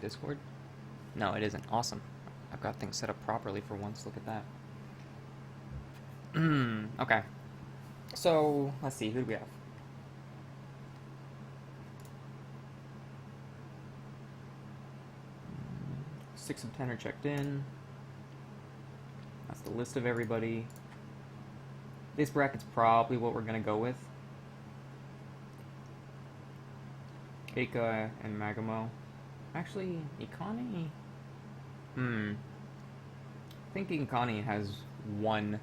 Discord? No, it isn't. Awesome. I've got things set up properly for once. Look at that. Okay. So, let's see. Who do we have? Six of 10 are checked in. That's the list of everybody. This bracket's probably what we're going to go with. Eika and Magamo. Actually, Ikani... I think Ikani has won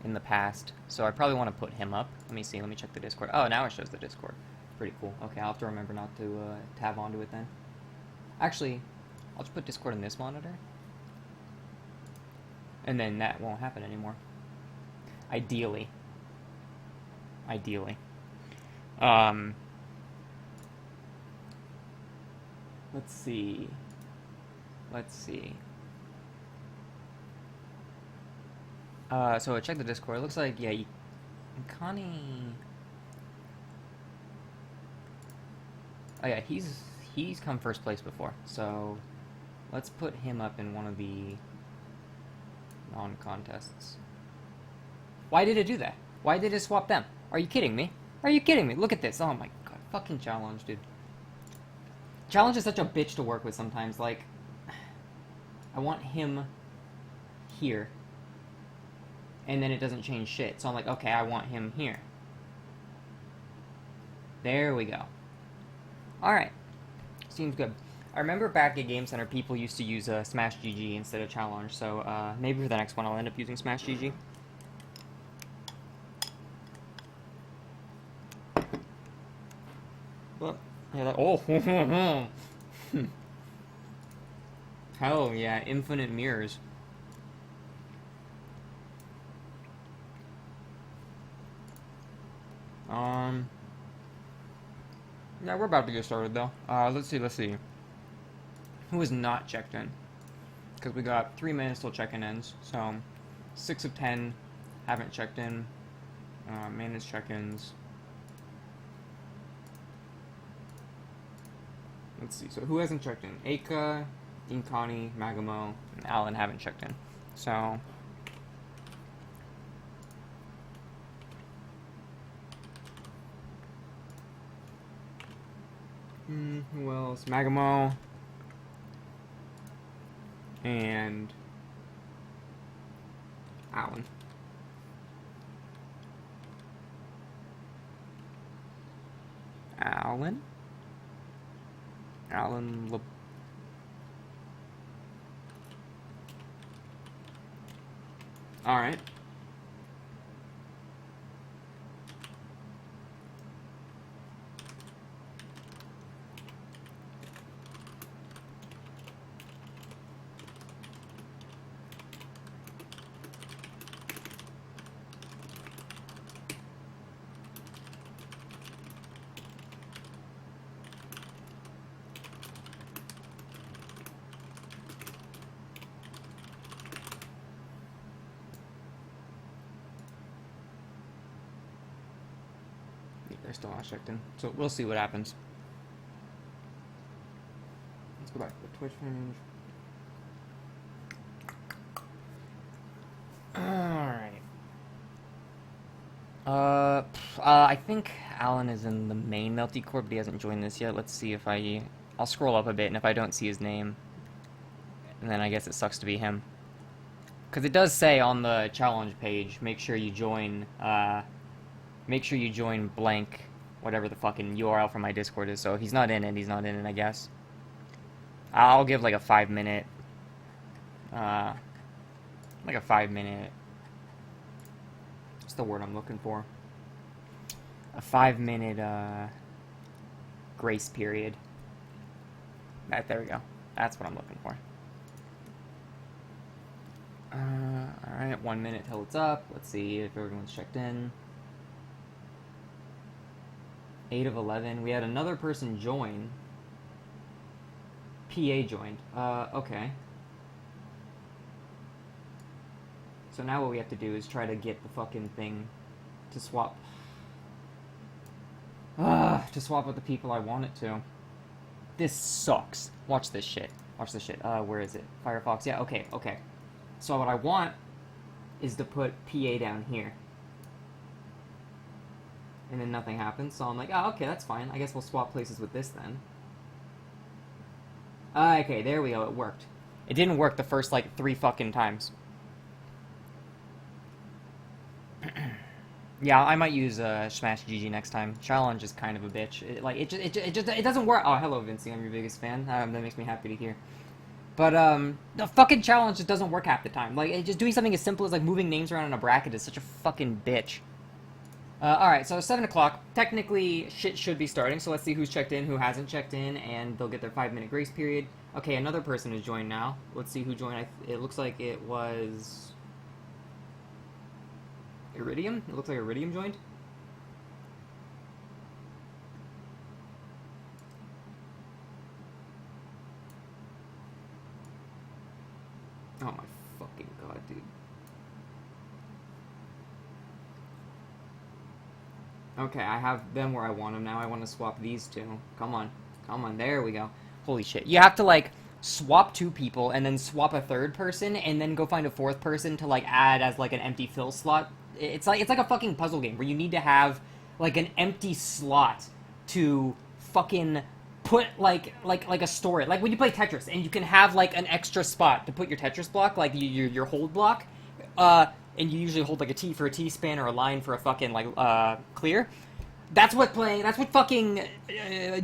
in the past, so I probably want to put him up. Let me see, let me check the Discord. Oh, now it shows the Discord. Pretty cool. Okay, I'll have to remember not to tab onto it then. Actually, I'll just put Discord in this monitor. And then that won't happen anymore. Ideally. Ideally. Let's see. Let's see. So I checked the Discord. It looks like, yeah, Connie... Oh yeah, he's come first place before. So let's put him up in one of the non-contests. Why did it do that? Why did it swap them? Are you kidding me? Are you kidding me? Look at this. Oh my god. Fucking challenge, dude. Challenge is such a bitch to work with sometimes. Like, I want him here. And then it doesn't change shit. So I'm like, okay, I want him here. There we go. Alright. Seems good. I remember back at Game Center, people used to use Smash GG instead of Challenge. So maybe for the next one, I'll end up using Smash GG. But, yeah, that, oh, hell yeah, infinite mirrors. Yeah, we're about to get started though. Let's see. Who is not checked in? Because we got 3 minutes till check-in ends. So, 6 of 10 haven't checked in. Manage check-ins. Let's see. So, who hasn't checked in? Eika, Inkani, Magamo, and Allan haven't checked in. So, who else? Magamo. And Allan. Allan Le... Alright. They're still not checked in, so we'll see what happens. Let's go back to the Twitch page. Alright. I think Allan is in the main Melty Core, but he hasn't joined this yet. Let's see if I'll scroll up a bit, and if I don't see his name, and then I guess it sucks to be him. Because it does say on the challenge page, make sure you join blank, whatever the fucking URL for my Discord is. So if he's not in it, he's not in it, I guess. I'll give like a 5-minute, what's the word I'm looking for? A 5-minute, grace period. There we go. That's what I'm looking for. Alright, 1 minute till it's up. Let's see if everyone's checked in. 8 of 11. We had another person join. PA joined. Okay. So now what we have to do is try to get the fucking thing to swap. To swap with the people I want it to. This sucks. Watch this shit. Watch this shit. Where is it? Firefox. Yeah, okay, okay. So what I want is to put PA down here. And then nothing happens, so I'm like, oh, okay, that's fine. I guess we'll swap places with this then. Okay, there we go, it worked. It didn't work the first, like, 3 fucking times. Yeah, I might use Smash GG next time. Challenge is kind of a bitch. It doesn't work. Oh, hello, Vinci. I'm your biggest fan. That makes me happy to hear. But the fucking challenge just doesn't work half the time. Like, just doing something as simple as like moving names around in a bracket is such a fucking bitch. All right, so 7 o'clock. Technically, shit should be starting. So let's see who's checked in, who hasn't checked in, and they'll get their 5-minute grace period. Okay, another person has joined now. Let's see who joined. It looks like it was Iredium? It looks like Iredium joined. Oh my fucking god, dude. Okay, I have them where I want them now. I want to swap these two. Come on. Come on, there we go. Holy shit. You have to, like, swap 2 people, and then swap a 3rd person, and then go find a 4th person to, like, add as, like, an empty fill slot. It's like a fucking puzzle game where you need to have like an empty slot to fucking put like a storage. Like when you play Tetris and you can have like an extra spot to put your Tetris block, like your hold block, and you usually hold like a T for a T-span or a line for a fucking like clear. That's what fucking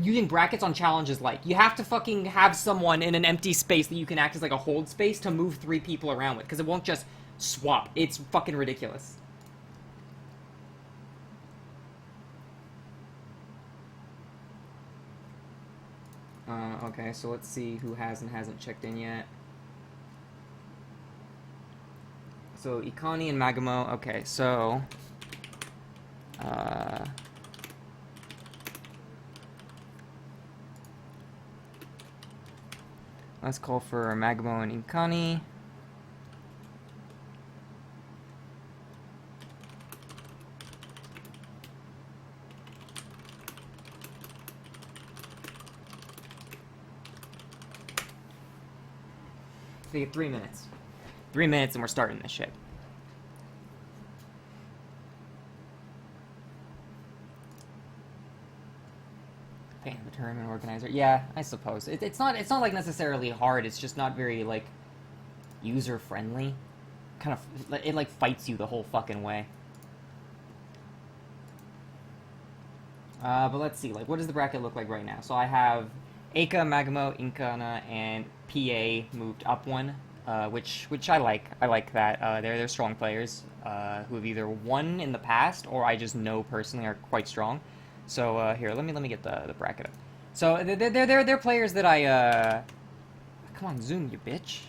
using brackets on challenge is like. You have to fucking have someone in an empty space that you can act as like a hold space to move 3 people around with, because it won't just swap. It's fucking ridiculous. Okay, so let's see who has and hasn't checked in yet. So, Ikani and Magamo. Okay, so... let's call for Magamo and Ikani. So you get 3 minutes. 3 minutes and we're starting this shit. Okay, the tournament organizer. Yeah, I suppose. It's not like necessarily hard, it's just not very like user friendly. Kind of it like fights you the whole fucking way. But let's see, like what does the bracket look like right now? So I have Eika, Magamo, Inkana, and PA moved up 1, which I like. I like that. They're strong players who have either won in the past or I just know personally are quite strong. So here, let me get the bracket up. So they're players that I come on, zoom, you bitch.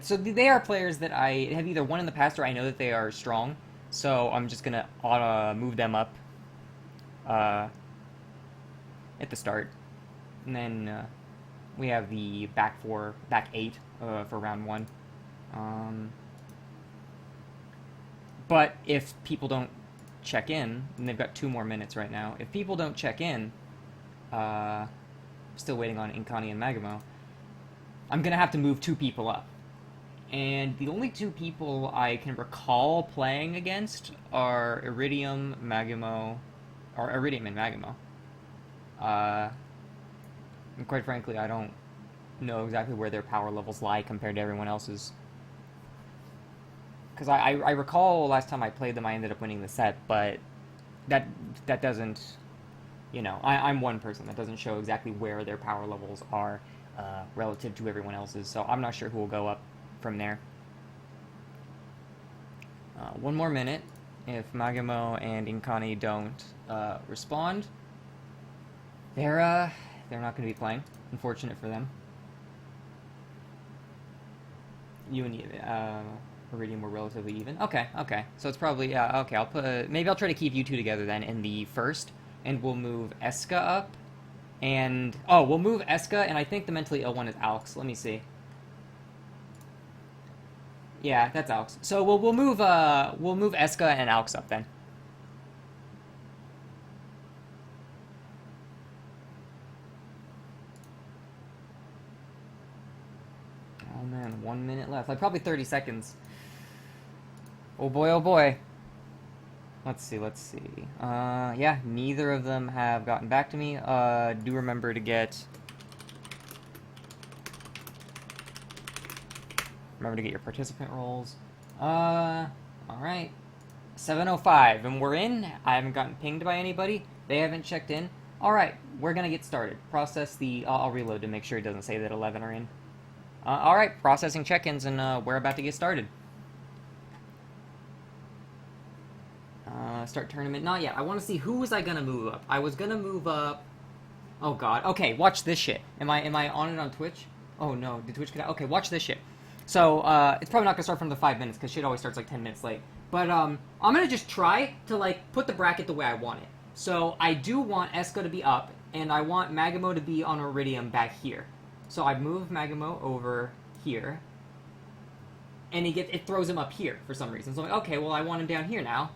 So they are players that I have either won in the past or I know that they are strong. So I'm just gonna move them up at the start. And then we have the back 8 for round 1. But if people don't check in, and they've got 2 more minutes right now, if people don't check in, still waiting on Inkani and Magamo, I'm going to have to move 2 people up. And the only 2 people I can recall playing against are Iredium, Magamo, or Iredium and Magamo. And quite frankly, I don't know exactly where their power levels lie compared to everyone else's. Because I recall last time I played them, I ended up winning the set, but that doesn't, you know, I'm one person. That doesn't show exactly where their power levels are relative to everyone else's, so I'm not sure who will go up from there. 1 more minute. If Magamo and Inkani don't respond, they're not going to be playing. Unfortunate for them. You and Iredium were relatively even. Okay. So it's probably, okay, maybe I'll try to keep you 2 together then in the first, and we'll move Eska up, and, we'll move Eska, and I think the mentally ill one is Alex. Let me see. Yeah, that's Alex. So we'll move Eska and Alex up then. And 1 minute left. Like, probably 30 seconds. Oh boy, oh boy. Let's see, let's see. Yeah, neither of them have gotten back to me. Do remember to get... Remember to get your participant roles. Alright. 7:05, and we're in. I haven't gotten pinged by anybody. They haven't checked in. Alright, we're gonna get started. Process the... I'll reload to make sure it doesn't say that 11 are in. Alright, processing check-ins, and we're about to get started. Start tournament. Not yet. I want to see who was I gonna move up. I was gonna move up... Oh god. Okay, watch this shit. Am I on it on Twitch? Oh no, did Twitch get out? Okay, watch this shit. So, it's probably not gonna start from the 5 minutes, because shit always starts like 10 minutes late. But, I'm gonna just try to, like, put the bracket the way I want it. So, I do want Eska to be up, and I want Magamo to be on Iredium back here. So, I move Magamo over here, and it throws him up here for some reason. So, I'm like, okay, well, I want him down here now.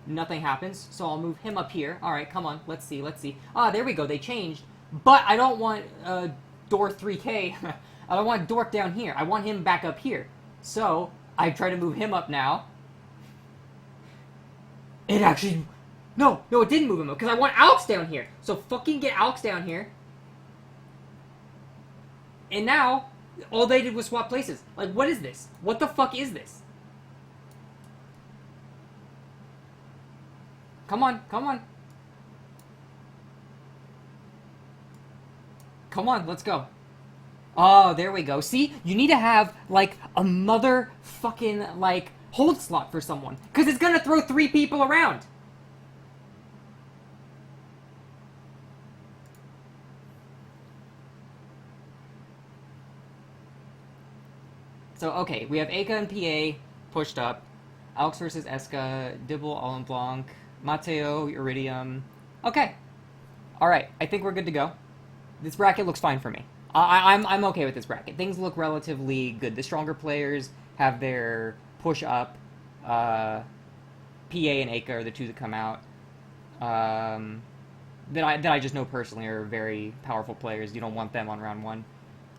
Nothing happens, so I'll move him up here. Alright, come on, let's see, let's see. Ah, there we go, they changed. But I don't want, Door 3K. I don't want Dork down here. I want him back up here. So, I try to move him up now. It actually... No, it didn't move him up, because I want Alex down here. So fucking get Alex down here. And now, all they did was swap places. Like, what is this? What the fuck is this? Come on, come on. Come on, let's go. Oh, there we go. See? You need to have, like, a motherfucking, like, hold slot for someone. Because it's gonna throw 3 people around. So, okay, we have Eika and PA pushed up. Alex versus Eska, Dible, Allan Leblanc, Matteo, Iredium. Okay. Alright, I think we're good to go. This bracket looks fine for me. I'm okay with this bracket. Things look relatively good. The stronger players have their push up. PA and Eika are the 2 that come out. That I just know personally are very powerful players. You don't want them on round 1.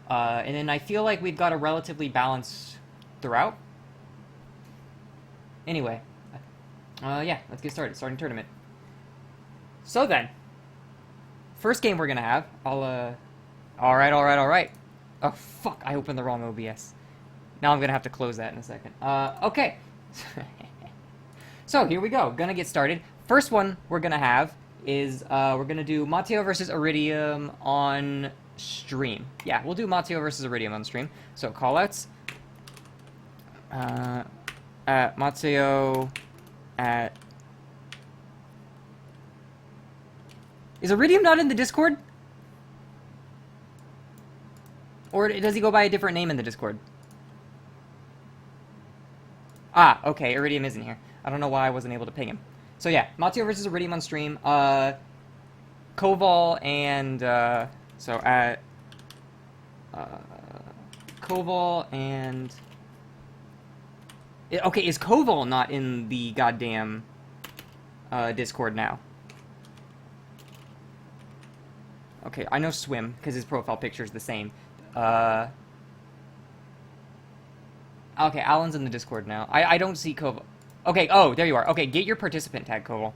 And then I feel like we've got a relatively balanced throughout. Anyway. Yeah, let's get started. Starting tournament. So then. First game we're gonna have, Alright. Oh, fuck, I opened the wrong OBS. Now I'm gonna have to close that in a second. Okay. So, here we go. Gonna get started. First one we're gonna have is, we're gonna do Matteo versus Iredium on stream. Yeah, we'll do Matteo versus Iredium on stream. So, callouts. Matteo at... Is Iredium not in the Discord? Or does he go by a different name in the Discord? Ah, okay, Iredium isn't here. I don't know why I wasn't able to ping him. So yeah, Matteo versus Iredium on stream. Koval and, so at... Koval and... Okay, is Koval not in the goddamn Discord now? Okay, I know Swim, because his profile picture is the same. Okay, Alan's in the Discord now. I don't see Koval. Okay, oh, there you are. Okay, get your participant tag, Koval.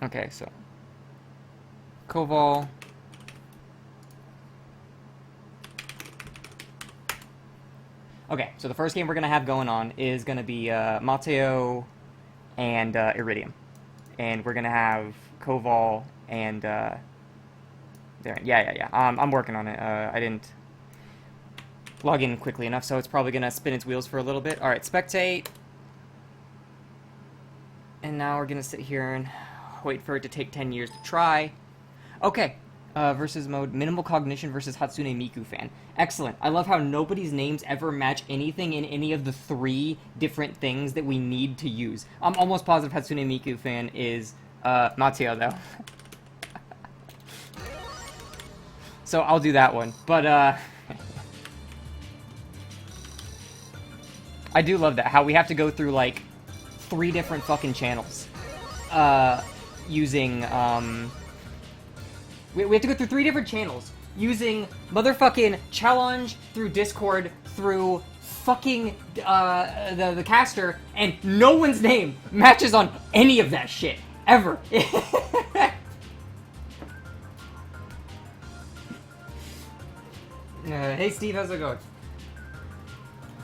Okay, so... Koval... Okay, so the first game we're going to have going on is going to be Matteo and Iredium. And we're going to have Koval and... there. Yeah. I'm working on it. I didn't log in quickly enough, so it's probably going to spin its wheels for a little bit. Alright, spectate. And now we're going to sit here and wait for it to take 10 years to try. Okay. Versus mode, minimal cognition versus Hatsune Miku fan. Excellent. I love how nobody's names ever match anything in any of the 3 different things that we need to use. I'm almost positive Hatsune Miku fan is Matteo, though. So I'll do that one. But, I do love that, how we have to go through, like, 3 different fucking channels. Using, We have to go through 3 different channels. Using motherfucking challenge through Discord, through fucking, the caster, and no one's name matches on any of that shit. Ever. Hey Steve, how's it going?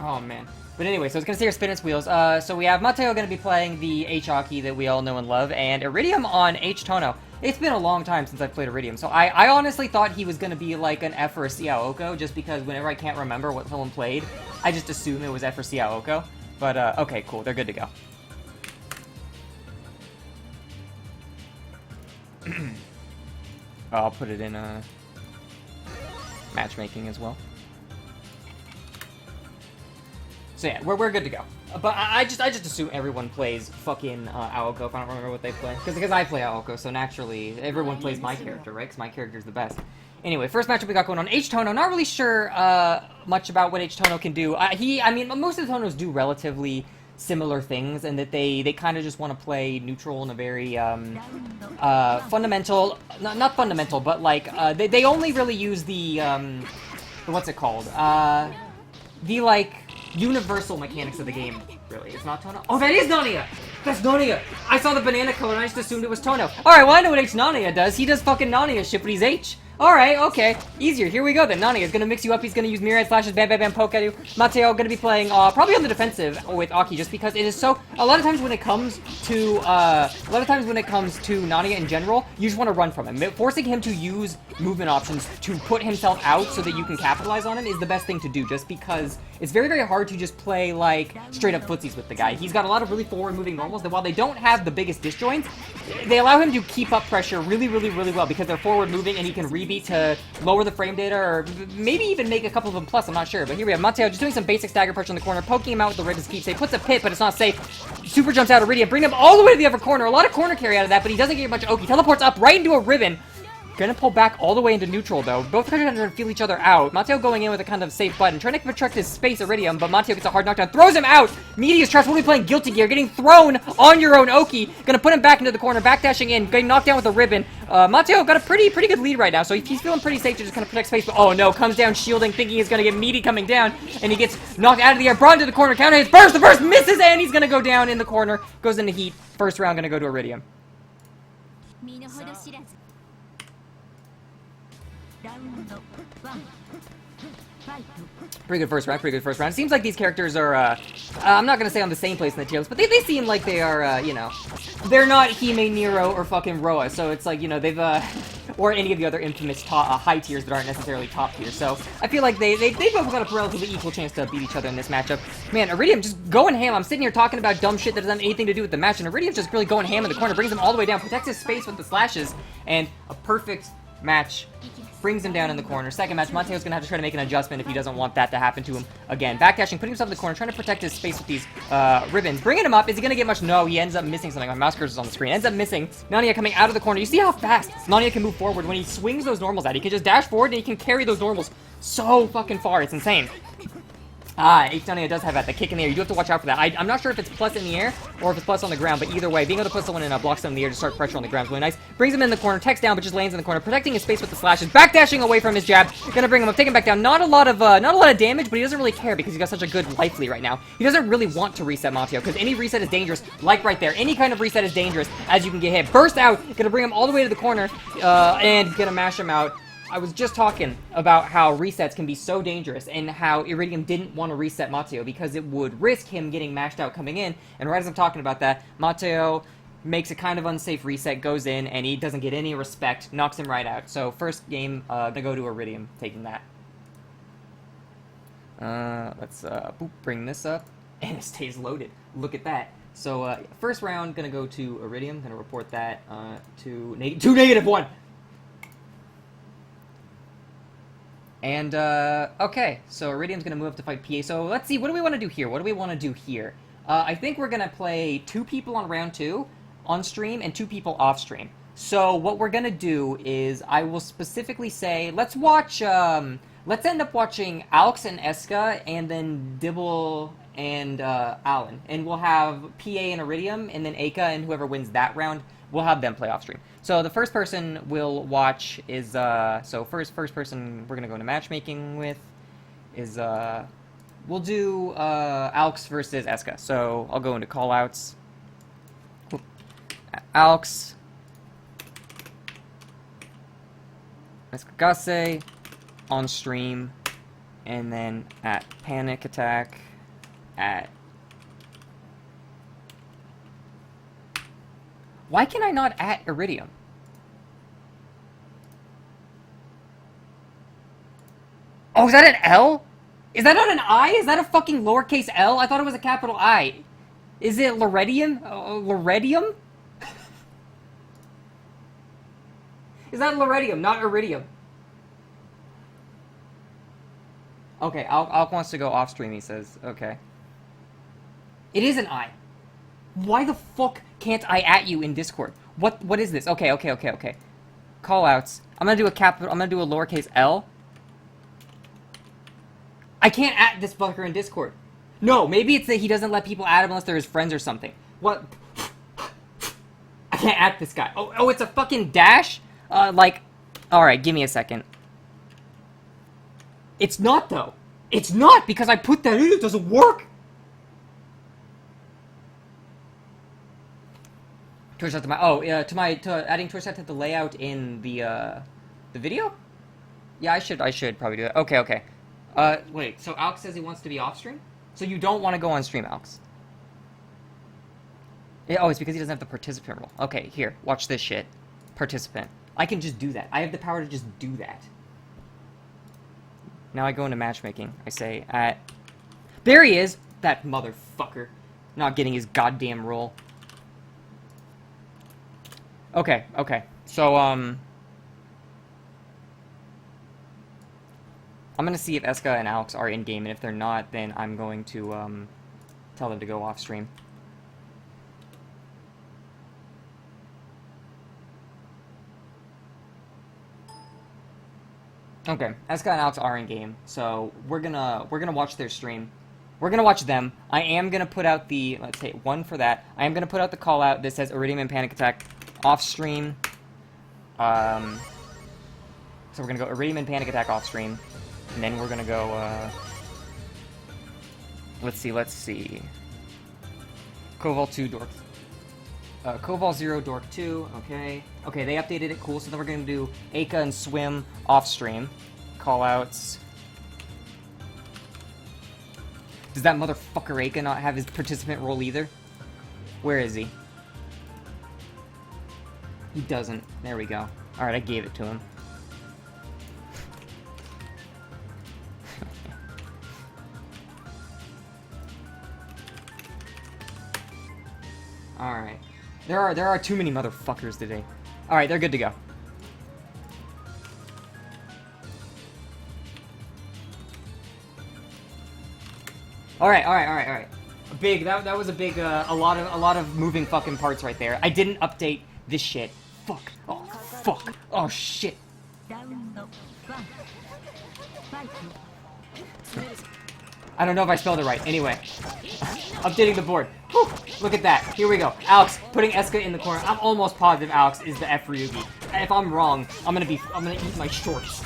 Oh man. But anyway, so it's gonna say here spin its wheels. So we have Matteo gonna be playing the h-vaki that we all know and love, and Iredium on h-tono. It's been a long time since I've played Iredium, so I honestly thought he was gonna be like an F or a c-aoko, just because whenever I can't remember what someone played, I just assume it was F or c-aoko. But okay, cool, they're good to go. I'll put it in matchmaking as well. So yeah, we're good to go. But I just assume everyone plays fucking Aoko if I don't remember what they play. Because I play Aoko, so naturally everyone plays my character, right? Because my character's the best. Anyway, first matchup we got going on h-tono. Not really sure much about what h-tono can do. I mean, most of the tonos do relatively similar things, and that they kind of just want to play neutral in a very fundamental, not fundamental, but like they only really use the what's it called? The like universal mechanics of the game. Really, it's not Tono. Oh, that is Nanaya! That's Nanaya! I saw the banana color and I just assumed it was Tono. Alright, well I know what h-nanaya does. He does fucking Nanaya shit, but he's H. Alright, okay. Easier. Here we go then. Nanaya is gonna mix you up. He's gonna use myriad slashes, bam bam bam, poke at you. Matteo gonna be playing probably on the defensive with Aki, just because it is so a lot of times when it comes to Nanaya in general, you just want to run from him. Forcing him to use movement options to put himself out so that you can capitalize on him is the best thing to do, just because it's very, very hard to just play like straight up footsies with the guy. He's got a lot of really forward moving normals that while they don't have the biggest disjoints, they allow him to keep up pressure really, really, really well because they're forward moving and he can rebeat to lower the frame data or maybe even make a couple of them plus, I'm not sure. But here we have Matteo just doing some basic stagger pressure in the corner, poking him out with the Ribbons keep safe, puts a pit, but it's not safe. Super jumps out of Iredium, bring him all the way to the other corner. A lot of corner carry out of that, but he doesn't get much Oki. Teleports up right into a ribbon. Gonna pull back all the way into neutral, though. Both players are trying to feel each other out. Matteo going in with a kind of safe button, trying to protect his space, Iredium, but Matteo gets a hard knockdown, throws him out! Media's Trust will be playing Guilty Gear, getting thrown on your own Oki. Gonna put him back into the corner, backdashing in, getting knocked down with a ribbon. Matteo got a pretty good lead right now, so he's feeling pretty safe to just kind of protect space, but oh no, comes down shielding, thinking he's gonna get Meaty coming down, and he gets knocked out of the air, brought into the corner, counter hits, burst, the burst misses, and he's gonna go down in the corner, goes into heat. First round gonna go to Iredium. Pretty good first round, pretty good first round. It seems like these characters are, I'm not gonna say on the same place in the tier list, but they seem like they are, you know, they're not Hime, Nero, or fucking Roa, so it's like, you know, they've, or any of the other infamous high tiers that aren't necessarily top tier, so I feel like they've both got a relatively equal chance to beat each other in this matchup. Man, Iredium just going ham. I'm sitting here talking about dumb shit that doesn't have anything to do with the match, and Iridium's just really going ham in the corner, brings him all the way down, protects his space with the slashes, and a perfect match. Brings him down in the corner. Second match, Matteo's gonna have to try to make an adjustment if he doesn't want that to happen to him again. Backdashing, putting himself in the corner, trying to protect his space with these ribbons. Bringing him up. Is he gonna get much? No, he ends up missing something. My mouse cursor is on the screen. Ends up missing. Nanaya coming out of the corner. You see how fast Nanaya can move forward when he swings those normals out. He can just dash forward and he can carry those normals so fucking far. It's insane. h-nanaya does have that kick in the air. You do have to watch out for that. I'm not sure if it's plus in the air or if it's plus on the ground, but either way, being able to put someone in a block stone in the air to start pressure on the ground is really nice. Brings him in the corner, techs down, but just lands in the corner, protecting his space with the slashes, backdashing away from his jab. Gonna bring him up, take him back down. Not a lot of damage, but he doesn't really care because he's got such a good life lead right now. He doesn't really want to reset Matteo because any reset is dangerous, like right there. Any kind of reset is dangerous as you can get hit. Burst out, gonna bring him all the way to the corner, and gonna mash him out. I was just talking about how resets can be so dangerous and how Iredium didn't want to reset Matteo because it would risk him getting mashed out coming in. And right as I'm talking about that, Matteo makes a kind of unsafe reset, goes in, and he doesn't get any respect, knocks him right out. So first game, gonna go to Iredium, taking that. Let's bring this up, and it stays loaded. Look at that. So first round, gonna go to Iredium, gonna report that to -1. And, okay, so Iredium's gonna move up to fight PA. So let's see, what do we want to do here? What do we want to do here? I think we're gonna play 2 people on round 2 on stream and 2 people off stream. So what we're gonna do is I will specifically say, let's watch, let's end up watching Alex and Eska and then Dible and Allan. And we'll have PA and Iredium, and then Eika, and whoever wins that round, we'll have them play off stream. So the first person we'll watch is, so first person we're going to go into matchmaking with is, we'll do Alex versus Eska. So I'll go into callouts. Alex. Eskagasse on stream. And then at PanicAttack at... Why can I not at Iredium? Oh, is that an L? Is that not an I? Is that a fucking lowercase L? I thought it was a capital I. Is it Iredium? Iredium? Is that Iredium, not Iredium? Okay, Alk wants to go off stream, he says. Okay. It is an I. Why the fuck can't I at you in Discord? What is this? Okay. Callouts. I'm gonna do a capital. I'm gonna do a lowercase L. I can't at this fucker in Discord. No, maybe it's that he doesn't let people at him unless they're his friends or something. What? I can't at this guy. Oh, it's a fucking dash? Alright, give me a second. It's not, though. It's not, because I put that in, it doesn't work! Twitch set to my, adding Twitch set to the layout in the video? Yeah, I should probably do that. Okay. Wait, so Alex says he wants to be off stream? So you don't want to go on stream, Alex? Oh, it's because he doesn't have the participant role. Okay, here, watch this shit. Participant. I can just do that. I have the power to just do that. Now I go into matchmaking. I say, there he is! That motherfucker. Not getting his goddamn role. Okay. So, I'm gonna see if Eska and Alex are in-game, and if they're not, then I'm going to, tell them to go off-stream. Okay, Eska and Alex are in-game, so we're gonna watch their stream. We're gonna watch them. I am gonna put out the, let's say, one for that. I am gonna put out the call-out that says Iredium and PanicAttack off-stream. So we're gonna go Iredium and PanicAttack off-stream. And then we're gonna go, let's see. Koval 2, Dork. Koval 0, Dork 2, okay. Okay, they updated it, cool. So then we're gonna do Eika and Swim off-stream. Callouts. Does that motherfucker Eika not have his participant role either? Where is he? He doesn't. There we go. Alright, I gave it to him. Alright. There are too many motherfuckers today. Alright, they're good to go. Alright. That was a big, a lot of moving fucking parts right there. I didn't update this shit. Fuck. Oh, fuck. Oh, shit. I don't know if I spelled it right. Anyway. Updating the board. Whew, look at that. Here we go. Alex, putting Eska in the corner. I'm almost positive Alex is the f-ryougi. If I'm wrong, I'm gonna eat my shorts.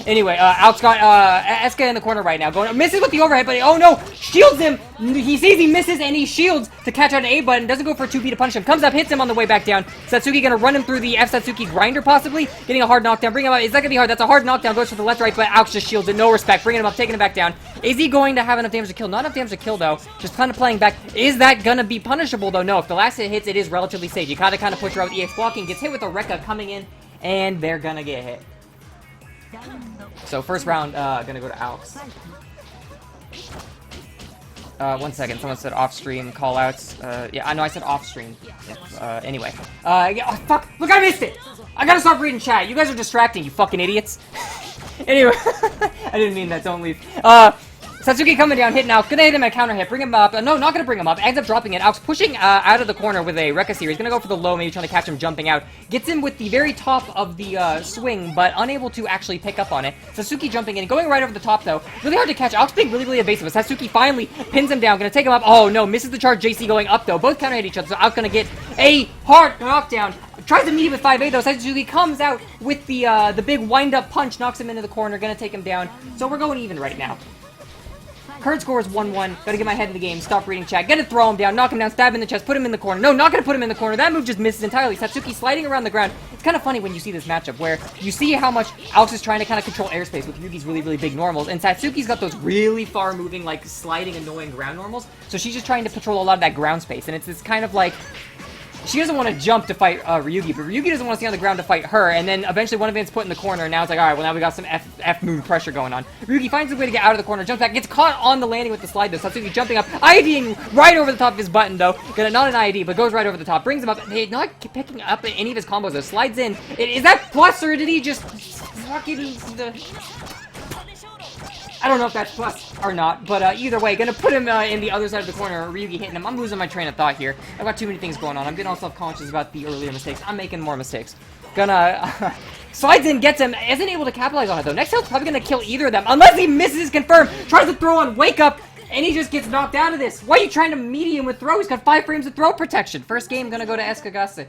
Anyway, Alex got Eska in the corner right now. Misses with the overhead, but oh no! Shields him! He sees he misses and he shields to catch out an A button. Doesn't go for a 2B to punish him. Comes up, hits him on the way back down. Satsuki gonna run him through the f-satsuki grinder possibly. Getting a hard knockdown. Bring him up. Is that gonna be hard? That's a hard knockdown. Goes to the left, right, but Alex just shields it. No respect. Bringing him up, taking him back down. Is he going to have enough damage to kill? Not enough damage to kill though. Just kind of playing back. Is that gonna be punishable though? No. If the last hit hits, it is relatively safe. You gotta kind of push her out with EX blocking. Gets hit with a Rekka coming in. And they're gonna get hit. So first round, gonna go to Alex. 1 second, someone said off-stream callouts. Yeah, I know I said off-stream. Anyway. Yeah, oh, fuck! Look, I missed it! I gotta stop reading chat. You guys are distracting, you fucking idiots. Anyway, I didn't mean that, don't leave. Satsuki coming down, hitting Aok. Gonna hit him at counter hit. Bring him up. No, not gonna bring him up. Ends up dropping it. Aok's pushing out of the corner with a Rekka series. Gonna go for the low, maybe trying to catch him jumping out. Gets him with the very top of the swing, but unable to actually pick up on it. Satsuki jumping in. Going right over the top, though. Really hard to catch. Aok's being really, really evasive. But Satsuki finally pins him down. Gonna take him up. Oh, no. Misses the charge. JC going up, though. Both counter hit each other, so Aok's gonna get a hard knockdown. Tries to meet him with 5A, though. Satsuki comes out with the big wind-up punch. Knocks him into the corner. Gonna take him down. So we're going even right now. Current score is 1-1. Gotta get my head in the game. Stop reading chat. Gonna throw him down. Knock him down. Stab him in the chest. Put him in the corner. No, not gonna put him in the corner. That move just misses entirely. Satsuki sliding around the ground. It's kind of funny when you see this matchup where you see how much Aok is trying to kind of control airspace with Ryugi's really, really big normals. And Satsuki's got those really far-moving, like, sliding, annoying ground normals. So she's just trying to control a lot of that ground space. And it's this kind of like... She doesn't want to jump to fight Ryugi, but Ryugi doesn't want to stay on the ground to fight her, and then eventually one of them's put in the corner, and now it's like, alright, well now we got some F-moon pressure going on. Ryugi finds a way to get out of the corner, jumps back, gets caught on the landing with the slide, though. Satsuki jumping up, IDing right over the top of his button, though. Not an ID, but goes right over the top, brings him up, not picking up any of his combos, though. Slides in. Is that plus, or did he just fucking... I don't know if that's plus or not, but either way, gonna put him in the other side of the corner. Ryugi hitting him. I'm losing my train of thought here. I've got too many things going on. I'm getting all self-conscious about the earlier mistakes. I'm making more mistakes. Gonna... slides in, gets him, isn't able to capitalize on it, though. Next hill's probably gonna kill either of them, unless he misses confirm. Tries to throw on Wake Up, and he just gets knocked out of this. Why are you trying to meet him with throw? He's got 5 frames of throw protection. First game, gonna go to Eskagasse.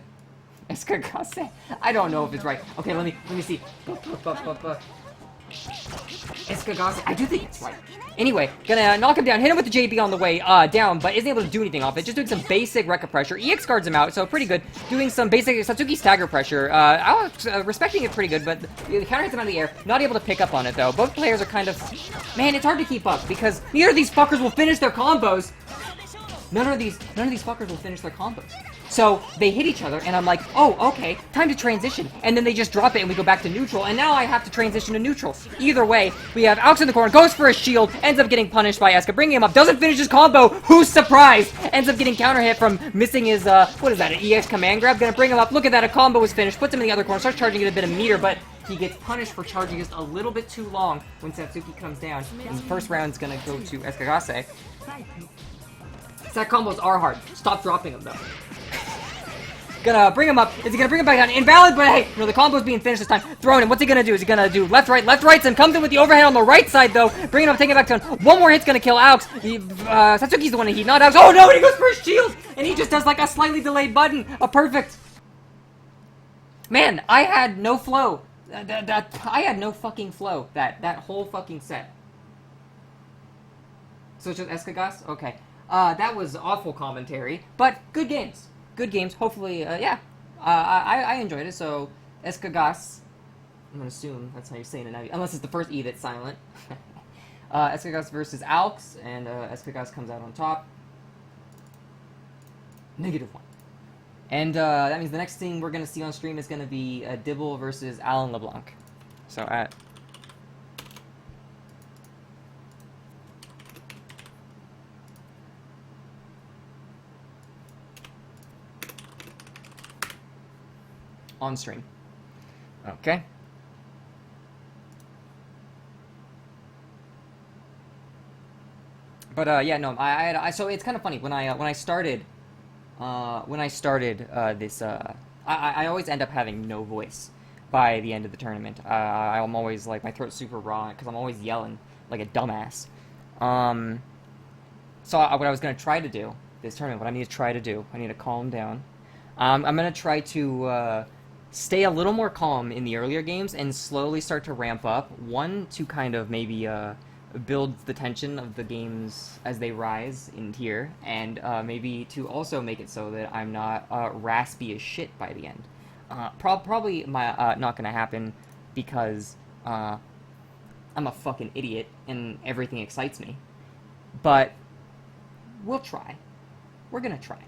Eskagasse? I don't know if it's right. Okay, let me see. Eskagasse. I do think it's right. Anyway, gonna knock him down, hit him with the JB on the way down, but isn't able to do anything off it. Just doing some basic Rekka pressure. EX guards him out, so pretty good. Doing some basic Satsuki stagger pressure. Alex respecting it pretty good, but the counter hits him out of the air. Not able to pick up on it, though. Both players are kind of... Man, it's hard to keep up, because neither of these fuckers will finish their combos. None of these fuckers will finish their combos. So, they hit each other, and I'm like, oh, okay, time to transition. And then they just drop it, and we go back to neutral, and now I have to transition to neutral. Either way, we have Alex in the corner, goes for a shield, ends up getting punished by Eska, bringing him up, doesn't finish his combo, who's surprised? Ends up getting counter hit from missing his, what is that, an EX command grab? Gonna bring him up, look at that, a combo was finished, puts him in the other corner, starts charging it a bit of meter, but he gets punished for charging just a little bit too long when Satsuki comes down. And the first round's gonna go to Eskagasse. Sat combos are hard. Stop dropping them, though. Gonna bring him up. Is he gonna bring him back down? Invalid, but hey, the combo's being finished this time. Throwing him. What's he gonna do? Is he gonna do left, rights, and comes in with the overhead on the right side, though. Bringing him up, taking it back down. One more hit's gonna kill Alex. Satsuki's the one to heat, not Alex. Oh no, and he goes for his shield! And he just does like a slightly delayed button. A perfect. Man, I had no flow. I had no fucking flow. That whole fucking set. So it's just Eskagasse? Okay. That was awful commentary, but good games. Good games. Hopefully, yeah. I enjoyed it, so Eskagasse, I'm gonna assume that's how you're saying it now, unless it's the first E that's silent. Eskagasse versus Alex, and Eskagasse comes out on top. -1. And that means the next thing we're gonna see on stream is gonna be Dible versus Allan Leblanc. So on stream. Okay. But yeah, no, so it's kind of funny when I started this I always end up having no voice by the end of the tournament. I'm always like, my throat's super raw because I'm always yelling like a dumbass. So what I was gonna try to do this tournament, what I need to calm down. I'm gonna try to stay a little more calm in the earlier games and slowly start to ramp up. One, to kind of maybe build the tension of the games as they rise in tier, and maybe to also make it so that I'm not raspy as shit by the end. Probably not gonna happen because I'm a fucking idiot and everything excites me. But we'll try. We're gonna try.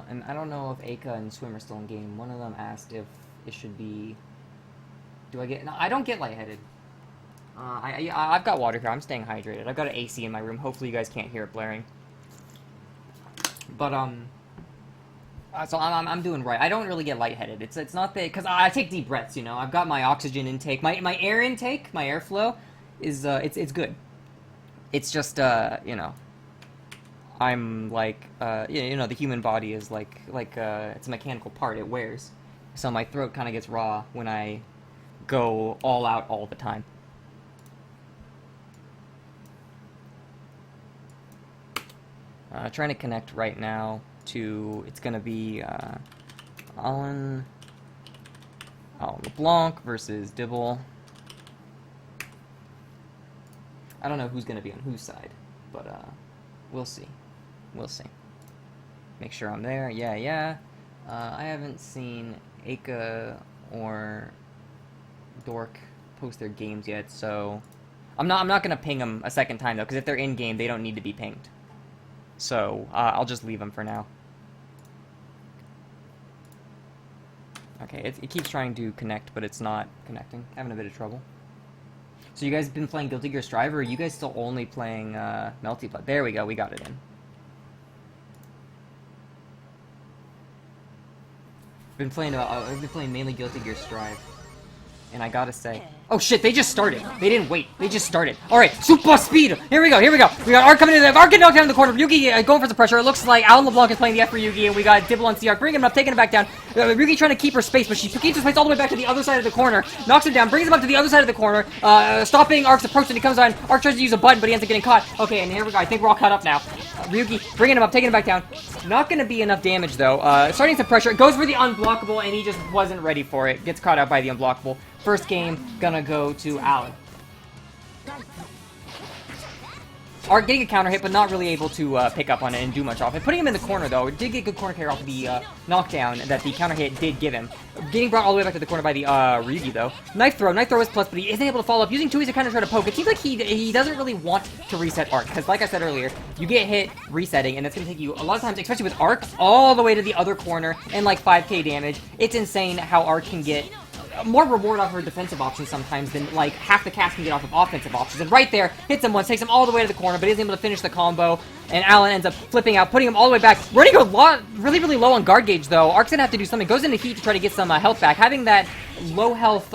And I don't know if Eika and Swim are still in game. One of them asked if it should be... Do I get... No, I don't get lightheaded. I've got water here. I'm staying hydrated. I've got an AC in my room. Hopefully you guys can't hear it blaring. But, So I'm doing right. I don't really get lightheaded. It's not that, because I take deep breaths, you know. I've got my oxygen intake. My air intake, my airflow is, it's good. It's just, you know, I'm like, you know, the human body is like, it's a mechanical part. It wears. So my throat kind of gets raw when I go all out all the time. Trying to connect right now to, it's gonna be Allan Leblanc versus Dible. I don't know who's gonna be on whose side, but we'll see. We'll see. Make sure I'm there. Yeah. I haven't seen Eika or Dork post their games yet, so I'm not gonna ping them a second time though, because if they're in game, they don't need to be pinged. So I'll just leave them for now. Okay, it keeps trying to connect, but it's not connecting. Having a bit of trouble. So you guys been playing Guilty Gear Strive, or are you guys still only playing Melty Blood? There we go, we got it in. I've been playing mainly Guilty Gear Strive. And I gotta say... Oh shit, they just started. They didn't wait. They just started. Alright, super speed! Here we go. We got Ark coming in. Ark getting knocked down in the corner. Ryougi going for the pressure. It looks like Allan Leblanc is playing the f-ryougi, and we got Dible on c-ark. Bringing him up, taking him back down. Ryougi trying to keep her space, but she keeps her space all the way back to the other side of the corner. Knocks him down, brings him up to the other side of the corner. Stopping Ark's approach, and he comes on. Ark tries to use a button, but he ends up getting caught. Okay, and here we go. I think we're all caught up now. Ryougi bringing him up, taking him back down. Not gonna be enough damage, though. Starting some pressure. Goes for the unblockable, and he just wasn't ready for it. Gets caught out by the unblockable. First game, gonna go to Allan. Ark getting a counter hit, but not really able to pick up on it and do much off it. Putting him in the corner, though, did get good corner carry off of the knockdown that the counter hit did give him. Getting brought all the way back to the corner by the Ryougi, though. Knife throw is plus, but he isn't able to follow up. Using Tui's to kind of try to poke. It seems like he doesn't really want to reset Ark, because like I said earlier, you get hit resetting, and it's going to take you, a lot of times, especially with Ark, all the way to the other corner, and like 5k damage. It's insane how Ark can get more reward off her defensive options sometimes than like half the cast can get off of offensive options. And right there, hits him once, takes him all the way to the corner, but isn't able to finish the combo. And Allan ends up flipping out, putting him all the way back. Running a lot, really low on guard gauge though. Ark's gonna have to do something. Goes into heat to try to get some health back. Having that low health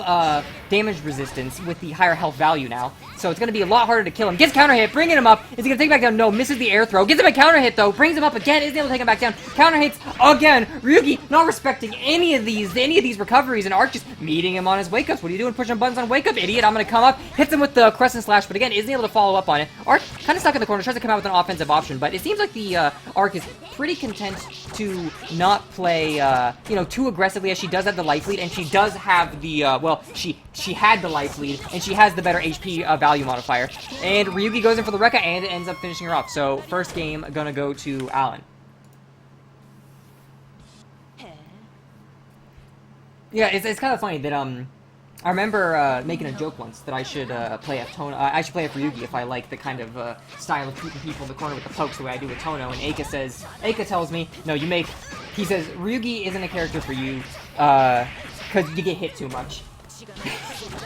damage resistance with the higher health value now. So it's gonna be a lot harder to kill him. Gets counter hit, bringing him up. Is he gonna take him back down? No, misses the air throw. Gets him a counter hit though, brings him up again, isn't able to take him back down. Counter hits again. Ryougi not respecting any of these recoveries, and Ark just meeting him on his wake ups. What are you doing pushing buttons on wake up, idiot? I'm gonna come up, hits him with the crescent slash, but again, isn't able to follow up on it. Ark kind of stuck in the corner, tries to come out with an offensive option, but it seems like the Ark is pretty content to not play, you know, too aggressively, as she does have the life lead, and she does have the, well, she had the life lead, and she has the better HP value modifier. And Ryougi goes in for the Rekka, and it ends up finishing her off. So, first game, gonna go to Allan. Yeah, it's kind of funny that, I remember making a joke once that I should play I should play f-ryougi if I like the kind of style of keeping people in the corner with the pokes the way I do with Tono. And Eika tells me, no, he says, Ryougi isn't a character for you, because you get hit too much.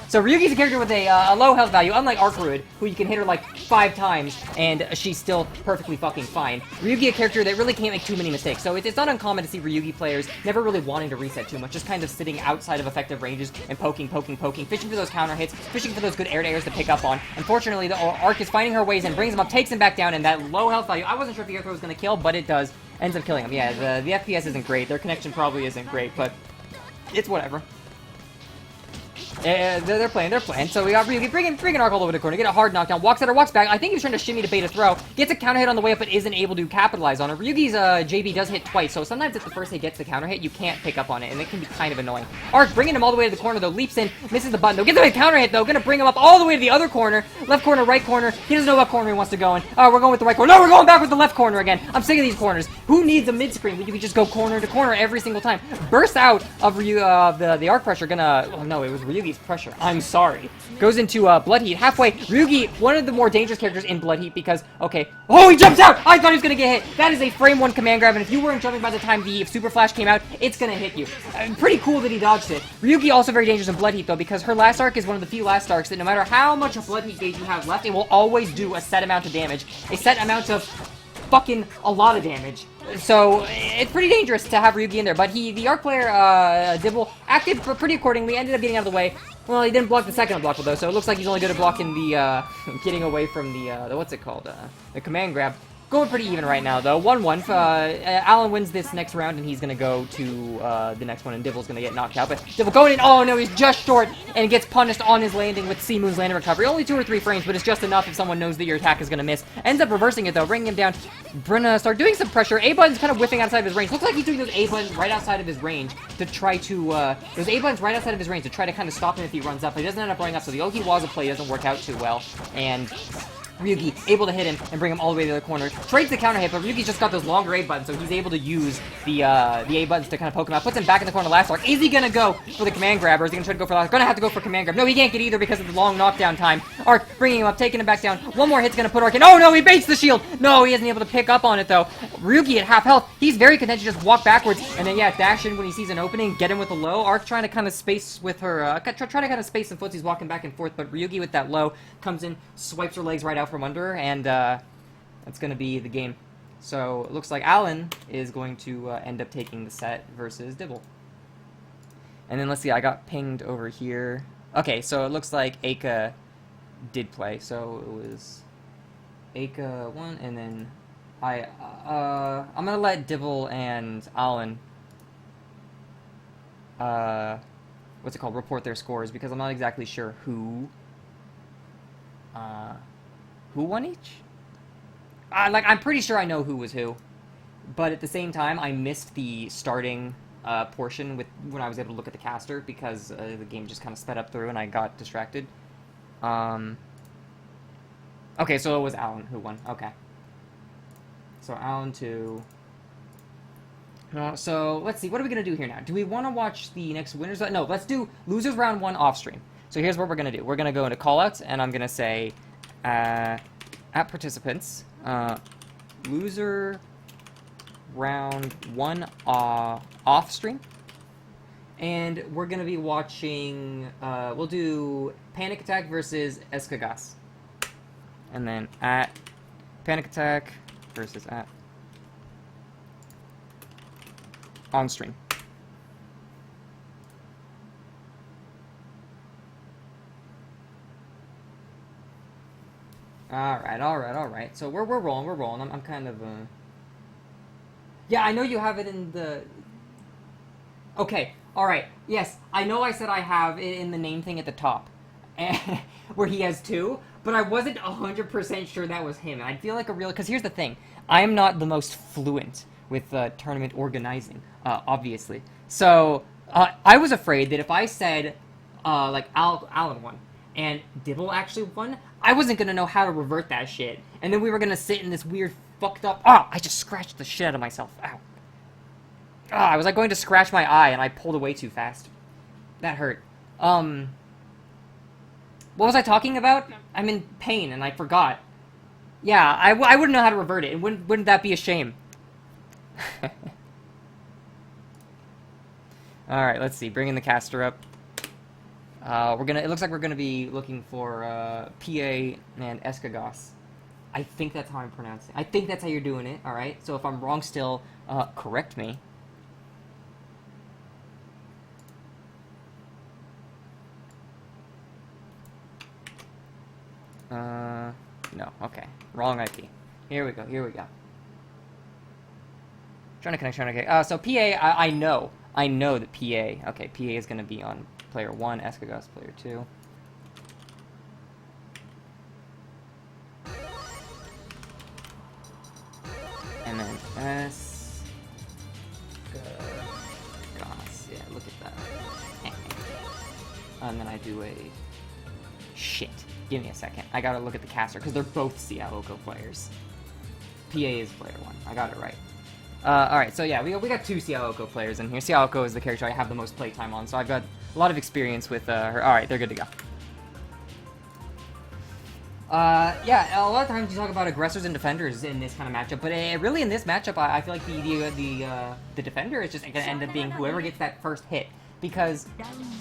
So Ryugi's a character with a low health value, unlike Arcruid, who you can hit her like 5 times, and she's still perfectly fucking fine. Ryougi a character that really can't make too many mistakes, so it's not uncommon to see Ryougi players never really wanting to reset too much, just kind of sitting outside of effective ranges and poking, fishing for those counter hits, fishing for those good air-to-airs to pick up on. Unfortunately, the Ark is finding her ways and brings him up, takes him back down, and that low health value, I wasn't sure if the air throw was going to kill, but it does, ends up killing him. Yeah, the FPS isn't great, their connection probably isn't great, but it's whatever. They're playing. So we got Ryougi bringing Ark all over the corner. Get a hard knockdown. Walks at her, walks back. I think he was trying to shimmy to bait a throw. Gets a counter hit on the way up, but isn't able to capitalize on it. Ryugi's JB does hit twice, so sometimes if the first hit gets the counter hit, you can't pick up on it, and it can be kind of annoying. Ark bringing him all the way to the corner, though. Leaps in, misses the button, though. Gets him a counter hit, though. Gonna bring him up all the way to the other corner. Left corner, right corner. He doesn't know what corner he wants to go in. We're going with the right corner. No, we're going back with the left corner again. I'm sick of these corners. Who needs a mid-screen when you can just go corner to corner every single time? Burst out of the Ark pressure. Oh, no, it was Ryugi's pressure. I'm sorry. Goes into Blood Heat. Halfway, Ryougi, one of the more dangerous characters in Blood Heat because, okay. Oh, he jumps out! I thought he was going to get hit. That is a frame 1 command grab, and if you weren't jumping by the time the Super Flash came out, it's going to hit you. Pretty cool that he dodged it. Ryougi also very dangerous in Blood Heat, though, because her last arc is one of the few last arcs that no matter how much of Blood Heat gauge you have left, it will always do a set amount of damage. A set amount of fucking a lot of damage. So it's pretty dangerous to have Ryougi in there, but the arc player, Dible, acted pretty accordingly, ended up getting out of the way. Well, he didn't block the second block though, so it looks like he's only good at blocking the, getting away from the what's it called, the command grab. Going pretty even right now, though. 1-1. Allan wins this next round, and he's going to go to the next one, and Dible's going to get knocked out. But Dible going in. Oh, no, he's just short, and gets punished on his landing with C-Moon's landing recovery. Only 2 or 3 frames, but it's just enough if someone knows that your attack is going to miss. Ends up reversing it, though, bringing him down. Bruna start doing some pressure. A-button's kind of whiffing outside of his range. Looks like he's doing those A-buttons right outside of his range to try to, those A-buttons right outside of his range to try to kind of stop him if he runs up. But he doesn't end up running up, so the Oki Waza play doesn't work out too well. And Ryougi able to hit him and bring him all the way to the other corner. Trades the counter hit, but Ryugi's just got those longer A buttons, so he's able to use the A buttons to kind of poke him out. Puts him back in the corner last arc. Is he gonna go for the command grab, or is he gonna try to go for last? Gonna have to go for command grab. No, he can't get either because of the long knockdown time. Arc bringing him up, taking him back down. One more hit's gonna put Arc in. Oh no, he baits the shield. No, he isn't able to pick up on it though. Ryougi at half health. He's very content to just walk backwards and then dash in when he sees an opening, get him with the low. Arc trying to kind of space with her, try to kind of space some footsies walking back and forth, but Ryougi with that low comes in, swipes her legs right out from under her, and that's going to be the game. So it looks like Allan is going to end up taking the set versus Dible. And then let's see, I got pinged over here. Okay, so it looks like Eika did play. So it was Eika won, and then I'm going to let Dible and Allan what's it called, report their scores, because I'm not exactly sure who won each? I'm pretty sure I know who was who, but at the same time, I missed the starting portion when I was able to look at the caster, because the game just kind of sped up through and I got distracted. Okay, so it was Allan who won. Okay. So Allan 2. So let's see, what are we going to do here now? Do we want to watch the next winners? No, let's do losers round 1 off stream. So here's what we're going to do. We're going to go into callouts, and I'm going to say, at participants, loser round 1 off stream. And we're going to be watching, we'll do PanickAttack versus Eskagasse. And then at PanickAttack versus at on stream. Alright. So we're rolling. I'm kind of, yeah, I know you have it in the... Okay, alright. Yes, I know I said I have it in the name thing at the top. Where he has 2, but I wasn't 100% sure that was him. I feel like a real... Because here's the thing. I am not the most fluent with tournament organizing, obviously. So, I was afraid that if I said, like, Allan won, and Dible actually won, I wasn't gonna know how to revert that shit. And then we were gonna sit in this weird, fucked up... Oh, I just scratched the shit out of myself. Ow. Oh, I was, like, going to scratch my eye, and I pulled away too fast. That hurt. What was I talking about? I'm in pain, and I forgot. Yeah, I wouldn't know how to revert it, and wouldn't that be a shame? Alright, let's see. Bringing the caster up. It looks like we're gonna be looking for, PA and Eskagasse. I think that's how I'm pronouncing it. I think that's how you're doing it, alright? So if I'm wrong still, correct me. No, okay. Wrong IP. Here we go. Trying to connect. So PA, I know that PA, okay, PA is going to be on player 1, Eskagasse player 2. And then Eskagasse, yeah, look at that. And then I do a... Shit. Give me a second. I gotta look at the caster, because they're both c-aoko players. PA is player 1. I got it right. Alright, so yeah, we got 2 c-aoko players in here. C-aoko is the character I have the most playtime on, so I've got a lot of experience with her. Alright, they're good to go. Yeah, a lot of times you talk about aggressors and defenders in this kind of matchup, but really in this matchup, I feel like the defender is just gonna end up being whoever gets that first hit. because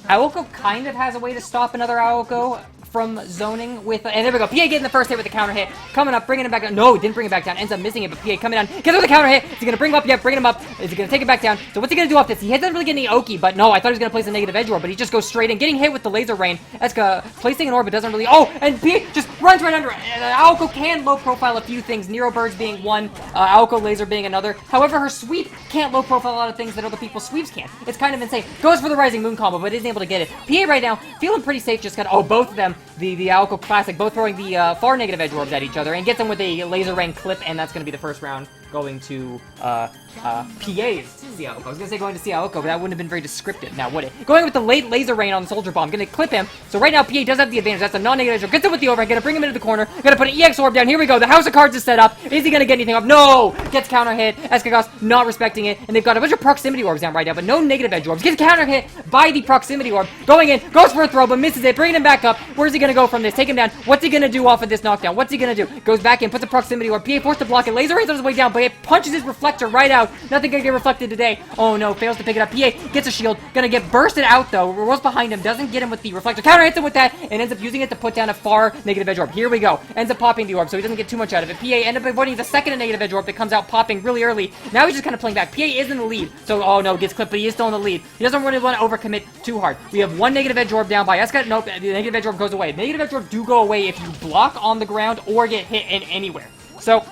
Aoko kind of has a way to stop another Aoko from zoning with, and there we go, PA getting the first hit with the counter hit, coming up, bringing him back down, no, didn't bring him back down, ends up missing it, but PA coming down, gets with the counter hit, is he gonna bring him up, yeah, bring him up, is he gonna take it back down, so what's he gonna do off this, he doesn't really get any Oki, but no, I thought he was gonna place a negative edge orb, but he just goes straight in, getting hit with the laser rain, Eska placing an orb, but doesn't really, oh, and PA just runs right under it, and Aoko can low profile a few things, Nero Birds being one, Aoko laser being another, however, her sweep can't low profile a lot of things that other people's sweeps can, it's kind of insane, goes for the Rising Moon combo, but isn't able to get it, PA right now, feeling pretty safe, just kind of, oh, both of them, the Aoko classic, both throwing the far negative edge orbs at each other, and gets them with a laser rain clip, and that's going to be the first round going to PA's c-aoko. I was going to say going to c-aoko, but that wouldn't have been very descriptive, now would it? Going with the late laser rain on the Soldier Bomb, going to clip him, so right now PA does have the advantage, that's a non-negative edge orb, gets him with the overhead, going to bring him into the corner, going to put an EX orb down, here we go, the House of Cards is set up, is he going to get anything up? No! Gets counter hit, Eskagasse not respecting it, and they've got a bunch of proximity orbs down right now, but no negative edge orbs, gets counter hit by the proximity orb, going in, goes for a throw, but misses it, bringing him back up, where's he going to go from this? Take him down, what's he going to do off of this knockdown? What's he going to do? Goes back in, puts a proximity orb, PA forced to block it, laser rains on his way down, but it punches his reflector right out, nothing gonna get reflected today, oh no, fails to pick it up, PA gets a shield, gonna get bursted out though, rolls behind him, doesn't get him with the reflector, counter hits him with that, and ends up using it to put down a far negative edge orb, here we go, ends up popping the orb, so he doesn't get too much out of it, PA ended up avoiding the second negative edge orb that comes out popping really early, now he's just kind of playing back, PA is in the lead, so oh no, gets clipped, but he is still in the lead, he doesn't really want to overcommit too hard, we have one negative edge orb down by Eska, nope, the negative edge orb goes away, negative edge orb do go away if you block on the ground or get hit in anywhere, so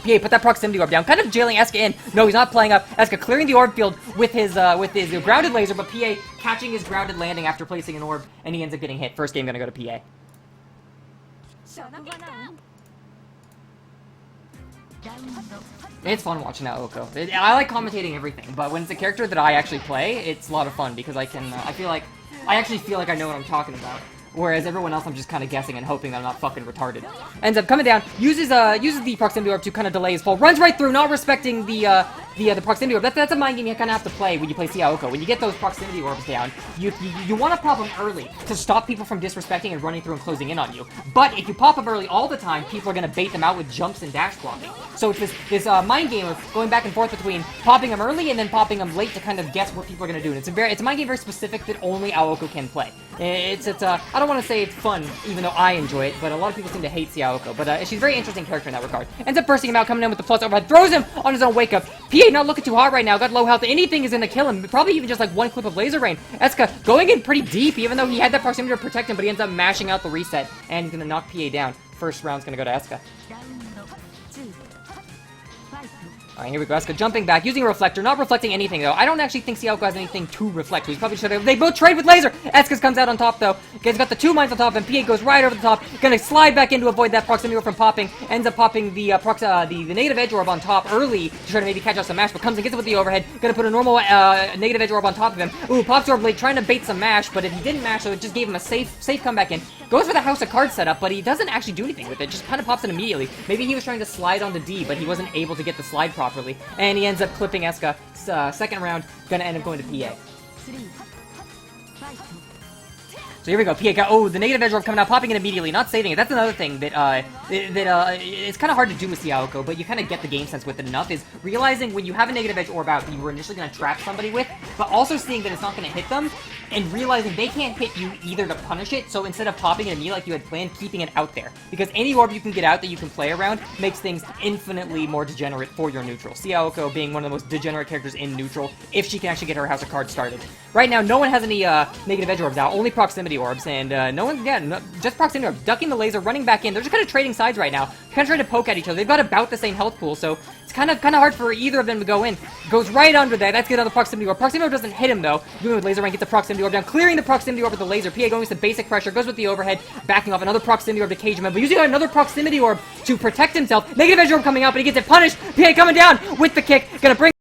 PA put that proximity orb down, kind of jailing Eska in. No, he's not playing up. Eska clearing the orb field with his grounded laser, but PA catching his grounded landing after placing an orb, and he ends up getting hit. First game gonna go to PA. It's fun watching Aoko. I like commentating everything, but when it's a character that I actually play, it's a lot of fun because I actually feel like I know what I'm talking about. Whereas everyone else, I'm just kind of guessing and hoping that I'm not fucking retarded. Ends up coming down, uses the proximity orb to kind of delay his fall, runs right through, not respecting the proximity orb. That's a mind game you kind of have to play when you play c-aoko. When you get those proximity orbs down, you want to pop them early to stop people from disrespecting and running through and closing in on you. But if you pop them early all the time, people are going to bait them out with jumps and dash blocking. So it's this mind game of going back and forth between popping them early and then popping them late to kind of guess what people are going to do. And it's a mind game very specific that only Aoko can play. I don't want to say it's fun, even though I enjoy it, but a lot of people seem to hate c-aoko. But she's a very interesting character in that regard. Ends up bursting him out, coming in with the plus overhead, throws him on his own wake up. PA not looking too hot right now, got low health. Anything is gonna kill him. Probably even just like one clip of laser rain. Eska going in pretty deep, even though he had that proximity to protect him, but he ends up mashing out the reset, and he's gonna knock PA down. First round's gonna go to Eska. Alright, here we go. Eska jumping back, using a reflector, not reflecting anything, though. I don't actually think c-aoko has anything to reflect. He's probably should have. They both trade with laser! Eska's comes out on top, though. He's got the 2 mines on top, and PA goes right over the top. Gonna slide back in to avoid that proximity orb from popping. Ends up popping the negative edge orb on top early to try to maybe catch out some mash, but comes and gets it with the overhead. Gonna put a normal negative edge orb on top of him. Ooh, pops orb late, trying to bait some mash, but if he didn't mash, so it just gave him a safe comeback in. Goes for the House of Cards setup, but he doesn't actually do anything with it. Just kind of pops it immediately. Maybe he was trying to slide onto D, but he wasn't able to get the slide properly. And he ends up clipping Eska. Second round, gonna end up going to PA. So here we go, PA got, oh, the negative edge orb coming out, popping it immediately, not saving it. That's another thing that it's kind of hard to do with c-aoko, but you kind of get the game sense with it enough, is realizing when you have a negative edge orb out that you were initially going to trap somebody with, but also seeing that it's not going to hit them, and realizing they can't hit you either to punish it, so instead of popping it immediately like you had planned, keeping it out there. Because any orb you can get out that you can play around makes things infinitely more degenerate for your neutral. c-aoko being one of the most degenerate characters in neutral, if she can actually get her House of Cards started. Right now, no one has any negative edge orbs out, only proximity orbs, and just proximity orbs, ducking the laser, running back in. They're just kind of trading sides right now, kind of trying to poke at each other. They've got about the same health pool, so it's kind of hard for either of them to go in. Goes right under that. That's good on the proximity orb. Proximity orb doesn't hit him though. Doing with laser rank, gets the proximity orb down, clearing the proximity orb with the laser. PA going with some basic pressure, goes with the overhead, backing off another proximity orb to cage him, but using another proximity orb to protect himself. Negative edge orb coming out, but he gets it punished. PA coming down with the kick, gonna bring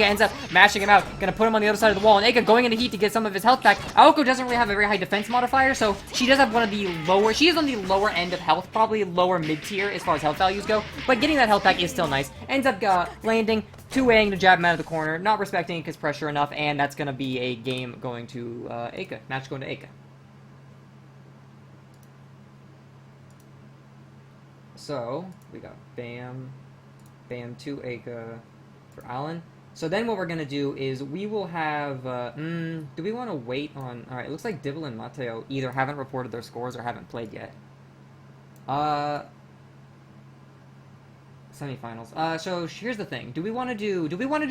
ends up mashing him out, gonna put him on the other side of the wall, and Eika going into heat to get some of his health back. Aoko doesn't really have a very high defense modifier, so she does have one of the lower, she is on the lower end of health, probably lower mid-tier as far as health values go, but getting that health back is still nice. Ends up landing, 2-waying to jab him out of the corner, not respecting Eika's pressure enough, and that's gonna be a game going to Eika, match going to Eika. So, we got bam, bam, 2 Eika for Allan. So then what we're going to do is we will have, do we want to wait on, alright, it looks like Dible and Matteo either haven't reported their scores or haven't played yet. Semifinals. So here's the thing. Do we want to do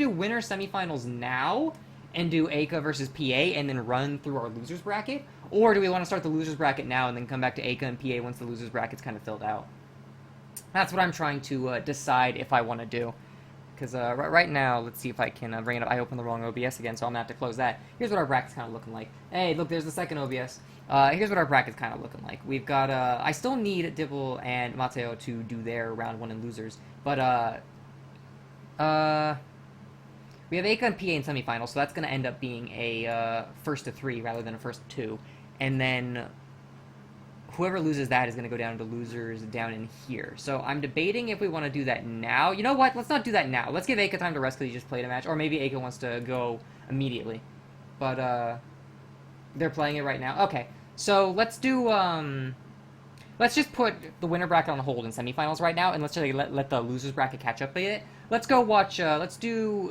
winner semifinals now and do Eika versus PA and then run through our losers bracket? Or do we want to start the losers bracket now and then come back to Eika and PA once the losers bracket's kind of filled out? That's what I'm trying to decide if I want to do. Because right now, let's see if I can bring it up. I opened the wrong OBS again, so I'm going to have to close that. Here's what our bracket's kind of looking like. Hey, look, there's the second OBS. Here's what our bracket's kind of looking like. We've got, I still need Dible and Matteo to do their round 1 and losers. But, we have Eika and PA in semifinals, so that's going to end up being a first to 3 rather than a first to 2. And then whoever loses that is going to go down to losers down in here. So I'm debating if we want to do that now. You know what? Let's not do that now. Let's give Eika time to rest because he just played a match. Or maybe Eika wants to go immediately. But, they're playing it right now. Okay. So let's do, let's just put the winner bracket on hold in semifinals right now. And let's just let the losers bracket catch up with it. Let's go watch, let's do,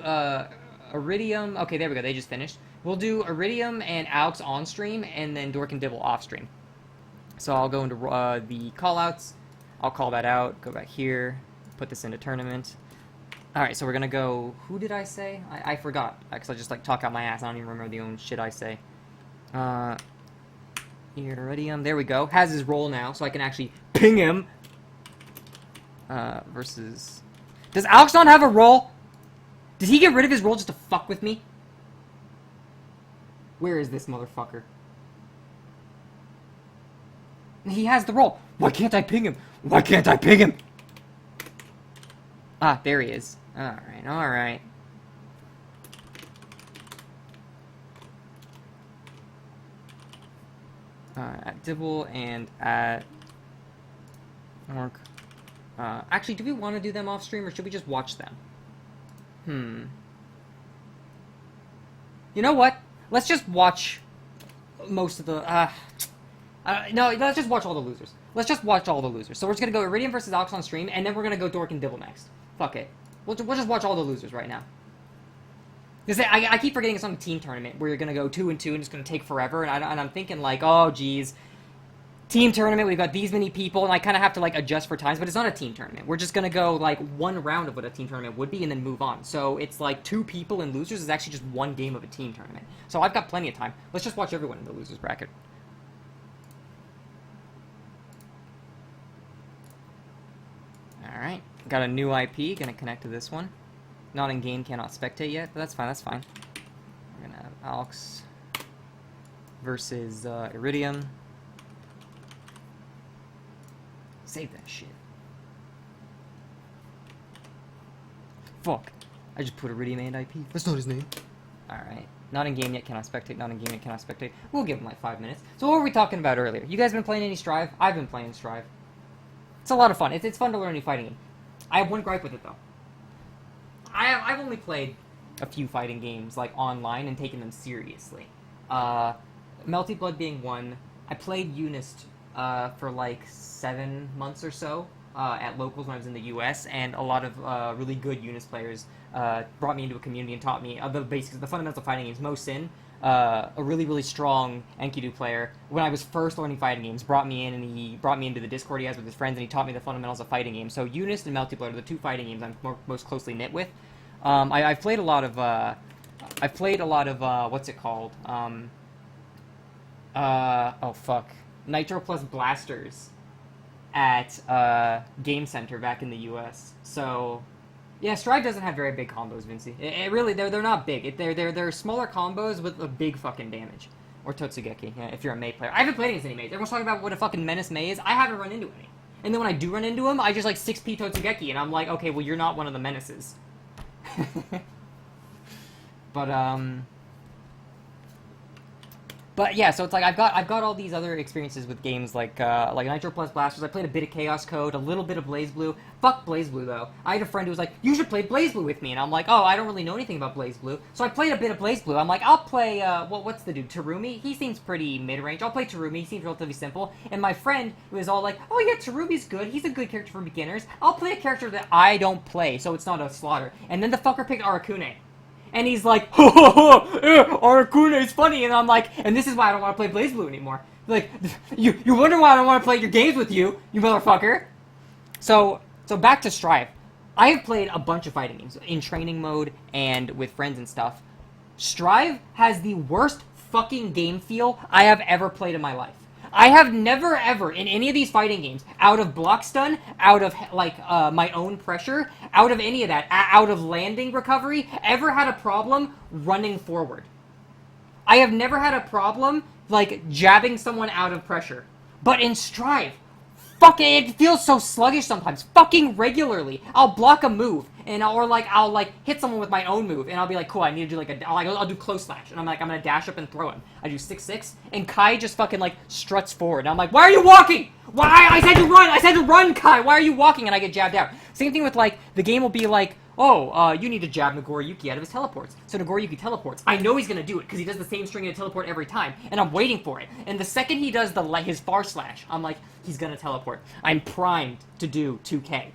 Iredium. Okay, there we go. They just finished. We'll do Iredium and Alex on stream. And then Dork and Dible off stream. So I'll go into the callouts. I'll call that out. Go back here. Put this into tournament. Alright, so we're going to go... Who did I say? I forgot. Because I just, like, talk out my ass. I don't even remember the own shit I say. Iredium. There we go. Has his role now, so I can actually ping him. Versus... Does Alex not have a role? Did he get rid of his role just to fuck with me? Where is this motherfucker? He has the role. Why can't I ping him? Why can't I ping him? Ah, there he is. Alright, alright. At Dible and at Orc. Actually, do we want to do them off stream or should we just watch them? You know what? Let's just watch most of the... no, let's just watch all the losers. Let's just watch all the losers. So we're just going to go Iredium versus Alex on stream, and then we're going to go Dork and Dible next. Fuck it. We'll just watch all the losers right now. Because I keep forgetting it's on a team tournament where you're going to go 2 and 2 and it's going to take forever, and I'm thinking like, oh, geez. Team tournament, we've got these many people, and I kind of have to like adjust for times, but it's not a team tournament. We're just going to go like one round of what a team tournament would be and then move on. So it's like 2 people in losers is actually just one game of a team tournament. So I've got plenty of time. Let's just watch everyone in the losers bracket. Alright, got a new IP, gonna connect to this one. Not in game, cannot spectate yet, but that's fine, that's fine. We're gonna have Alex versus Iredium. Save that shit. Fuck. I just put Iredium and IP. That's not his name. Alright. Not in game yet, cannot spectate. Not in game yet, cannot spectate. We'll give him like 5 minutes. So what were we talking about earlier? You guys been playing any Strive? I've been playing Strive. It's a lot of fun. It's fun to learn a new fighting game. I have one gripe with it, though. I've only played a few fighting games, like, online and taken them seriously. Melty Blood being one. I played Unist for, like, 7 months or so at locals when I was in the U.S., and a lot of really good Unist players brought me into a community and taught me the basics, the fundamentals of fighting games. Mo Sin, a really, really strong Enkidu player, when I was first learning fighting games, brought me in, and he brought me into the Discord he has with his friends, and he taught me the fundamentals of fighting games. So Unist and Melty Blood are the 2 fighting games I'm most closely knit with. I've played a lot of, what's it called? Oh fuck. Nitro plus Blasters at, Game Center back in the US. So, yeah, Strive doesn't have very big combos, Vinci. It really, they're not big. They're smaller combos with a big fucking damage. Or Totsugeki, yeah, if you're a Mei player. I haven't played against any Meis. Everyone's talking about what a fucking menace Mei is. I haven't run into any. And then when I do run into him, I just like 6p Totsugeki, and I'm like, okay, well, you're not one of the menaces. But yeah, so it's like I've got all these other experiences with games like Nitro Plus Blasters. I played a bit of Chaos Code, a little bit of BlazBlue. Fuck BlazBlue though. I had a friend who was like, "You should play BlazBlue with me," and I'm like, "Oh, I don't really know anything about BlazBlue." So I played a bit of BlazBlue. I'm like, "I'll play what's the dude? Terumi? He seems pretty mid-range. I'll play Terumi. He seems relatively simple." And my friend was all like, "Oh yeah, Terumi's good. He's a good character for beginners. I'll play a character that I don't play, so it's not a slaughter." And then the fucker picked Arakune. And he's like, Arakune's funny, and I'm like, and this is why I don't want to play BlazBlue anymore. Like, you wonder why I don't want to play your games with you, you motherfucker. So back to Strive. I have played a bunch of fighting games in training mode and with friends and stuff. Strive has the worst fucking game feel I have ever played in my life. I have never ever, in any of these fighting games, out of block stun, out of, my own pressure, out of any of that, out of landing recovery, ever had a problem running forward. I have never had a problem, jabbing someone out of pressure. But in Strive, it feels so sluggish sometimes. Fucking regularly. I'll block a move, and I'll hit someone with my own move, and I'll be like, cool, I need to do I'll do close slash, and I'm like, I'm gonna dash up and throw him. I do 6-6, and Kai just fucking struts forward, and I'm like, why are you walking? Why? I said to run! I said to run, Kai! Why are you walking? And I get jabbed out. Same thing with the game will be like, oh, you need to jab Nagoriyuki out of his teleports. So Nagoriyuki teleports. I know he's gonna do it, because he does the same string of teleport every time, and I'm waiting for it. And the second he does his far slash, I'm like, he's gonna teleport. I'm primed to do 2K.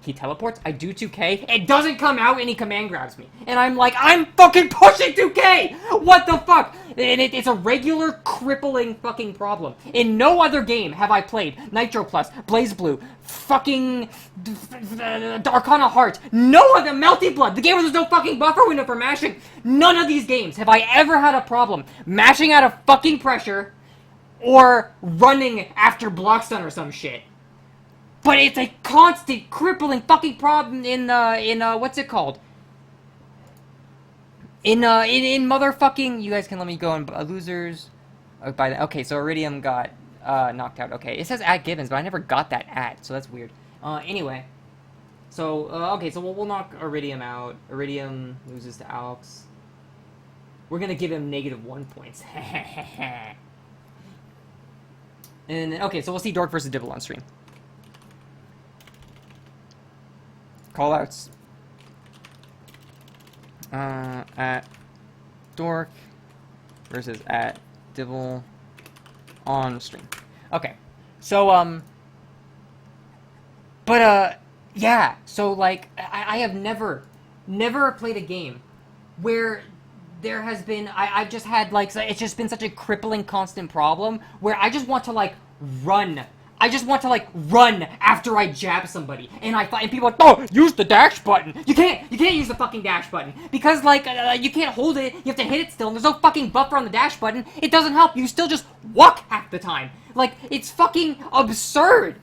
He teleports, I do 2K, it doesn't come out, and he command grabs me. And I'm like, I'm fucking pushing 2K! What the fuck? And it's a regular, crippling fucking problem. In no other game have I played Nitro Plus, BlazBlue, fucking Arcana Heart, no other, Melty Blood, the game where there's no fucking buffer window for mashing. None of these games have I ever had a problem mashing out of fucking pressure or running after block stun or some shit. But it's a constant, crippling fucking problem in what's it called? In motherfucking, you guys can let me go on losers. Okay, so Iredium got knocked out. Okay, it says at Gibbons, but I never got that at, so that's weird. Anyway, so okay, so we'll knock Iredium out. Iredium loses to Alex. We're gonna give him -1 points. And okay, so we'll see Dork versus Dible on stream. Callouts. At Dork versus at Dible on stream. Okay. So, yeah. So, I have never played a game where there has been, I've just had, it's just been such a crippling constant problem where I just want to, run. I just want to, run after I jab somebody. And people are like, oh, use the dash button. You can't use the fucking dash button. Because, you can't hold it. You have to hit it still. And there's no fucking buffer on the dash button. It doesn't help. You still just walk half the time. It's fucking absurd.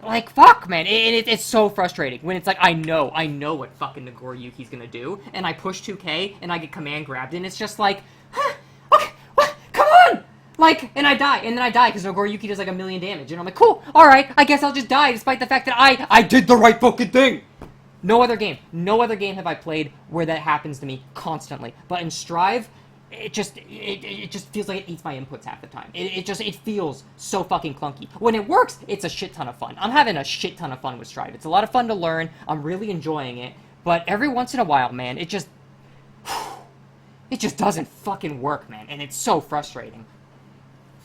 Fuck, man. It's so frustrating. When it's I know what fucking Nagoriyuki's gonna do. And I push 2K, and I get command grabbed. And it's just huh, okay, what? Come on! And I die, and then I die because Nagoriyuki does 1,000,000 damage, and I'm like, cool, alright, I guess I'll just die, despite the fact that I did the right fucking thing! No other game have I played where that happens to me constantly. But in Strive, it just feels like it eats my inputs half the time. It feels so fucking clunky. When it works, it's a shit ton of fun. I'm having a shit ton of fun with Strive. It's a lot of fun to learn, I'm really enjoying it, but every once in a while, man, it just doesn't fucking work, man, and it's so frustrating.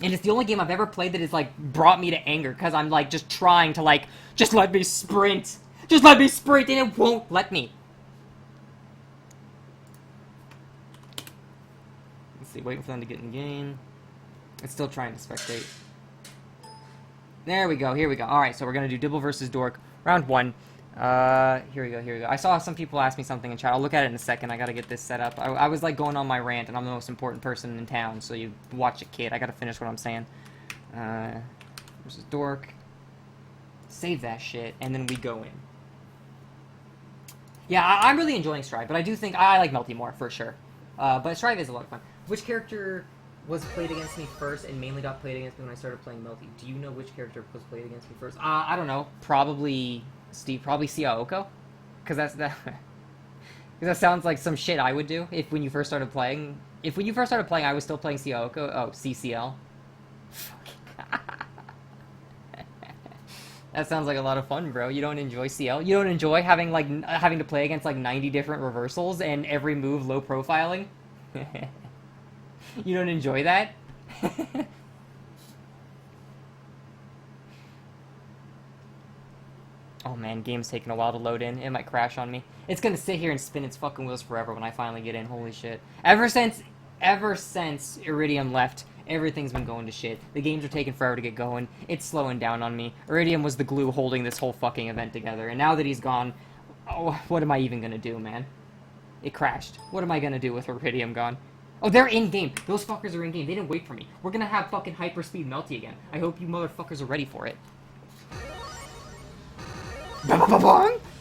And it's the only game I've ever played that has, brought me to anger, because I'm, just trying to, just let me sprint. Just let me sprint, and it won't let me. Let's see, waiting for them to get in game. It's still trying to spectate. There we go, here we go. Alright, so we're gonna do Dible versus Dork, round 1. Here we go. I saw some people ask me something in chat. I'll look at it in a second. I gotta get this set up. I was, going on my rant, and I'm the most important person in town, so you watch it, kid. I gotta finish what I'm saying. Versus Dork. Save that shit, and then we go in. Yeah, I'm really enjoying Strive, but I do think I like Melty more, for sure. But Strive is a lot of fun. Which character was played against me first and mainly got played against me when I started playing Melty? Do you know which character was played against me first? I don't know. Probably Steve, probably c-aoko, because that sounds like some shit I would do if when you first started playing. If when you first started playing, I was still playing c-aoko. Oh, CCL. That sounds like a lot of fun, bro. You don't enjoy CL? You don't enjoy having having to play against like 90 different reversals and every move low profiling? You don't enjoy that? Oh man, game's taking a while to load in. It might crash on me. It's gonna sit here and spin its fucking wheels forever when I finally get in. Holy shit. Ever since Iredium left, everything's been going to shit. The games are taking forever to get going. It's slowing down on me. Iredium was the glue holding this whole fucking event together. And now that he's gone, oh, what am I even gonna do, man? It crashed. What am I gonna do with Iredium gone? Oh, they're in-game. Those fuckers are in-game. They didn't wait for me. We're gonna have fucking hyperspeed Melty again. I hope you motherfuckers are ready for it.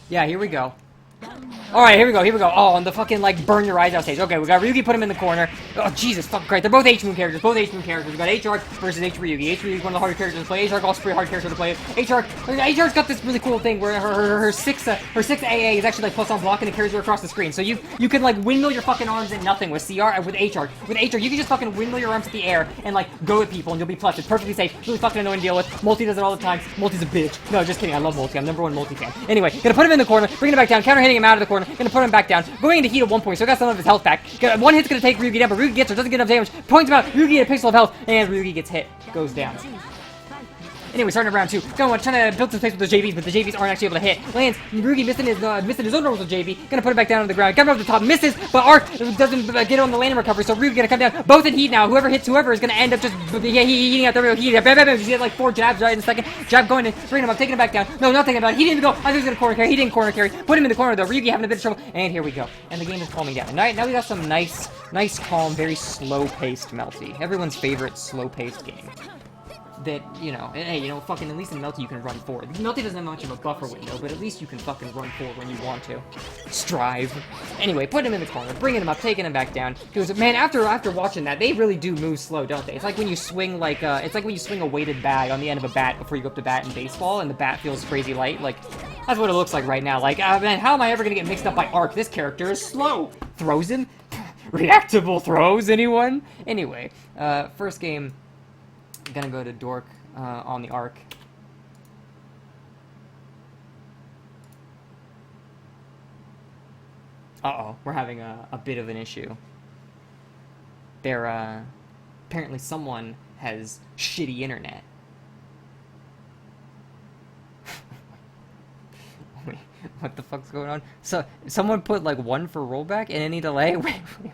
Yeah, here we go. Alright, here we go. Oh, and the fucking, like, burn your eyes out stage. Okay, we got Ryougi, put him in the corner. Oh, Jesus, fucking Christ. They're both H-moon characters. We got h-ryougi versus h-ryougi. H-ryougi is one of the harder characters to play. h-ryougi also pretty hard character to play. h-ryougi's got this really cool thing where her 6-AA is actually, like, plus on block and it carries her across the screen. So you can, like, windmill your fucking arms at nothing with CR and with h-ryougi. With h-ryougi, you can just fucking windmill your arms at the air and, like, go at people and you'll be plus. It's perfectly safe. Really fucking annoying to deal with. Multi does it all the time. Multi's a bitch. No, just kidding. I love Multi. I'm #1 Multi fan. Anyway, gonna put him in the corner, bringing him back down, counter hitting him out of the corner, gonna put him back down. Going into heat at one point, so I got some of his health back. One hit's gonna take Ryougi down, but Ryougi gets her, doesn't get enough damage. Points him out, Ryougi at a pixel of health, and Ryougi gets hit. Goes down. Anyway, starting round 2. Trying to build some space with the JVs, but the JVs aren't actually able to hit. Lands, Ryougi missing his own normal JV. Gonna put it back down on the ground. Coming over the top, misses, but Arc doesn't get on the landing recovery, so Ryougi gonna come down. Both in heat now. Whoever hits whoever is gonna end up just heating out the real heat. Bam, bam, bam. You get like 4 jabs right in a second. Jab going in, bringing him up, taking him back down. No, not taking him back. He didn't go. I think he was gonna corner carry. He didn't corner carry. Put him in the corner though. Ryougi having a bit of trouble, and here we go. And the game is calming down. Now we got some nice, calm, very slow-paced Melty. Everyone's favorite slow-paced game. That, you know, hey, you know, fucking, at least in Melty you can run forward. Melty doesn't have much of a buffer window, but at least you can fucking run forward when you want to. Strive. Anyway, put him in the corner, bringing him up, taking him back down. Because, man, after watching that, they really do move slow, don't they? It's like when you swing, like, it's like when you swing a weighted bag on the end of a bat before you go up to bat in baseball, and the bat feels crazy light. Like, that's what it looks like right now. Like, man, how am I ever gonna get mixed up by Arc? This character is slow. Throws him? Reactable throws, anyone? Anyway, first game, gonna go to Dork on the Arc. Uh-oh, we're having a bit of an issue. There, apparently someone has shitty internet. Wait, what the fuck's going on? So, someone put, like, 1 for rollback and any delay? Wait, what?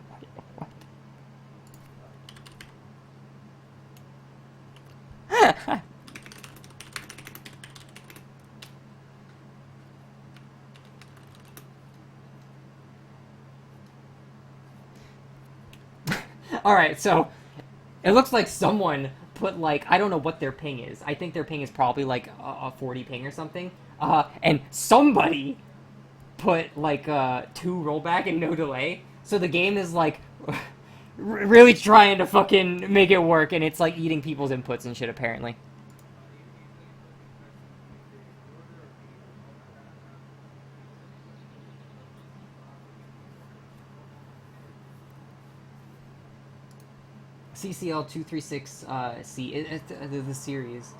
Alright, so, it looks like someone put, like, I don't know what their ping is. I think their ping is probably, like, a 40 ping or something. And somebody put, like, 2 rollback and no delay. So the game is, like, really trying to fucking make it work, and it's, like, eating people's inputs and shit, apparently. CCL236C, the series.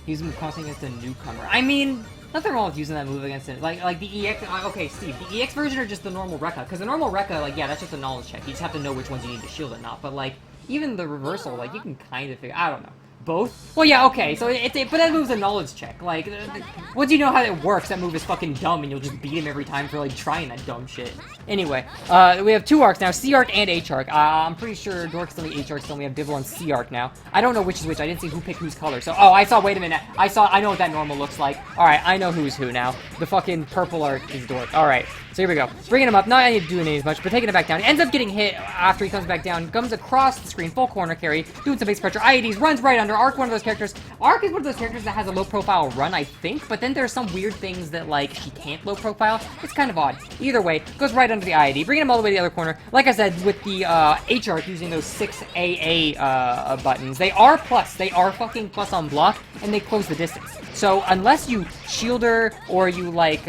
Use move constantly against a newcomer. I mean, nothing wrong with using that move against it. Like the EX, okay, Steve, the EX version or just the normal Rekka? Because the normal Rekka, like, yeah, that's just a knowledge check. You just have to know which ones you need to shield and not. But, like, even the reversal, like, you can kind of figure, I don't know. Both? Well, yeah, okay, so but that move's a knowledge check. Like, once you know how it works, that move is fucking dumb, and you'll just beat him every time for, like, trying that dumb shit. Anyway, we have 2 arcs now, C-arc and H-arc. I'm pretty sure Dork's still the H-arc, still we have Dible on C-arc now. I don't know which is which, I didn't see who picked whose color, so, oh, wait a minute, I know what that normal looks like. Alright, I know who's who now. The fucking purple arc is Dork. Alright, so here we go. Bringing him up, not any doing as much, but taking it back down. He ends up getting hit after he comes back down, comes across the screen, full corner carry, doing some base pressure. IEDs, runs right under. Arc, one of those characters. Arc is one of those characters that has a low profile run, I think, but then there's some weird things that, like, she can't low profile. It's kind of odd. Either way, goes right under the IED, bringing him all the way to the other corner. Like I said, with the H-arc using those 6-AA buttons, they are plus. They are fucking plus on block, and they close the distance. So unless you shield her, or you, like,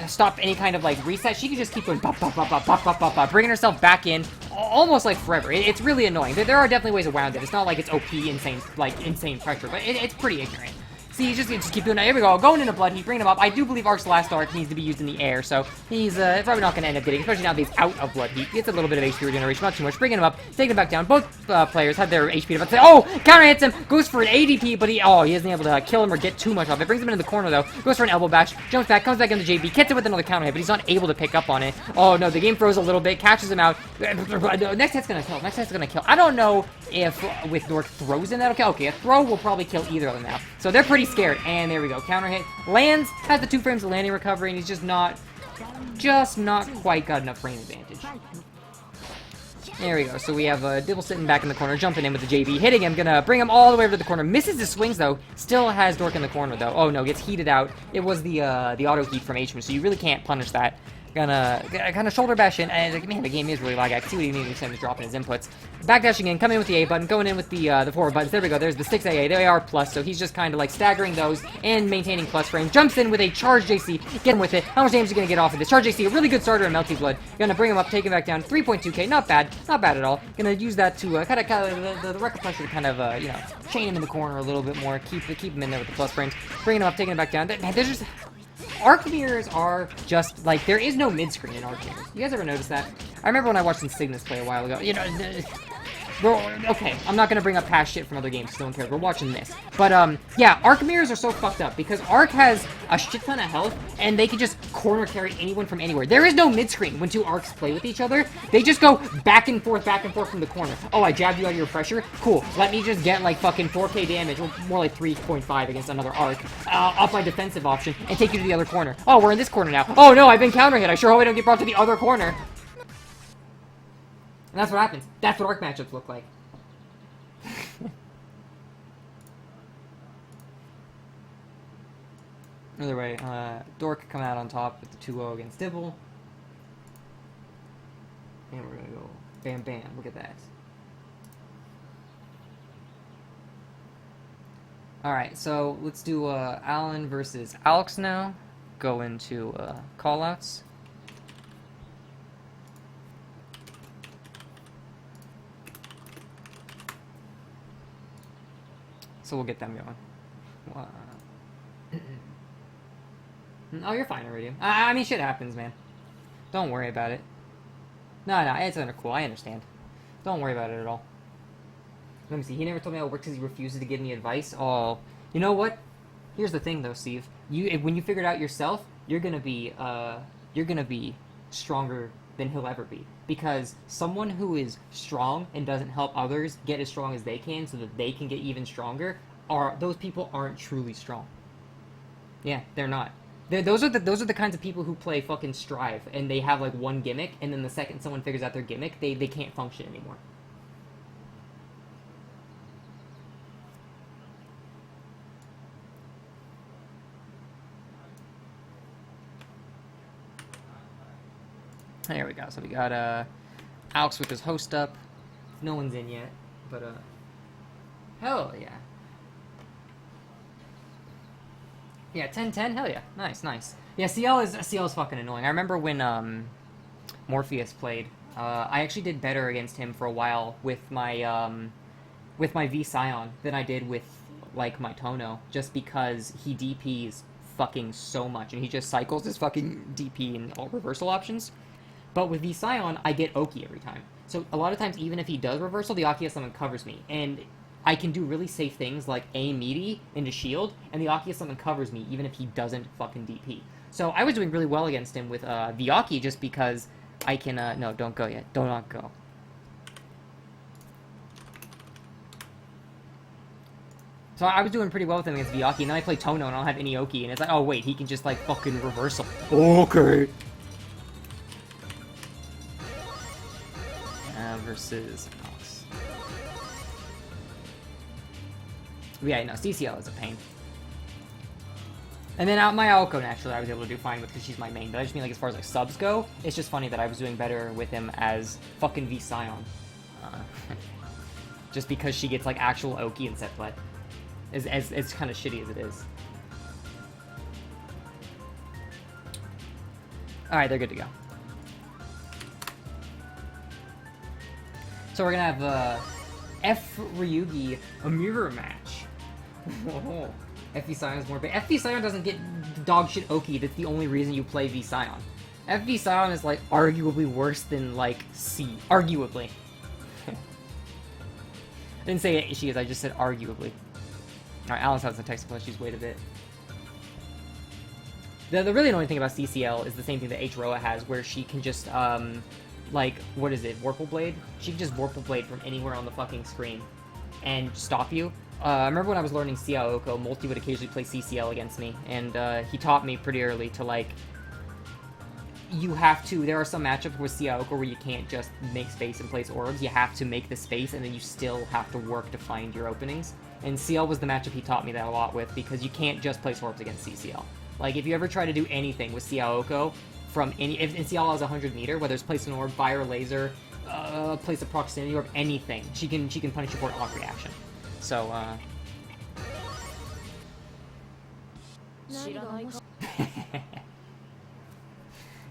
stop any kind of, like, reset. She can just keep going, bop, bop, bop, bop, bop, bop, bop, bop, bringing herself back in almost, like, forever. It's really annoying. There are definitely ways around it. It's not like it's OP, insane pressure, but it's pretty ignorant. See, you just keep doing that. Here we go. Going into Blood Heat, bringing him up. I do believe Ark's last arc needs to be used in the air, so he's probably not going to end up getting, especially now that he's out of Blood Heat. He gets a little bit of HP regeneration, not too much. Bringing him up, taking him back down. Both players had their HP to oh! Counter hits him, goes for an ADP, but he isn't able to kill him or get too much off it. Brings him into the corner, though. Goes for an elbow bash, jumps back, comes back into JB, hits it with another counter hit, but he's not able to pick up on it. Oh, no, the game froze a little bit, catches him out. Next hit's going to kill. Next hit's going to kill. I don't know if with Dork throws in that. Okay, a throw will probably kill either of them now. So they're pretty scared, and there we go. Counter hit. Lands, has the 2 frames of landing recovery, and he's just not quite got enough frame advantage. There we go. So we have Dible sitting back in the corner, jumping in with the JB, hitting him, gonna bring him all the way over to the corner. Misses his swings, though. Still has Dork in the corner, though. Oh, no, gets heated out. It was the auto heat from H-man, so you really can't punish that. Gonna kind of shoulder bash in, and man, the game is really laggy. I can see what he means when he's dropping his inputs. Backdashing in, coming in with the A button, going in with the forward buttons. There we go. There's the 6 AA. They are plus, so he's just kind of like staggering those and maintaining plus frame. Jumps in with a charge JC. Get him with it. How much damage is he gonna get off of this? Charge JC, a really good starter in Melty Blood. Gonna bring him up, take him back down. 3.2k, not bad at all. Gonna use that to kind of the record pressure to kind of chain him in the corner a little bit more. Keep him in there with the plus frames. Bringing him up, taking him back down. Man, there's just arc mirrors are just, like, there is no mid-screen in arc mirrors. You guys ever notice that? I remember when I watched Insignis play a while ago, okay, I'm not gonna bring up past shit from other games, so no one cares. We're watching this. But, yeah, arc mirrors are so fucked up, because arc has a shit ton of health, and they can just corner carry anyone from anywhere. There is no mid-screen when 2 arcs play with each other. They just go back and forth from the corner. Oh, I jabbed you out of your pressure? Cool. Let me just get, like, fucking 4k damage, or more like 3.5 against another arc, off my defensive option, and take you to the other corner. Oh, we're in this corner now. Oh, no, I've been counter-hit. I sure hope I don't get brought to the other corner. And that's what happens. That's what arc matchups look like. Either way, Dork coming out on top with the 2-0 against Dible. And we're gonna go bam bam. Look at that. Alright, so let's do Allan versus Alex now. Go into callouts. So we'll get them going. Oh, you're fine, Iredium. I mean, shit happens, man. Don't worry about it. No, it's under cool. I understand. Don't worry about it at all. Let me see. He never told me how it works because he refuses to give me advice. Oh, you know what? Here's the thing, though, Steve. When you figure it out yourself, you're gonna be stronger than he'll ever be. Because someone who is strong and doesn't help others get as strong as they can so that they can get even stronger, those people aren't truly strong. Yeah, they're not. Those are the kinds of people who play fucking Strive, and they have like one gimmick, and then the second someone figures out their gimmick, they can't function anymore. There we go. So we got Alex with his host up. No one's in yet, but hell yeah. Yeah, 10-10, hell yeah. Nice. Yeah, CL is fucking annoying. I remember when Morpheus played. I actually did better against him for a while with my v-sion than I did with like my Tono, just because he DPs fucking so much, and he just cycles his fucking DP and all reversal options. But with v-sion, I get Oki every time. So a lot of times, even if he does reversal, the Akiha summon covers me, and I can do really safe things like A meaty into shield, and the Akiha summon covers me even if he doesn't fucking DP. So I was doing really well against him with the Aki just because I can, no, don't go yet. Do not go. So I was doing pretty well with him against Vyaki, and then I play Tono and I don't have any Oki, and it's like, oh wait, he can just like fucking reversal. Okay. Versus Alex. Yeah, no, CCL is a pain. And then my Aoko, naturally, I was able to do fine with because she's my main. But I just mean, like, as far as like subs go, it's just funny that I was doing better with him as fucking v-sion. Just because she gets like actual Oki and set play. As kind of shitty as it is. Alright, they're good to go. So we're gonna have f-ryougi, a mirror match. f-sion is more big. f-sion doesn't get dog shit Oki. That's the only reason you play v-sion. f-sion is like arguably worse than like C. Arguably. I didn't say she is, I just said arguably. Alright, Allan's had some technical issues, wait a bit. The really annoying thing about CCL is the same thing that h-roa has, where she can just, like, what is it, Vorpal Blade? She can just Vorpal Blade from anywhere on the fucking screen and stop you. I remember when I was learning c-aoko, Multi would occasionally play CCL against me, and he taught me pretty early to, like, you have to, there are some matchups with c-aoko where you can't just make space and place orbs, you have to make the space, and then you still have to work to find your openings. And CL was the matchup he taught me that a lot with, because you can't just place orbs against CCL. Like, if you ever try to do anything with c-aoko, from any, if CL has 100 meter, whether it's place an orb, fire, laser, place a proximity orb, anything, she can punish you for it on reaction. So,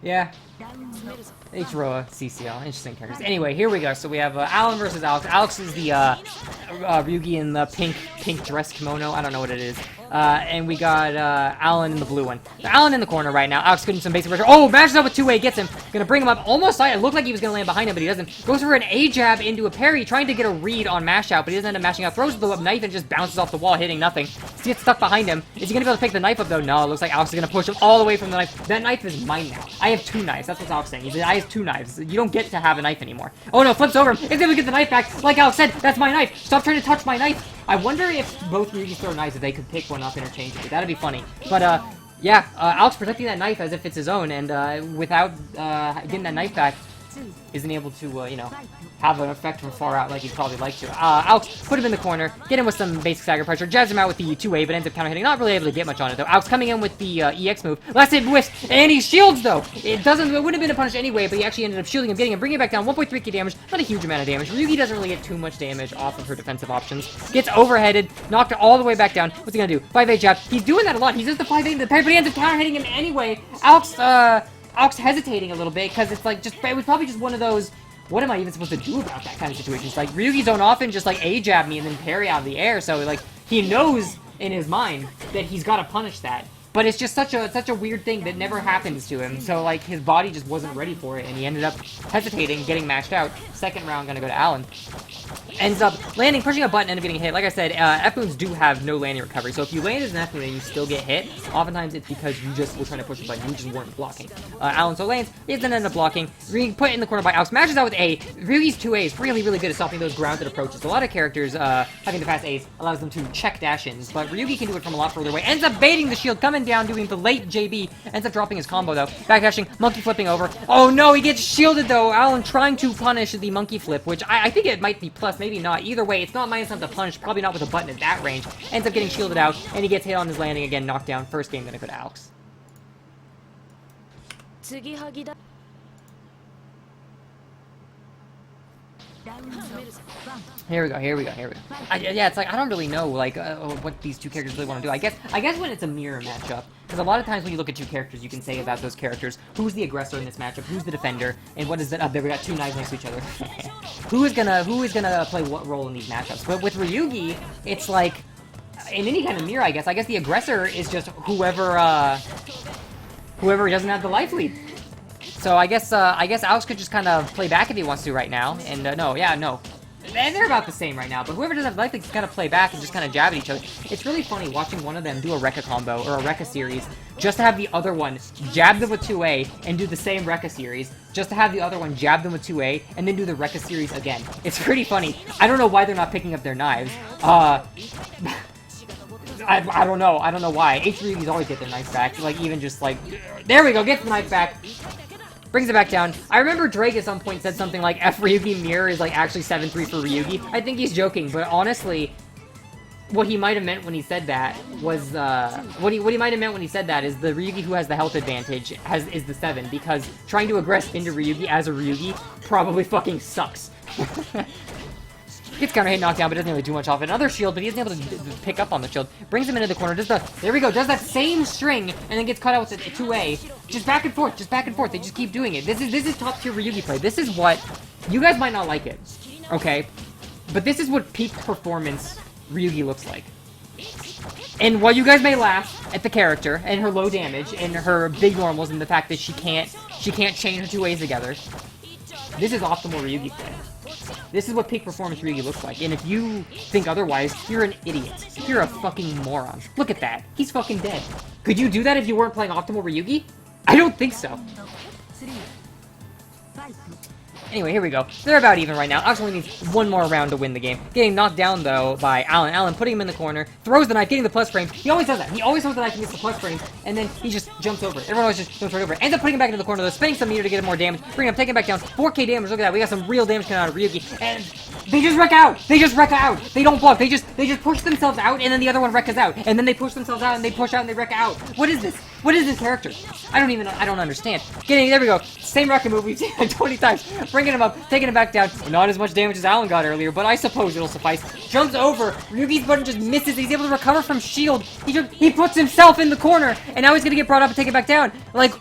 yeah. h-roa, CCL, interesting characters. Anyway, here we go. So we have Allan versus Alex. Alex is the Ryougi in the pink dress kimono. I don't know what it is. And we got Allan in the blue one. So Allan in the corner right now. Alex getting some basic pressure. Oh, matches up with two-way, gets him. Gonna bring him up almost side. It looked like he was gonna land behind him, but he doesn't. Goes for an A-jab into a parry, trying to get a read on mash out, but he doesn't end up mashing out. Throws the knife and just bounces off the wall, hitting nothing. He gets stuck behind him. Is he gonna be able to pick the knife up though? No, it looks like Alex is gonna push him all the way from the knife. That knife is mine now. I have two knives. That's what Alex saying. He said, I have two knives. You don't get to have a knife anymore. Oh no, flips over him. He's able to get the knife back. Like Alex said, that's my knife. Stop trying to touch my knife. I wonder if both Ryougi throw knives, if they could pick one up interchangeably. That'd be funny. But, yeah, Alex protecting that knife as if it's his own, and without getting that knife back, isn't able to, you know, have an effect from far out like he'd probably like to. Alex, put him in the corner, get him with some basic stagger pressure, jabs him out with the 2A, but ends up counter-hitting. Not really able to get much on it, though. Alex coming in with the EX move. Last hit whiffs, and he shields, though! It wouldn't have been a punish anyway, but he actually ended up shielding him, getting him, bringing it back down, 1.3k damage. Not a huge amount of damage. Ryougi doesn't really get too much damage off of her defensive options. Gets overheaded, knocked all the way back down. What's he gonna do? 5A jab. He's doing that a lot. He's just the 5A into the parry, but he ends up counter-hitting him anyway. Alex hesitating a little bit, because it's like, it was probably just one of those, what am I even supposed to do about that kind of situation? It's like, Ryugi's don't often just, like, A-jab me and then parry out of the air, so, like, he knows in his mind that he's gotta punish that. But it's just such a weird thing that never happens to him, so, like, his body just wasn't ready for it, and he ended up hesitating, getting mashed out. Second round gonna go to Allan. Ends up landing, pushing a button, and getting hit. Like I said, F-moons do have no landing recovery, so if you land as an F-moon and you still get hit, oftentimes it's because you just were trying to push a button, you just weren't blocking. Allan so lands, he doesn't end up blocking, put in the corner by Alex, smashes out with A. Ryugi's 2A is really, really good at stopping those grounded approaches. A lot of characters, having the fast A's allows them to check dash-ins, but Ryougi can do it from a lot further away. Ends up baiting the shield, coming down, doing the late JB, ends up dropping his combo though. Backdashing, monkey flipping over. Oh no, he gets shielded though. Allan trying to punish the monkey flip, which I think it might be plus, maybe not. Either way, it's not minus enough to punish, probably not with a button at that range. Ends up getting shielded out, and he gets hit on his landing again, knocked down. First game gonna go to Alex. Here we go. Yeah, it's like, I don't really know, like, what these two characters really want to do. I guess when it's a mirror matchup, because a lot of times when you look at two characters, you can say about those characters, who's the aggressor in this matchup, who's the defender, and what is it? There we got two knives next to each other. Who is gonna play what role in these matchups? But with Ryougi, it's like, in any kind of mirror, I guess the aggressor is just whoever doesn't have the life lead. So I guess Alex could just kind of play back if he wants to right now, and no. And they're about the same right now, but whoever doesn't have life lead can kind of play back and just kind of jab at each other. It's really funny watching one of them do a Rekka combo, or a Rekka series, just to have the other one jab them with 2A and do the same Rekka series, just to have the other one jab them with 2A and then do the Rekka series again. It's pretty funny. I don't know why they're not picking up their knives. I don't know why. h-ryougi's always get their knife back. Like, even just like, there we go, get the knife back. Brings it back down. I remember Drake at some point said something like f-ryougi mirror is like actually 7-3 for Ryougi. I think he's joking, but honestly, what he might have meant when he said that was, what he might have meant when he said that is the Ryougi who has the health advantage is the 7, because trying to aggress into Ryougi as a Ryougi probably fucking sucks. Gets counter hit, knocked down, but doesn't really do much off it. Another shield, but he isn't able to pick up on the shield. Brings him into the corner. There we go. Does that same string, and then gets cut out with a 2A. Just back and forth. Just back and forth. They just keep doing it. This is top tier Ryougi play. This is what you guys might not like it, okay? But this is what peak performance Ryougi looks like. And while you guys may laugh at the character and her low damage and her big normals and the fact that she can't chain her 2As together, this is optimal Ryougi play. This is what peak performance Ryougi looks like. And if you think otherwise, you're an idiot. You're a fucking moron. Look at that. He's fucking dead. Could you do that if you weren't playing optimal Ryougi? I don't think so. Anyway, here we go. They're about even right now. Alex only needs one more round to win the game. Getting knocked down, though, by Allan. Allan putting him in the corner, throws the knife, getting the plus frames. He always does that. He always throws the knife and gets the plus frames, and then he just jumps over it. Everyone always just jumps right over it. Ends up putting him back into the corner, though, spending some meter to get him more damage. Bring him, taking him back down. 4k damage. Look at that. We got some real damage coming out of Ryougi. And they just wreck out. They just wreck out. They don't block. They just push themselves out, and then the other one wrecks out. And then they push themselves out, and they push out, and they wreck out. What is this? What is this character? I don't understand. There we go. Same wrecking move we've seen like 20 times. Bringing him up, taking him back down. Not as much damage as Allan got earlier, but I suppose it'll suffice. Jumps over. Ryugi's button just misses. He's able to recover from shield. He puts himself in the corner, and now he's gonna get brought up and taken back down. Like,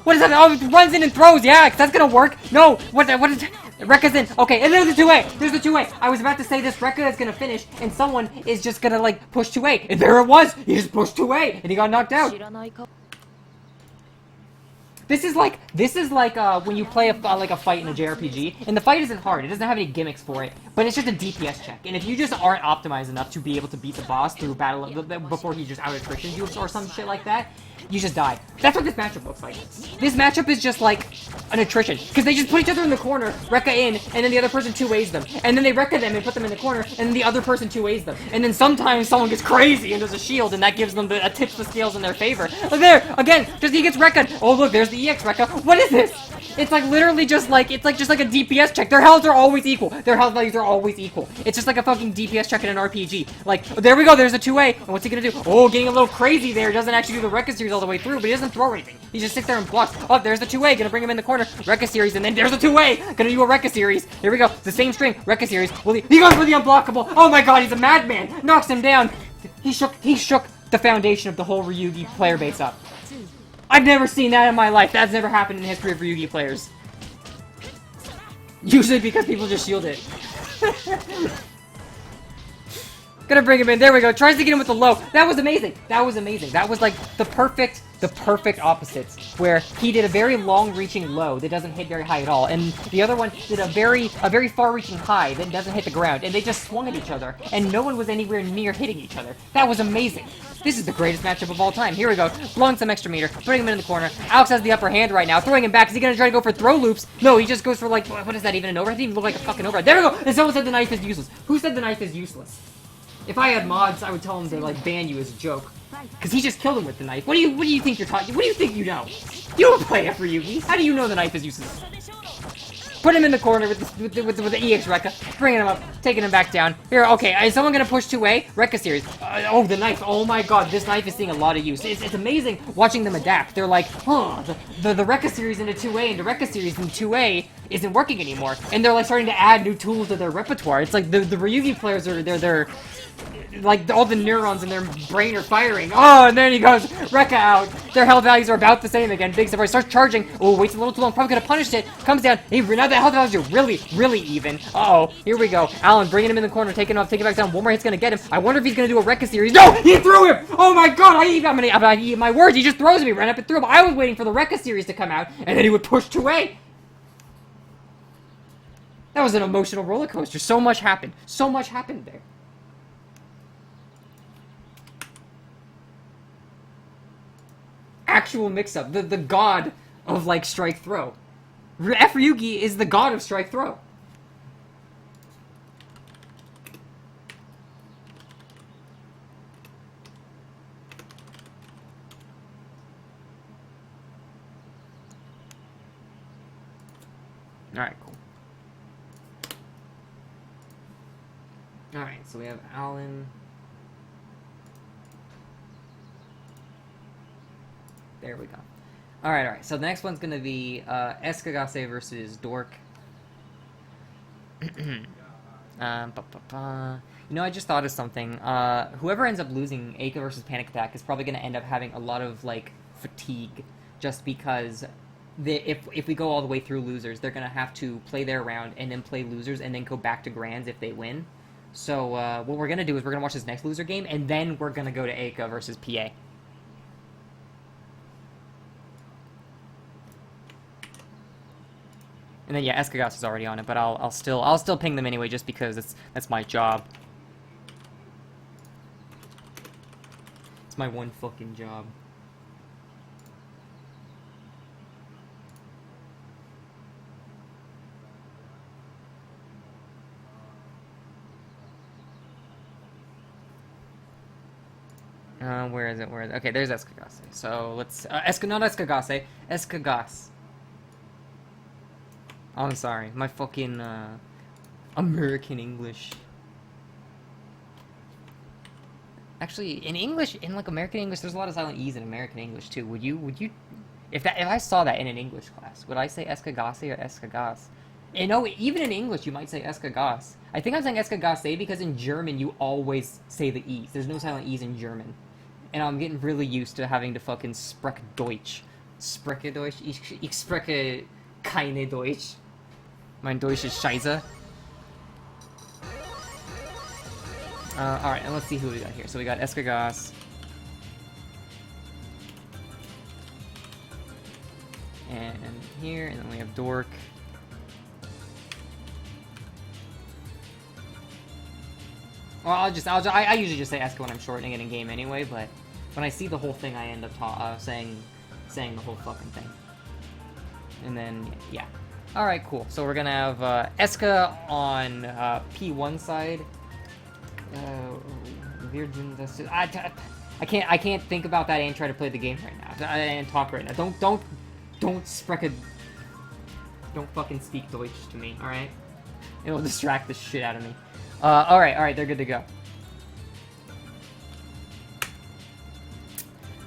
what is that? Oh, he runs in and throws. Yeah, 'cause that's gonna work. No, what is... Rekka's in. Okay, and there's the 2A. There's the 2A. I was about to say this Rekka is gonna finish, and someone is just gonna, like, push 2A. And there it was. He just pushed 2A, and he got knocked out. This is like when you play a fight in a JRPG, and the fight isn't hard. It doesn't have any gimmicks for it, but it's just a DPS check. And if you just aren't optimized enough to be able to beat the boss through battle before he just out attritions you or some shit like that, you just die. That's what this matchup looks like. This matchup is just like an attrition, because they just put each other in the corner, Rekka in, and then the other person 2A's them, and then they Rekka them and put them in the corner, and then the other person 2A's them, and then sometimes someone gets crazy and does a shield, and that gives them tips the scales in their favor. Look there, again, just he gets Rekka. Oh look, there's the EX Rekka. What is this? It's like literally just like a DPS check. Their healths are always equal. Their health values are always equal. It's just like a fucking DPS check in an RPG. Like, there we go, there's a 2A, and what's he gonna do? Oh, getting a little crazy there. Doesn't actually do the Rekka series all the way through, but he doesn't throw anything. He just sits there and blocks. Oh, there's the 2A, gonna bring him in the corner. Rekka series, and then there's the 2A, gonna do a Rekka series. Here we go, the same string, Rekka series. Well, he goes for the unblockable. Oh my god, he's a madman. Knocks him down. He shook the foundation of the whole Ryougi player base up. I've never seen that in my life. That's never happened in the history of Ryougi players. Usually because people just shield it. Gonna bring him in. There we go. Tries to get him with the low. That was amazing. That was amazing. That was like the perfect opposites, where he did a very long-reaching low that doesn't hit very high at all, and the other one did a very far-reaching high that doesn't hit the ground, and they just swung at each other, and no one was anywhere near hitting each other. That was amazing. This is the greatest matchup of all time. Here we go. Blowing some extra meter, putting him in the corner. Alex has the upper hand right now, throwing him back. Is he gonna try to go for throw loops? No, he just goes for like, what is that, even an overhead? It didn't even look like a fucking overhead. There we go! And someone said the knife is useless. Who said the knife is useless? If I had mods, I would tell them to like ban you as a joke. Because he just killed him with the knife. What do you think you're talking? What do you think you know? You don't play f-ryougi. How do you know the knife is useless? Put him in the corner with the EX Rekka, bringing him up, taking him back down. Here, okay, is someone gonna push 2A? Rekka series. Oh, the knife. Oh my god, this knife is seeing a lot of use. It's amazing watching them adapt. They're like, huh, the Rekka series into 2A and the Rekka series into 2A isn't working anymore. And they're like starting to add new tools to their repertoire. It's like the Ryougi players are, they're like, all the neurons in their brain are firing. Oh, and then he goes, Rekka out. Their health values are about the same again. Big surprise. Starts charging. Oh, waits a little too long. Probably could have punished it. Comes down. Hey, now the health values are really even. Uh-oh. Here we go. Allan bringing him in the corner, taking him off, taking him back down. One more hit's gonna get him. I wonder if he's gonna do a Rekka series. No! He threw him! Oh my god! I'm gonna eat my words. He just throws me right up and through him. I was waiting for the Rekka series to come out, and then he would push 2A. That was an emotional roller coaster. So much happened. So much happened there. Actual mix-up. The god of, like, strike throw. f-ryougi is the god of strike throw. Alright, cool. Alright, so we have Allan. There we go. Alright, so the next one's gonna be Eskagasse versus Dork. You know, I just thought of something. Whoever ends up losing Eika versus PanicAttack is probably going to end up having a lot of, like, fatigue, just because if we go all the way through losers, they're going to have to play their round and then play losers and then go back to grands if they win. So, what we're going to do is we're going to watch this next loser game, and then we're going to go to Eika versus PA. And then, yeah, Eskagasse is already on it, but I'll still ping them anyway, just because that's my job. It's my one fucking job. Where is it? Okay, there's Eskagasse. So, let's... not Eskagasse. Eskagasse. Oh, I'm sorry. My fucking, American English. Actually, in English, in, like, American English, there's a lot of silent E's in American English, too. Would you... If I saw that in an English class, would I say Eskagasse or Eskagasse? You know, even in English, you might say Eskagasse. I think I'm saying Eskagasse because in German, you always say the E's. There's no silent E's in German. And I'm getting really used to having to fucking spreche Deutsch. Spreche Deutsch? Ich spreche keine Deutsch. Mein Deutsch ist scheiße. Alright, and let's see who we got here. So we got Eskagasse. And here, and then we have Dork. Well, I usually just say Eska when I'm shortening it in game anyway, but when I see the whole thing, I end up saying the whole fucking thing. And then, yeah. Alright, cool. So we're gonna have Eska on P1 side. I can't think about that and try to play the game right now. And talk right now. Don't fucking speak Deutsch to me, alright? It'll distract the shit out of me. Alright, they're good to go.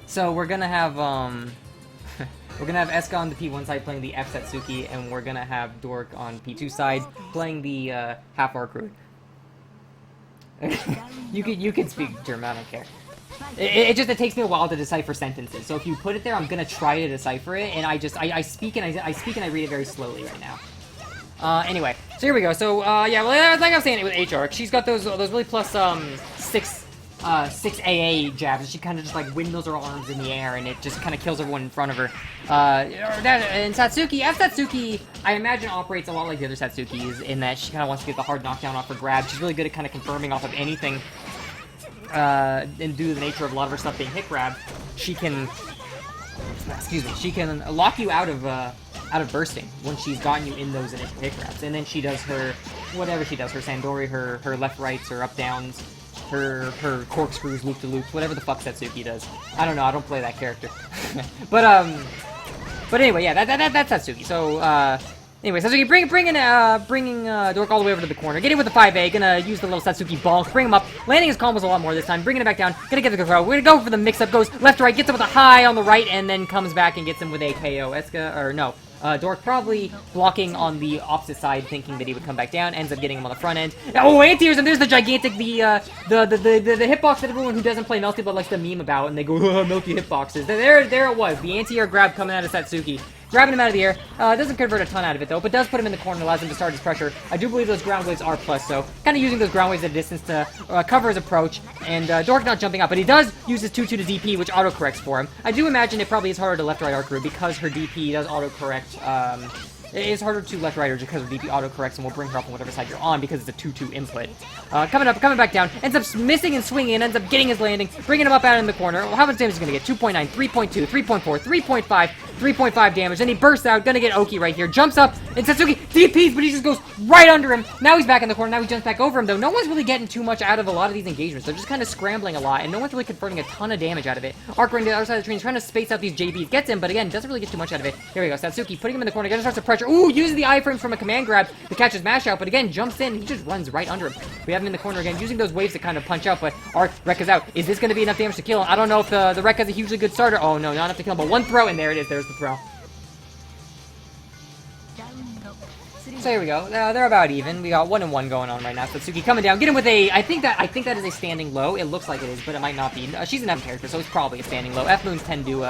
So we're gonna have, we're gonna have Eska on the P1 side playing the f-satsuki, and we're gonna have Dork on P2 side playing the, half-arc route. you can speak German, I don't care. It takes me a while to decipher sentences, so if you put it there, I'm gonna try to decipher it, and I speak and I read it very slowly right now. Anyway, so here we go. So, yeah, well, like I was saying it with h-arc, she's got those really plus, 6 AA jabs, and she kind of just, like, windmills her arms in the air, and it just kind of kills everyone in front of her. And Satsuki, F-satsuki, I imagine operates a lot like the other Satsukis, in that she kind of wants to get the hard knockdown off her grab. She's really good at kind of confirming off of anything, and due to the nature of a lot of her stuff being hit grab, she can, she can lock you out of bursting when she's gotten you in those initial hit grabs. And then she does her, whatever she does, her Sandori, her left-rights, her up-downs, her corkscrews, loop-to-loops, whatever the fuck Satsuki does. I don't know, I don't play that character. But anyway, yeah, that's Satsuki. So, anyway, Satsuki bringing Dork all the way over to the corner. Getting with the 5A, gonna use the little Satsuki bonk, bring him up, landing his combos a lot more this time, bringing it back down, gonna get the throw. We're gonna go for the mix-up, goes left to right, gets him with a high on the right, and then comes back and gets him with a KO. Eska, or no, Dork probably blocking on the opposite side, thinking that he would come back down, ends up getting him on the front end. Oh, anti-airs, and there's the gigantic, the hitbox that everyone who doesn't play Melty but likes to meme about, and they go, oh, Melty hitboxes. There it was, the anti-air grab coming out of Satsuki. Grabbing him out of the air. Doesn't convert a ton out of it, though, but does put him in the corner, allows him to start his pressure. I do believe those ground waves are plus, so kind of using those ground waves at a distance to cover his approach. And Dork not jumping out, but he does use his 2-2 to DP, which auto-corrects for him. I do imagine it probably is harder to left-right arc route because her DP does auto-correct. It is harder to left-right her because her DP auto-corrects and will bring her up on whatever side you're on because it's a 2-2 input. Coming back down, ends up missing and swinging, ends up getting his landing, bringing him up out in the corner. Well, how much damage is he going to get? 2.9, 3.2, 3.4, 3.5, 3.5 damage. Then he bursts out, gonna get Oki right here. Jumps up, and Satsuki DPs, but he just goes right under him. Now he's back in the corner, now he jumps back over him, though. No one's really getting too much out of a lot of these engagements. They're just kind of scrambling a lot, and no one's really converting a ton of damage out of it. Arc running to the other side of the screen, trying to space out these JBs. Gets him, but again, doesn't really get too much out of it. Here we go, Satsuki putting him in the corner, again starts to pressure. Ooh, uses the iframes from a command grab to catch his mash out, but again, jumps in, he just runs right under him. We have him in the corner again, using those waves to kind of punch out, but Arc Rekka's out. Is this gonna be enough damage to kill him? I don't know if the Rekka's a hugely good starter. Oh no, not enough to kill him, but one throw, and there it is, there's the throw. So here we go. They're about even. We got 1 and 1 going on right now. Satsuki coming down. Get him with a... I think that is a standing low. It looks like it is, but it might not be. She's an F character, so it's probably a standing low. F-moons tend to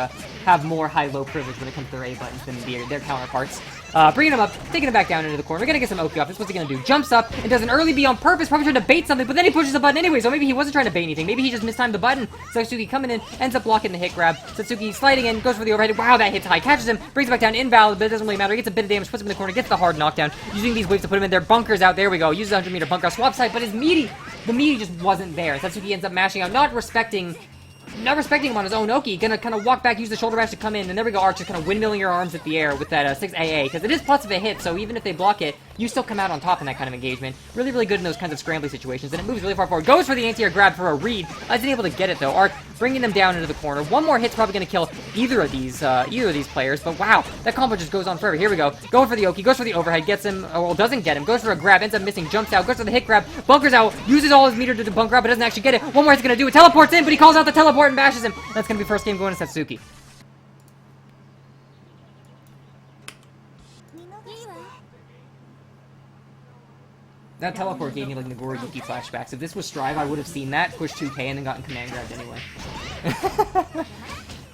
have more high-low privilege when it comes to their A buttons than their counterparts. Bringing him up, taking him back down into the corner. We're gonna get some Oki off this. What's he gonna do? Jumps up and does an early B on purpose, probably trying to bait something, but then he pushes the button anyway, so maybe he wasn't trying to bait anything. Maybe he just mistimed the button. Satsuki coming in, ends up blocking the hit grab. Satsuki sliding in, goes for the overhead. Wow, that hits high. Catches him, brings him back down, invalid, but it doesn't really matter. He gets a bit of damage, puts him in the corner, gets the hard knockdown, using these waves to put him in there. Bunkers out. There we go. Uses a 100-meter bunker. Swap side, but the meaty just wasn't there. Satsuki ends up mashing out, not respecting him on his own Oki. Gonna kind of walk back, use the shoulder bash to come in, and there we go, Arch just kind of windmilling your arms at the air with that 6AA, because it is plus if it hits, so even if they block it, you still come out on top in that kind of engagement. Really, really good in those kinds of scrambly situations, and it moves really far forward. Goes for the anti-air grab for a read. Isn't able to get it, though. Arch bringing them down into the corner. One more hit's probably gonna kill either of these players, but wow, that combo just goes on forever. Here we go. Going for the Oki, goes for the overhead, gets him, well, doesn't get him, goes for a grab, ends up missing, jumps out, goes for the hit grab, bunkers out, uses all his meter to bunker out, but doesn't actually get it. One more hit's gonna do it, teleports in, but he calls out the teleport and bashes him. That's gonna be first game going to Satsuki. That teleport gave me like Nagori Yuki flashbacks. If this was Strive, I would have seen that, pushed 2K, and then gotten command grabbed anyway.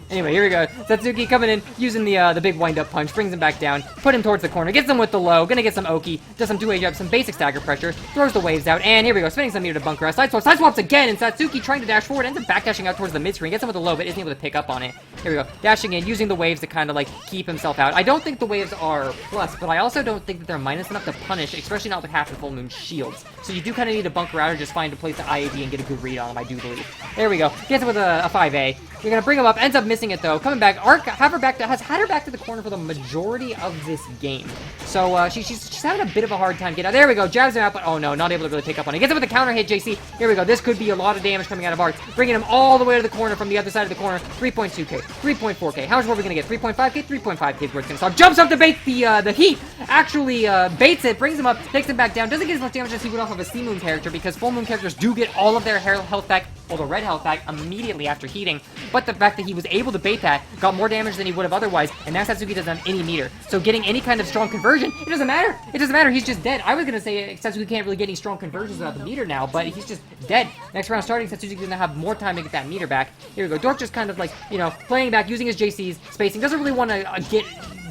Anyway, here we go. Satsuki coming in, using the big wind-up punch, brings him back down, put him towards the corner, gets him with the low, gonna get some Oki, does some 2A jab, some basic stagger pressure, throws the waves out, and here we go, spinning some meter to bunker out, side swaps again, and Satsuki trying to dash forward, ends up back dashing out towards the mid-screen, gets him with the low, but isn't able to pick up on it. Here we go, dashing in, using the waves to kind of like keep himself out. I don't think the waves are plus, but I also don't think that they're minus enough to punish, especially not with half and full moon shields. So you do kind of need to bunker out or just find a place to IAD and get a good read on him, I do believe. There we go, gets him with a 5A. We're gonna bring him up, ends up missing it though, coming back. Arc has had her back to the corner for the majority of this game. So she's having a bit of a hard time getting out. There we go, jabs him out, but oh no, not able to really pick up on it. Gets him with a counter hit, JC. Here we go, this could be a lot of damage coming out of Arc. Bringing him all the way to the corner from the other side of the corner. 3.2k, 3.4k. How much more are we gonna get? 3.5k, 3.5k is where it's gonna stop. Jumps up to bait the heat. Actually baits it, brings him up, takes him back down. Doesn't get as much damage as he would off of a C-moon character because full moon characters do get all of their health back, or the red health back, immediately after heating. But the fact that he was able to bait that got more damage than he would have otherwise, and now Satsuki doesn't have any meter. So getting any kind of strong conversion, it doesn't matter. It doesn't matter, he's just dead. I was gonna say Satsuki can't really get any strong conversions without the meter now, but he's just dead. Next round starting, Satsuki's gonna have more time to get that meter back. Here we go, Dork just kind of like, you know, playing back, using his JCs, spacing, doesn't really want to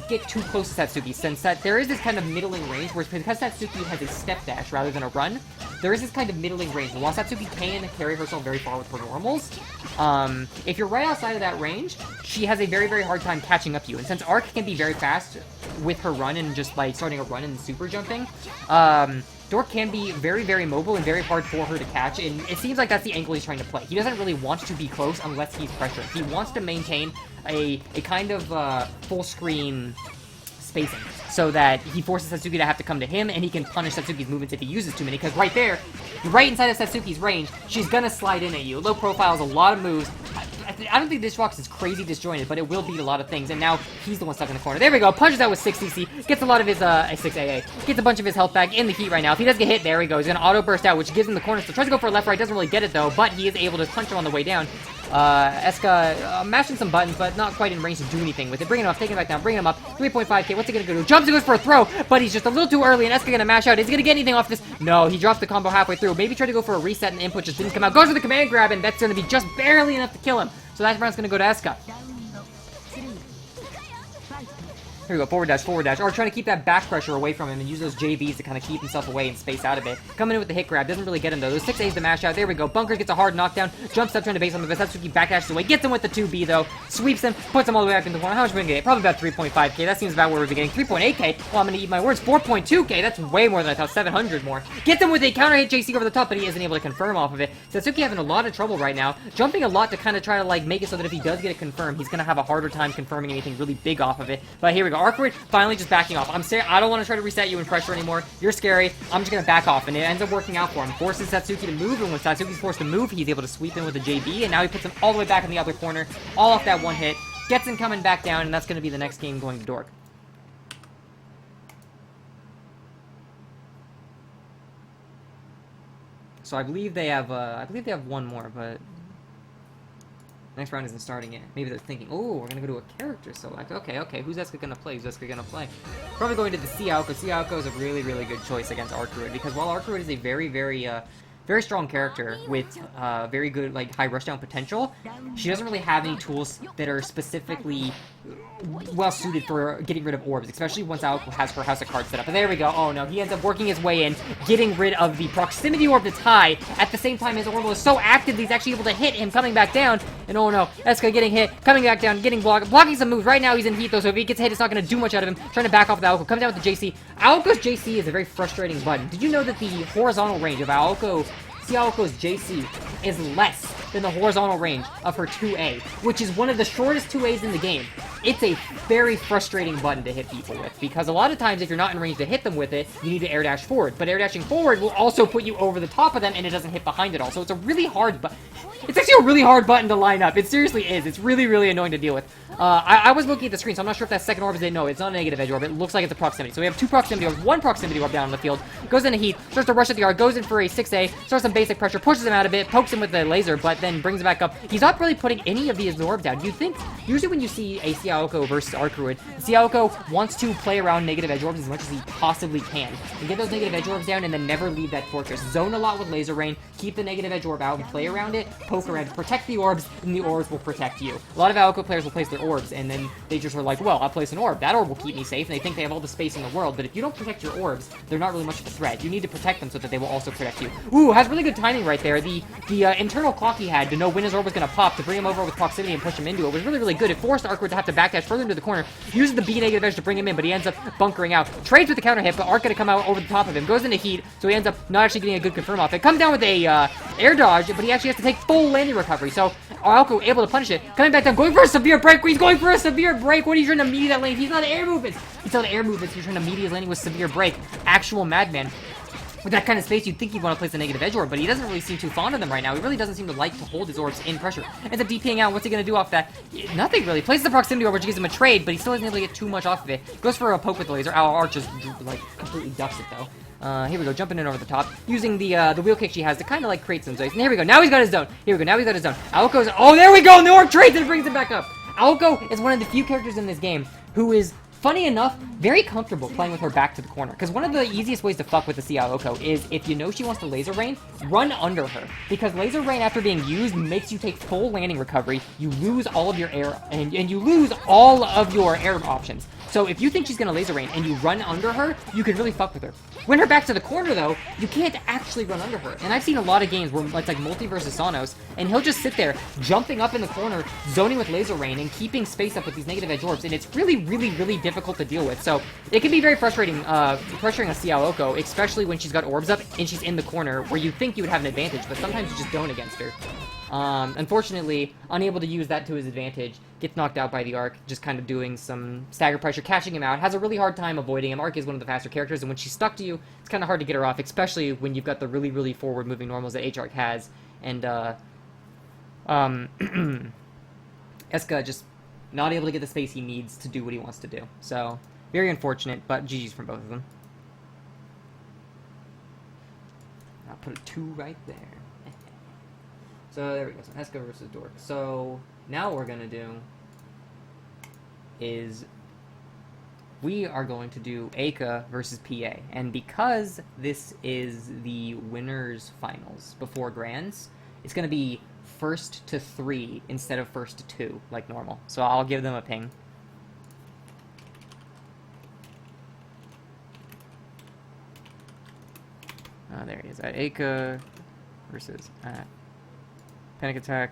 get too close to Satsuki, since that there is this kind of middling range where because Satsuki has a step dash rather than a run, there is this kind of middling range. And while Satsuki can carry herself very far with her normals, if you're right outside of that range, she has a very, very hard time catching up to you. And since Arc can be very fast with her run and just like starting a run and super jumping, Dork can be very, very mobile and very hard for her to catch, and it seems like that's the angle he's trying to play. He doesn't really want to be close unless he's pressured. He wants to maintain a kind of full screen spacing so that he forces Satsuki to have to come to him, and he can punish Satsuki's movements if he uses too many, because right there, right inside of Satsuki's range, she's gonna slide in at you. Low profile is a lot of moves. I don't think this Rox is crazy disjointed, but it will beat a lot of things, and now he's the one stuck in the corner. There we go, punches out with 6 CC, gets a lot of his 6AA, gets a bunch of his health back in the heat right now. If he does get hit, there we go, he's gonna auto burst out, which gives him the corner, so tries to go for a left-right, doesn't really get it though, but he is able to punch him on the way down. Eska mashing some buttons, but not quite in range to do anything with it. Bringing him up, taking him back down, bringing him up, 3.5k, what's he gonna do? Jumps and goes for a throw, but he's just a little too early, and Eska gonna mash out. Is he gonna get anything off this? No, he drops the combo halfway through. Maybe try to go for a reset, and the input just didn't come out. Goes for the command grab, and that's gonna be just barely enough to kill him. So that round's gonna go to Eska. Here we go, forward dash, or trying to keep that back pressure away from him and use those JVs to kind of keep himself away and space out a bit. Coming in with the hit grab, doesn't really get him though. Those 6 A's to mash out, there we go. Bunkers gets a hard knockdown, jumps up trying to base on the Satsuki, back dashes away, gets him with the 2B though, sweeps him, puts him all the way back in the corner. How much are we gonna get? Probably about 3.5k, that seems about where we'd be getting. 3.8k, well I'm gonna eat my words, 4.2k, that's way more than I thought, 700 more. Gets him with a counter hit JC over the top, but he isn't able to confirm off of it. Satsuki having a lot of trouble right now, jumping a lot to kind of try to like make it so that if he does get it confirmed, he's gonna have a harder time confirming anything really big off of it. But here we go, Arkward finally just backing off. I'm saying I don't want to try to reset you in pressure anymore. You're scary. I'm just gonna back off, and it ends up working out for him. Forces Satsuki to move, and when Satsuki's forced to move, he's able to sweep in with a JB, and now he puts him all the way back in the other corner, all off that one hit. Gets him coming back down, and that's gonna be the next game going to Dork. So I believe they have one more, but Next round isn't starting yet. Maybe they're thinking, oh, we're gonna go to a character select. Okay, who's Eska gonna play? Probably going to the c-aoko. C-aoko is a really, really good choice against Arcuid, because while Arcuid is a very, very, very strong character with very good, like, high rushdown potential, she doesn't really have any tools that are specifically well-suited for getting rid of orbs, especially once Aoko has her House of Cards set up. And there we go. Oh, no. He ends up working his way in, getting rid of the proximity orb that's high. At the same time, his orb is so active that he's actually able to hit him coming back down. And oh, no. Eska getting hit, coming back down, getting blocking some moves. Right now, he's in heat, though, so if he gets hit, it's not going to do much out of him. Trying to back off with Aoko. Comes down with the JC. Aoko's JC is a very frustrating button. Did you know that the horizontal range of c-aoko's JC is less than the horizontal range of her 2A, which is one of the shortest 2As in the game? It's a very frustrating button to hit people with, because a lot of times if you're not in range to hit them with it, you need to air dash forward. But air dashing forward will also put you over the top of them, and it doesn't hit behind it all. So it's a really hard button. It's actually a really hard button to line up. It seriously is. It's really, really annoying to deal with. I was looking at the screen, so I'm not sure if that second orb is it. No, it's not a negative edge orb. It looks like it's a proximity. So we have two proximity orbs, one proximity orb down on the field. Goes into heat, starts to rush at the yard, goes in for a 6A, starts some basic pressure, pushes him out a bit, pokes him with the laser, but then brings it back up. He's not really putting any of these orbs down. You'd think, usually when you see a c-aoko versus Arcuid, c-aoko wants to play around negative edge orbs as much as he possibly can. And get those negative edge orbs down and then never leave that fortress. Zone a lot with laser rain, keep the negative edge orb out and play around it, poke around, protect the orbs, and the orbs will protect you. A lot of Aoko players will place their orbs, and then they just are like, well, I'll place an orb. That orb will keep me safe, and they think they have all the space in the world, but if you don't protect your orbs, they're not really much of a threat. You need to protect them so that they will also protect you. Ooh, has really good timing right there. The internal clock he had to know when his orb was going to pop, to bring him over with proximity and push him into it, was really, really good. It forced Arcuid to have to backdash further into the corner, uses the B negative edge to bring him in, but he ends up bunkering out. Trades with the counter hit, but Arc going to come out over the top of him. Goes into heat, so he ends up not actually getting a good confirm off it. Comes down with a air dodge, but he actually has to take full landing recovery, so Aoko able to punish it. Coming back down, going for a severe break. He's going for a severe break. What are you trying to meet that lane? He's not air movements. He's not air movements. He's trying to meet his landing with severe break. Actual madman. With that kind of space, you'd think he'd want to place a negative edge orb, but he doesn't really seem too fond of them right now. He really doesn't seem to like to hold his orbs in pressure. Ends up DPing out. What's he going to do off that? Nothing really. Places the proximity orb, which gives him a trade, but he still isn't able to get too much off of it. Goes for a poke with the laser. Our Arch just, like, completely ducks it, though. Here we go, jumping in over the top, using the wheel kick she has to kind of, like, create some zones. And here we go. Now he's got his zone. Here we go. Now he's got his zone. Aoko's... Oh, there we go! And the orb trades and brings it back up. Aoko is one of the few characters in this game who is, funny enough, very comfortable playing with her back to the corner. Because one of the easiest ways to fuck with the c-aoko is, if you know she wants to laser rain, run under her. Because laser rain, after being used, makes you take full landing recovery, you lose all of your air, and you lose all of your air options. So if you think she's gonna laser rain and you run under her, you can really fuck with her. When her back to the corner, though, you can't actually run under her. And I've seen a lot of games where it's like Multi versus Sonos, and he'll just sit there, jumping up in the corner, zoning with laser rain, and keeping space up with these negative edge orbs, and it's really, really, really difficult to deal with. So it can be very frustrating, pressuring a c-aoko, especially when she's got orbs up and she's in the corner, where you think you would have an advantage, but sometimes you just don't against her. Unfortunately, unable to use that to his advantage, gets knocked out by the Arc, just kind of doing some stagger pressure, catching him out, has a really hard time avoiding him. Arc is one of the faster characters, and when she's stuck to you, it's kind of hard to get her off, especially when you've got the really, really forward-moving normals that H-Arc has, and, Eska just not able to get the space he needs to do what he wants to do. So, very unfortunate, but GG's from both of them. I'll put a 2 right there. So there we go, so Eska versus Dork. So now what we're going to do is we are going to do Eika versus PA. And because this is the winners finals before grands, it's going to be 1st to 3 instead of 1st to 2 like normal. So I'll give them a ping. There he is, at Eika versus PanickAttack.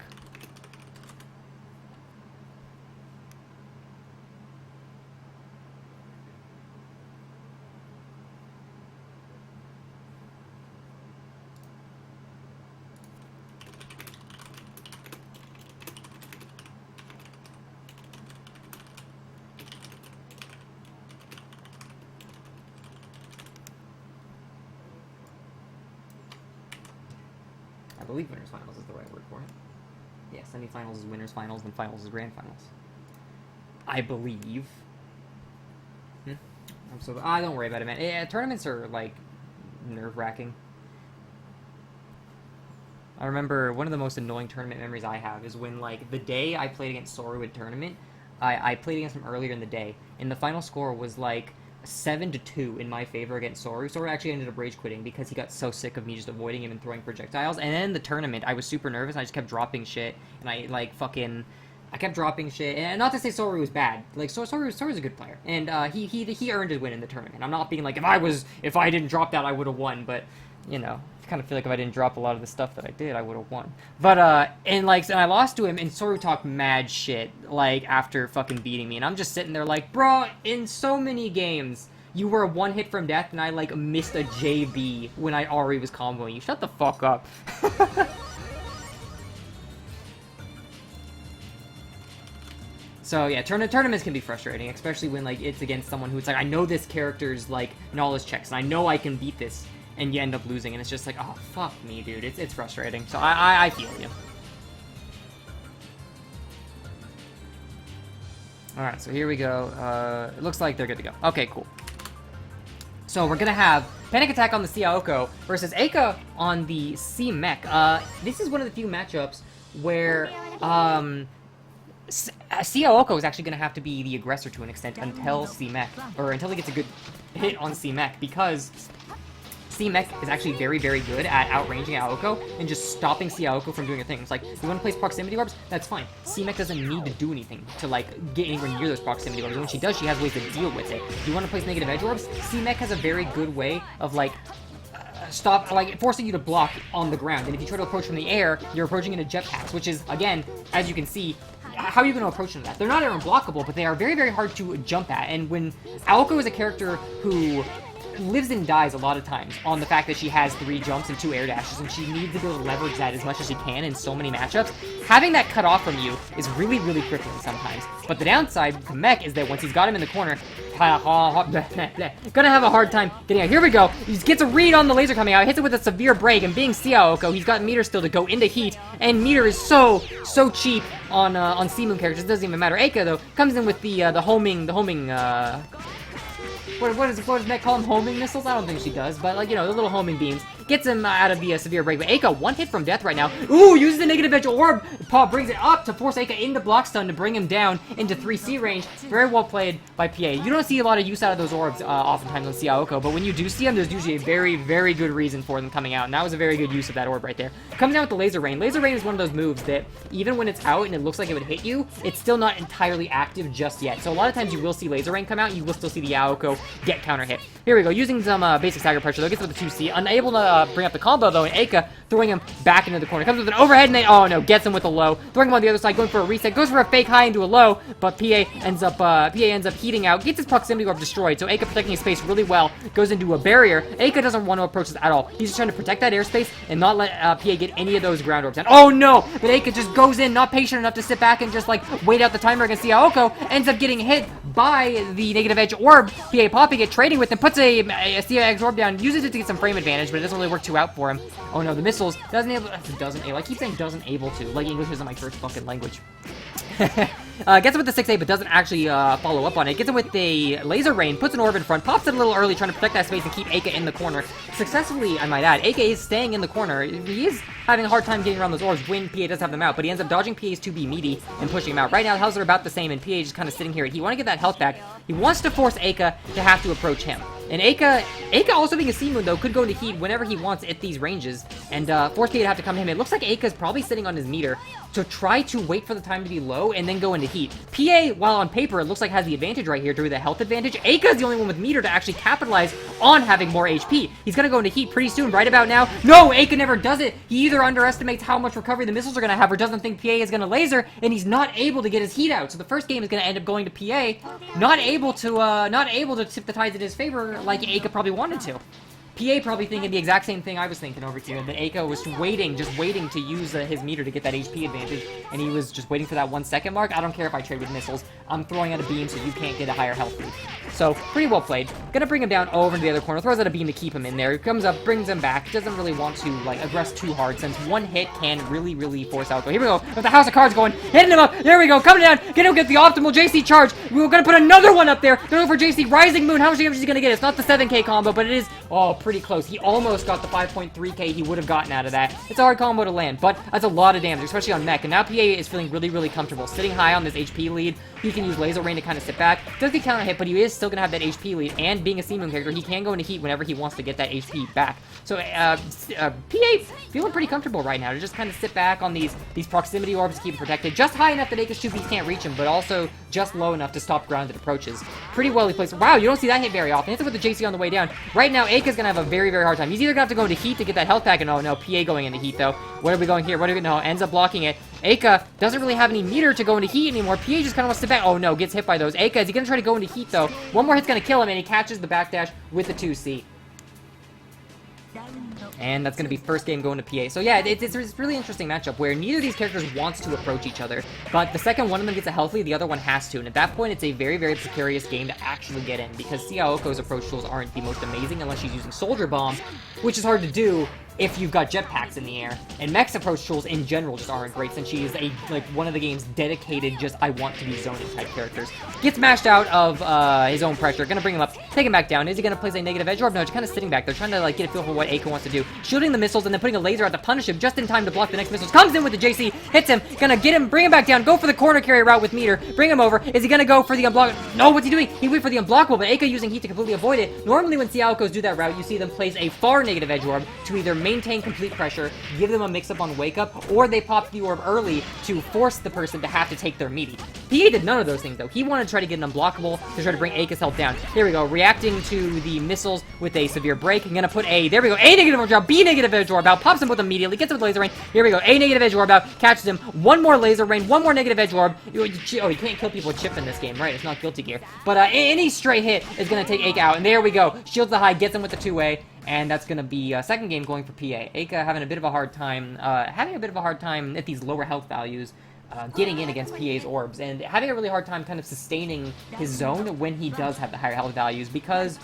I believe winners finals is the right word for it. Yeah, semifinals is winners finals, then finals is grand finals. I believe. I'm so... don't worry about it, man. Yeah, tournaments are, like, nerve-wracking. I remember one of the most annoying tournament memories I have is when, like, the day I played against Soru in tournament, I played against him earlier in the day, and the final score was, like, 7-2 in my favor against Soru. Soru actually ended up rage quitting because he got so sick of me just avoiding him and throwing projectiles. And then the tournament, I was super nervous, and I just kept dropping shit, and I kept dropping shit, and not to say Soru was bad. Like, Soru's a good player, and he earned his win in the tournament. I'm not being like, if I didn't drop that, I would have won, but, you know, I kind of feel like if I didn't drop a lot of the stuff that I did, I would have won. But, and I lost to him, and Soru talked mad shit, like, after fucking beating me, and I'm just sitting there like, bro, in so many games, you were one hit from death, and I, like, missed a JB when I already was comboing you. Shut the fuck up. So, yeah, tournaments can be frustrating, especially when, like, it's against someone who's like, I know this character's, like, knowledge checks, and I know I can beat this, and you end up losing, and it's just like, oh, fuck me, dude. It's frustrating. So I feel you. Alright, so here we go. It looks like they're good to go. Okay, cool. So we're gonna have PanickAttack on the c-aoko versus Eika on the c-mech. This is one of the few matchups where, c-aoko is actually going to have to be the aggressor to an extent until c-mech, or until he gets a good hit on c-mech, because c-mech is actually very, very good at outranging Aoko and just stopping c-aoko from doing a thing. It's like, you want to place proximity orbs? That's fine. C-mech doesn't need to do anything to, like, get anywhere near those proximity orbs. And when she does, she has ways to deal with it. You want to place negative edge orbs? C-mech has a very good way of, like, forcing you to block on the ground. And if you try to approach from the air, you're approaching into jetpacks, which is, again, as you can see, how are you going to approach into that? They're not unblockable, but they are very, very hard to jump at. And when Aoko is a character who lives and dies a lot of times on the fact that she has 3 jumps and 2 air dashes, and she needs to be able to leverage that as much as she can in so many matchups, having that cut off from you is really, really crippling sometimes. But the downside to Mech is that once he's got him in the corner, gonna have a hard time getting out. Here we go. He gets a read on the laser coming out, hits it with a severe break, and being c-aoko, he's got meter still to go into heat, and meter is so cheap on C-Moon characters. It doesn't even matter. Eika, though, comes in with the homing, what does Mech call them? Homing missiles? I don't think she does, but, like, you know, the little homing beams. Gets him out of the severe break. But Eika, one hit from death right now. Ooh, uses the negative edge orb. Paw brings it up to force Eika into block stun to bring him down into 3C range. Very well played by PA. You don't see a lot of use out of those orbs oftentimes on c-aoko, but when you do see them, there's usually a very, very good reason for them coming out, and that was a very good use of that orb right there. Comes out with the laser rain. Laser rain is one of those moves that, even when it's out and it looks like it would hit you, it's still not entirely active just yet. So a lot of times you will see laser rain come out, and you will still see the Aoko get counter hit. Here we go, using some basic stagger pressure, though, gets with the 2C, unable to bring up the combo, though, and Eika throwing him back into the corner. Comes with an overhead, and then, oh no, gets him with a low. Throwing him on the other side, going for a reset, goes for a fake high into a low, but PA ends up heating out, gets his proximity orb destroyed, so Eika protecting his space really well, goes into a barrier. Eika doesn't want to approach this at all. He's just trying to protect that airspace and not let PA get any of those ground orbs. And oh no, but Eika just goes in, not patient enough to sit back and just, like, wait out the timer against c-aoko, ends up getting hit by the negative edge orb. PA popping it, trading with him, puts a c-edge orb down, uses it to get some frame advantage, but it doesn't really work too out for him. Oh no, the missiles I keep saying doesn't able to, like English isn't my first fucking language. Gets it with the 6A, but doesn't actually follow up on it. Gets it with a laser rain, puts an orb in front, pops it a little early, trying to protect that space and keep Eika in the corner. Successfully, I might add. Eika is staying in the corner. He is having a hard time getting around those orbs when PA does have them out, but he ends up dodging PA's 2B meaty and pushing him out. Right now, the healths are about the same, and PA is just kind of sitting here. He wants to get that health back. He wants to force Eika to have to approach him. And Eika also being a C-Moon, though, could go into heat whenever he wants at these ranges, and force PA to have to come to him. It looks like Eika's probably sitting on his meter to try to wait for the time to be low and then go into heat. PA, while on paper, it looks like has the advantage right here through the health advantage. Eika's the only one with meter to actually capitalize on having more HP. He's gonna go into heat pretty soon, right about now. No, Eika never does it. He either underestimates how much recovery the missiles are gonna have or doesn't think PA is gonna laser, and he's not able to get his heat out. So the first game is gonna end up going to PA, not able to tip the tides in his favor like Eika probably wanted to. PA probably thinking the exact same thing I was thinking over here, that Eika was just waiting to use his meter to get that HP advantage, and he was just waiting for that 1 second mark. I don't care if I trade with missiles. I'm throwing out a beam so you can't get a higher health lead. So, pretty well played. Gonna bring him down over to the other corner, throws out a beam to keep him in there. He comes up, brings him back, doesn't really want to, like, aggress too hard, since one hit can really, really force out. Here we go, with the House of Cards going, hitting him up, there we go, coming down, gonna get the optimal JC charge. We're gonna put another one up there, going for JC, Rising Moon, how much damage is he gonna get? It's not the 7K combo, but it is, oh, pretty close. He almost got the 5.3k he would have gotten out of that. It's a hard combo to land, but that's a lot of damage, especially on mech. And now PA is feeling really, really comfortable. Sitting high on this HP lead, he can use Laser Rain to kind of sit back. Does get counter hit, but he is still going to have that HP lead. And being a C-moon character, he can go into heat whenever he wants to get that HP back. So PA feeling pretty comfortable right now to just kind of sit back on these proximity orbs to keep him protected. Just high enough that Eika's 2Bs can't reach him, but also just low enough to stop grounded approaches. Pretty well he placed. Wow, you don't see that hit very often. Hits it with the JC on the way down. Right now, Eika's going to have a very, very hard time. He's either going to have to go into heat to get that health pack, and oh no, PA going into heat though. What are we going here? What are we no? Ends up blocking it. Eika doesn't really have any meter to go into heat anymore. PA just kind of wants to back. Oh no, gets hit by those. Eika, is he going to try to go into heat though? One more hit's going to kill him, and he catches the backdash with the 2C. And that's going to be first game going to PA. So yeah, it's a really interesting matchup where neither of these characters wants to approach each other. But the second one of them gets a health lead, the other one has to. And at that point, it's a very, very precarious game to actually get in. Because c-aoko's approach tools aren't the most amazing unless she's using Soldier Bomb, which is hard to do if you've got jetpacks in the air. And Mech's approach tools in general just aren't great since she is one of the game's dedicated just I want to be zoning type characters. Gets mashed out of his own pressure. Gonna bring him up, take him back down. Is he gonna place a negative edge orb? No, just kind of sitting back. They're trying to get a feel for what Eika wants to do. Shooting the missiles and then putting a laser out to punish him just in time to block the next missiles. Comes in with the JC, hits him, gonna get him, bring him back down, go for the corner carry route with meter, bring him over. Is he gonna go for the unblockable? No, what's he doing? He went for the unblockable, but Eika using heat to completely avoid it. Normally when c-aokos do that route, you see them place a far negative edge orb to either maintain complete pressure, give them a mix-up on wake-up, or they pop the orb early to force the person to have to take their meaty. He did none of those things, though. He wanted to try to get an unblockable to try to bring Eika's health down. Here we go, reacting to the missiles with a severe break. I'm gonna put there we go, A negative edge orb, B negative edge orb out, pops him with immediately, gets him with laser rain. Here we go, A negative edge orb out, catches him, one more laser rain, one more negative edge orb. Oh, you can't kill people with chip in this game, right? It's not Guilty Gear. But any stray hit is gonna take Eika out, and there we go. Shields the high, gets him with the 2A. And that's going to be second game going for PA. Eika having a bit of a hard time at these lower health values, getting in against PA's orbs, and having a really hard time kind of sustaining his zone when he does have the higher health values, because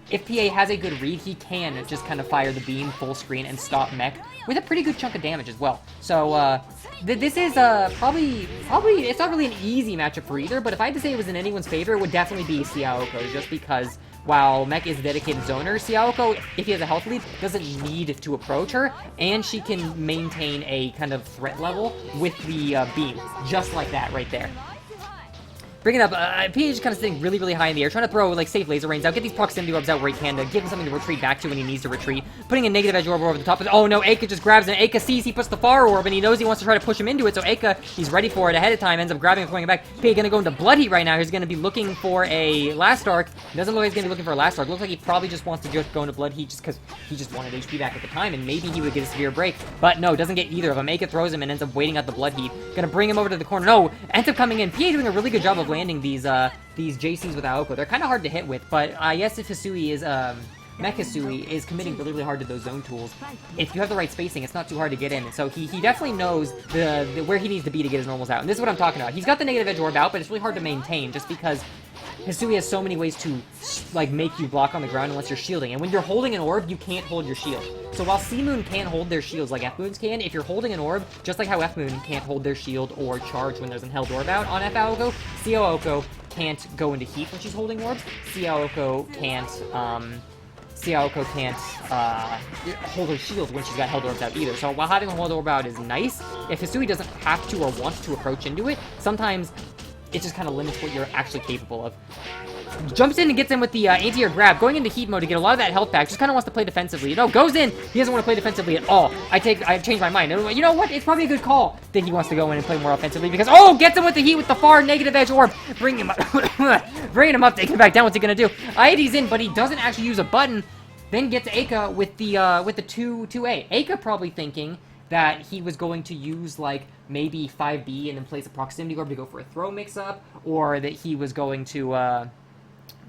if PA has a good read, he can just kind of fire the beam full screen and stop mech with a pretty good chunk of damage as well. So, this is probably, it's not really an easy matchup for either, but if I had to say it was in anyone's favor, it would definitely be c-aoko, just because while Mech is a dedicated zoner, c-aoko, if he has a health lead, doesn't need to approach her, and she can maintain a kind of threat level with the beam, just like that right there. Bring it up, PA is kind of sitting really, really high in the air, trying to throw, safe laser rains out, get these proximity orbs out where he can to give him something to retreat back to when he needs to retreat. Putting a negative edge orb over the top of it. Oh no, Eika just grabs it, Eika sees he puts the far orb, and he knows he wants to try to push him into it, so Eika, he's ready for it ahead of time, ends up grabbing and throwing it back. PA gonna go into blood heat right now, he's gonna be looking for a last arc. Doesn't look like he's gonna be looking for a last arc, looks like he probably just wants to just go into blood heat just because he just wanted HP back at the time, and maybe he would get a severe break, but no, doesn't get either of them. Eika throws him and ends up waiting out the blood heat. Gonna bring him over to the corner, no, ends up coming in. PA doing a really good job of landing these JCs with Aoko. They're kind of hard to hit with, but yes, if Hisui is, Mech Hisui is committing really, really hard to those zone tools. If you have the right spacing, it's not too hard to get in, and so he definitely knows where he needs to be to get his normals out, and this is what I'm talking about. He's got the negative edge orb out, but it's really hard to maintain, just because Hisui has so many ways to, make you block on the ground unless you're shielding, and when you're holding an orb, you can't hold your shield. So while C-Moon can't hold their shields like F-Moons can, if you're holding an orb, just like how F-Moon can't hold their shield or charge when there's an held orb out on F-Aoko, c-aoko can't go into heat when she's holding orbs. c-aoko can't hold her shield when she's got held orbs out either. So while having a held orb out is nice, if Hisui doesn't have to or wants to approach into it, sometimes it just kind of limits what you're actually capable of. Jumps in and gets in with the anti-air grab, going into heat mode to get a lot of that health back. Just kind of wants to play defensively. No, goes in. He doesn't want to play defensively at all. I've changed my mind. You know what? It's probably a good call that he wants to go in and play more offensively because, oh, gets him with the heat with the far negative edge orb. Bring him up. Bringing him up, taking him back down. What's he going to do? IAD's in, but he doesn't actually use a button. Then gets Eika with the 2A. Eika probably thinking that he was going to use, maybe 5B and then place a proximity orb to go for a throw mix-up, or that he was going to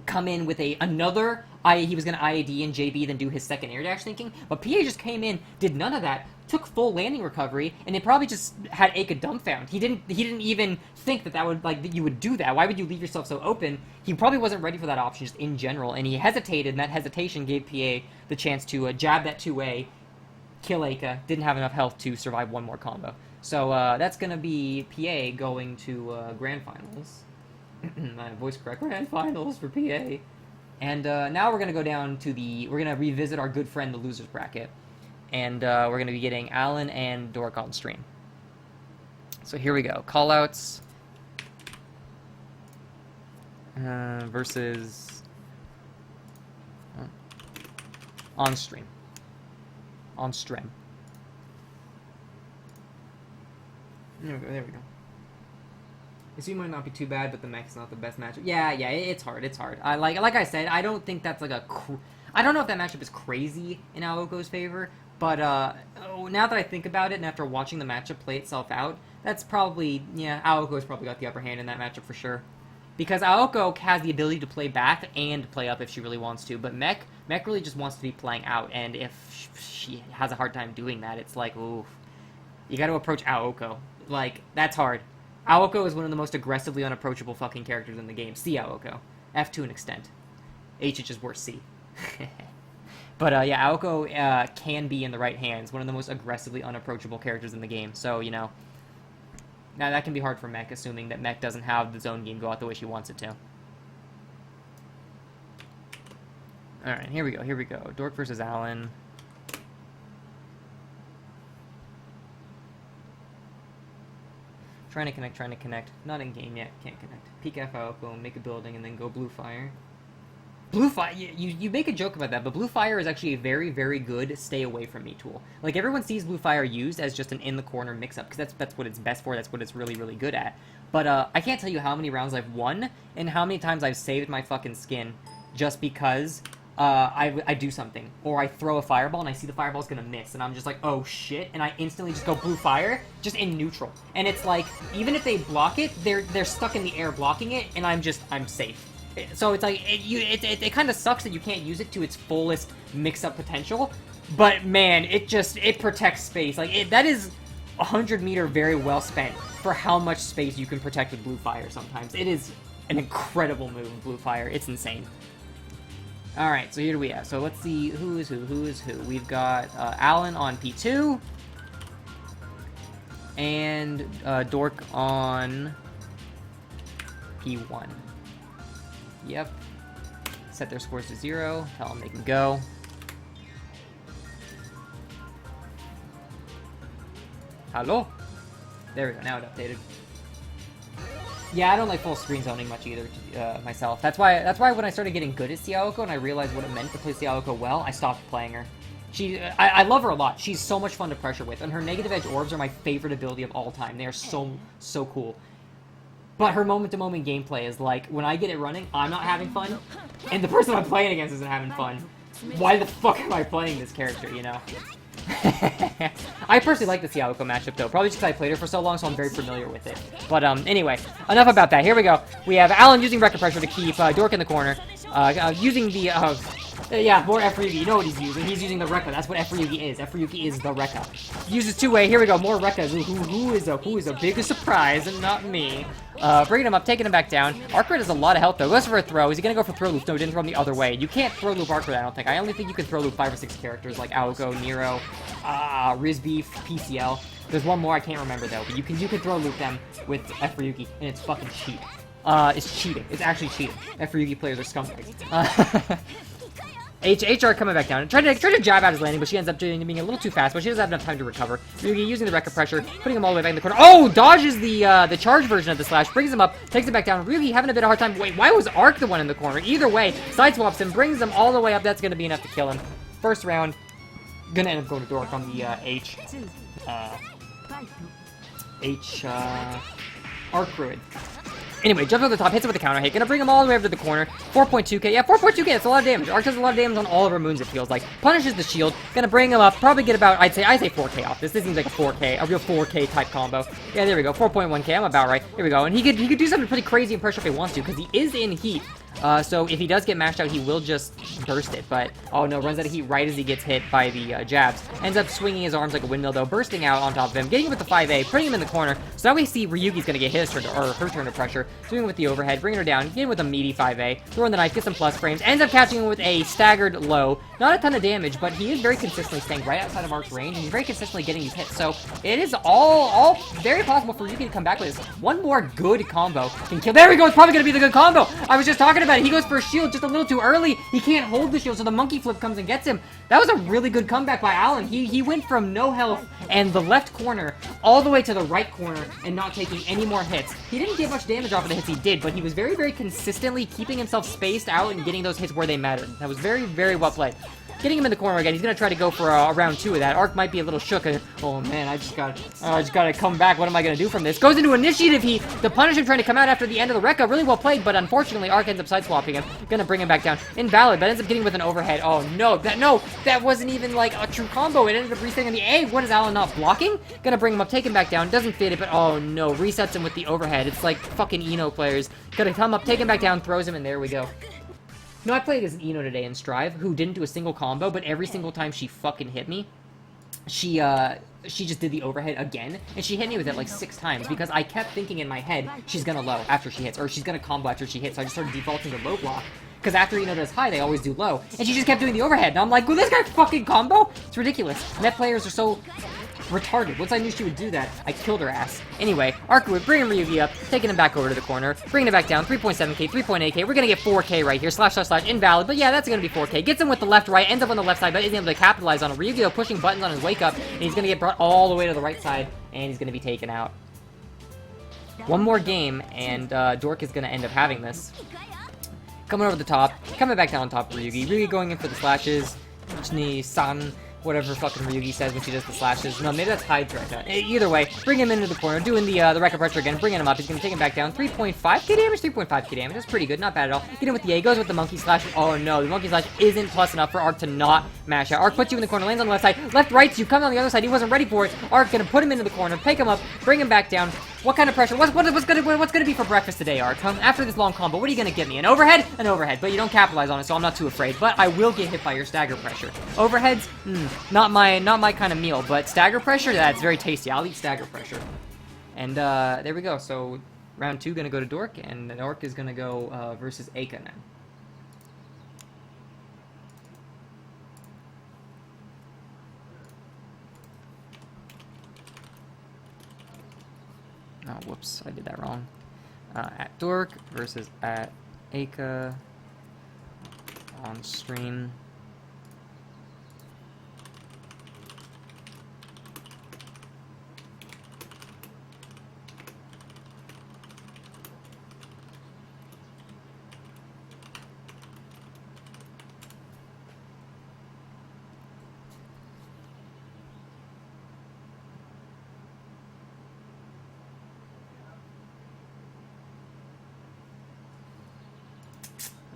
come in with he was going to IAD and JB, then do his second air dash thinking, but PA just came in, did none of that, took full landing recovery, and it probably just had Eika dumbfound. He didn't even think that you would do that. Why would you leave yourself so open? He probably wasn't ready for that option just in general, and he hesitated, and that hesitation gave PA the chance to jab that 2A, kill Eika, didn't have enough health to survive one more combo. So that's going to be PA going to Grand Finals. My voice correct. Grand Finals for PA. And now we're going to go down to we're going to revisit our good friend, the losers bracket. And we're going to be getting Allan and Dork on stream. So here we go. Callouts versus on stream. On stream. There we go. This might not be too bad, but the mech's not the best matchup. Yeah, it's hard. It's hard. Like I said, I don't think that's like I don't know if that matchup is crazy in Aoko's favor, but now that I think about it, and after watching the matchup play itself out, that's probably, yeah, Aoko's probably got the upper hand in that matchup for sure. Because Aoko has the ability to play back and play up if she really wants to, but Mech really just wants to be playing out, and if she has a hard time doing that, it's like, oof. You gotta approach Aoko. Like, that's hard. Aoko is one of the most aggressively unapproachable fucking characters in the game. C-Aoko. F to an extent. H is just worse C. But, yeah, Aoko can be in the right hands. One of the most aggressively unapproachable characters in the game. So, you know. Now, that can be hard for Mech, assuming that Mech doesn't have the zone game go out the way she wants it to. Alright, here we go. Dork versus Allan. Trying to connect. Not in game yet. Can't connect. Peek f-oko, make a building, and then go blue fire. Blue fire, you make a joke about that, but blue fire is actually a very, very good stay away from me tool. Like, everyone sees blue fire used as just an in-the-corner mix-up, because that's what it's best for, that's what it's really, really good at. But, I can't tell you how many rounds I've won, and how many times I've saved my fucking skin, just because, I do something. Or I throw a fireball, and I see the fireball's gonna miss, and I'm just like, oh shit, and I instantly just go blue fire, just in neutral. And it's like, even if they block it, they're stuck in the air blocking it, and I'm safe. So it's like, it kind of sucks that you can't use it to its fullest mix-up potential, but man, it protects space. Like, that is 100 meter very well spent for how much space you can protect with blue fire sometimes. It is an incredible move with blue fire. It's insane. Alright, so here we have. So let's see who is who. We've got Allan on P2. And Dork on P1. Yep. Set their scores to 0. Tell them they can go. Hello? There we go, now it updated. Yeah, I don't like full screen zoning much either, myself. That's why when I started getting good at c-aoko and I realized what it meant to play c-aoko well, I stopped playing her. I love her a lot. She's so much fun to pressure with, and her negative edge orbs are my favorite ability of all time. They are so cool. But her moment-to-moment gameplay is like, when I get it running, I'm not having fun, and the person I'm playing against isn't having fun. Why the fuck am I playing this character, you know? I personally like the c-aoko matchup, though, probably just because I played her for so long, so I'm very familiar with it. But, anyway, enough about that. Here we go. We have Allan using Record Pressure to keep Dork in the corner, using the, yeah, more f-ryougi. You know what he's using. He's using the Rekka. That's what f-ryougi is. F-ryougi is the Rekka. Uses two-way. Here we go. More Rekkas. Who is a bigger surprise and not me? Bringing him up, taking him back down. Arcred has a lot of health, though. Goes for a throw. Is he going to go for throw loop? No, he didn't throw him the other way. You can't throw loop Arcred, I don't think. I only think you can throw loop 5 or 6 characters like Aoko, Nero, Rizbeef, PCL. There's one more I can't remember, though. But you can throw loop them with f-ryougi, and it's fucking cheap. It's cheating. It's actually cheating. F-ryougi players are scumbags. HR coming back down. Trying to jab out his landing, but she ends up being a little too fast, but she doesn't have enough time to recover. Ryugi using the Record Pressure, putting him all the way back in the corner. Oh! Dodges the charge version of the slash, brings him up, takes him back down. Ryugi having a bit of a hard time. Wait, why was Arc the one in the corner? Either way, sideswaps him, brings him all the way up. That's going to be enough to kill him. First round, gonna end up going to Dork on the Arc Druid. Anyway, jumps over the top, hits it with a counter hit. Gonna bring him all the way over to the corner. 4.2k. Yeah, 4.2k. That's a lot of damage. Arc does a lot of damage on all of her moons, it feels like. Punishes the shield. Gonna bring him up. Probably get about, I'd say 4k off this. This seems like a 4k, a real 4k type combo. Yeah, there we go. 4.1k. I'm about right. Here we go. And he could do something pretty crazy and pressure if he wants to, because he is in heat. So if he does get mashed out, he will just burst it. But, oh no, runs out of heat right as he gets hit by the jabs. Ends up swinging his arms like a windmill, though, bursting out on top of him, getting him with the 5A, putting him in the corner. So now we see Ryugi's going to get his turn, or her turn to pressure, doing it with the overhead, bringing her down, getting with a meaty 5A, throwing the knife, get some plus frames, ends up catching him with a staggered low. Not a ton of damage, but he is very consistently staying right outside of Arc's range, and he's very consistently getting these hits. So it is all very possible for Ryugi to come back with this. One more good combo can kill. There we go. It's probably going to be the good combo. I was just talking talking about it. He goes for a shield just a little too early. He can't hold the shield, so the monkey flip comes and gets him. That was a really good comeback by Allan. He went from no health and the left corner all the way to the right corner and not taking any more hits. He didn't get much damage off of the hits he did, but he was very, very consistently keeping himself spaced out and getting those hits where they mattered. That was very, very well played. Getting him in the corner again. He's gonna try to go for a round 2 of that. Arc might be a little shook. Oh man, I just gotta come back. What am I gonna do from this? Goes into initiative heat. The punish him trying to come out after the end of the Rekka. Really well played, but unfortunately, Arc ends up sideswapping him. Gonna bring him back down. Invalid, but ends up getting with an overhead. Oh no, that wasn't even like a true combo. It ended up resetting on the A. What is Allan not blocking? Gonna bring him up, take him back down. Doesn't fit it, but oh no, resets him with the overhead. It's like fucking Eno players. Gonna come up, take him back down, throws him, and there we go. No, I played against an Eno today in Strive, who didn't do a single combo, but every single time she fucking hit me, she just did the overhead again, and she hit me with it like 6 times, because I kept thinking in my head, she's gonna low after she hits, or she's gonna combo after she hits, so I just started defaulting to low block, because after Eno does high, they always do low, and she just kept doing the overhead, and I'm like, will this guy fucking combo? It's ridiculous. Net players are so retarded. Once I knew she would do that, I killed her ass. Anyway, Arc would bring Ryougi up, taking him back over to the corner, bringing it back down, 3.7k, 3.8k, we're gonna get 4k right here, slash, invalid, but yeah, that's gonna be 4k. Gets him with the left, right, ends up on the left side, but isn't able to capitalize on it. Ryougi pushing buttons on his wake up, and he's gonna get brought all the way to the right side, and he's gonna be taken out. One more game, and Dork is gonna end up having this. Coming over the top, coming back down on top of Ryougi. Ryougi going in for the slashes, Ichni-san, whatever fucking Ryougi says when she does the slashes. No, maybe that's Hyde's right now. Either way, bring him into the corner, doing the Rekka pressure again, bringing him up. He's gonna take him back down. 3.5k damage, 3.5k damage. That's pretty good, not bad at all. Get him with the A, goes with the monkey slash. Oh no, the monkey slash isn't plus enough for Arc to not mash out. Arc puts you in the corner, lands on the left side, left, right, so you come on the other side. He wasn't ready for it. Arc gonna put him into the corner, pick him up, bring him back down. What kind of pressure? What's gonna be for breakfast today, Arc? After this long combo, what are you gonna give me? An overhead? An overhead, but you don't capitalize on it, so I'm not too afraid. But I will get hit by your stagger pressure. Overheads? Not my kind of meal, but stagger pressure? That's very tasty. I'll eat stagger pressure. And there we go. So round 2 gonna go to Dork, and Dork is gonna go versus Eika now. Oh, whoops, I did that wrong. At Dork versus at Eika on stream.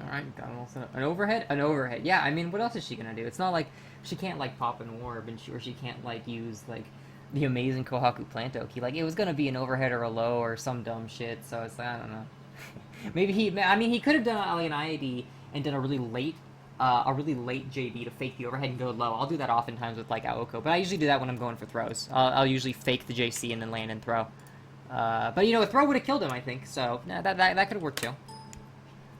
Alright, got him all set up. An overhead? An overhead. Yeah, I mean, what else is she gonna do? It's not like she can't, like, pop an orb, and she can't, like, use, like, the amazing Kohaku Plant Oki. Like, it was gonna be an overhead or a low or some dumb shit, so it's like, I don't know. Maybe he could have done an IAD and done a really late JB to fake the overhead and go low. I'll do that oftentimes with, like, Aoko, but I usually do that when I'm going for throws. I'll usually fake the JC and then land and throw. But, you know, a throw would have killed him, I think, so, nah, that could have worked, too.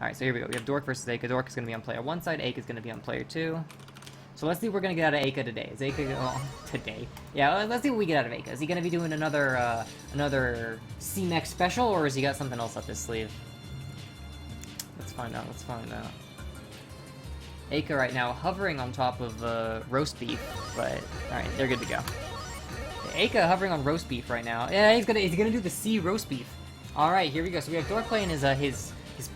Alright, so here we go. We have Dork versus Eika. Dork is going to be on player 1 side. Eika is going to be on player 2. So let's see what we're going to get out of Eika today. Is Eika... Oh, today. Yeah, let's see what we get out of Eika. Is he going to be doing another c-mech special, or has he got something else up his sleeve? Let's find out. Let's find out. Eika right now hovering on top of roast beef, but... Alright, they're good to go. Eika hovering on roast beef right now. Yeah, he's gonna do the C roast beef. Alright, here we go. So we have Dork playing his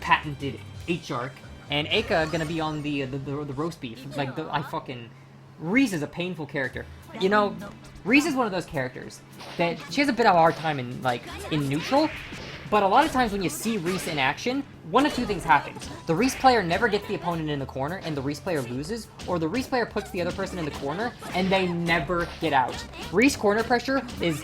patented H-arc, and Eika gonna be on the roast beef. Like, Reis is a painful character. You know, Reis is one of those characters that she has a bit of a hard time in neutral, but a lot of times when you see Reis in action, one of two things happens. The Reis player never gets the opponent in the corner, and the Reis player loses, or the Reis player puts the other person in the corner, and they never get out. Reis corner pressure is...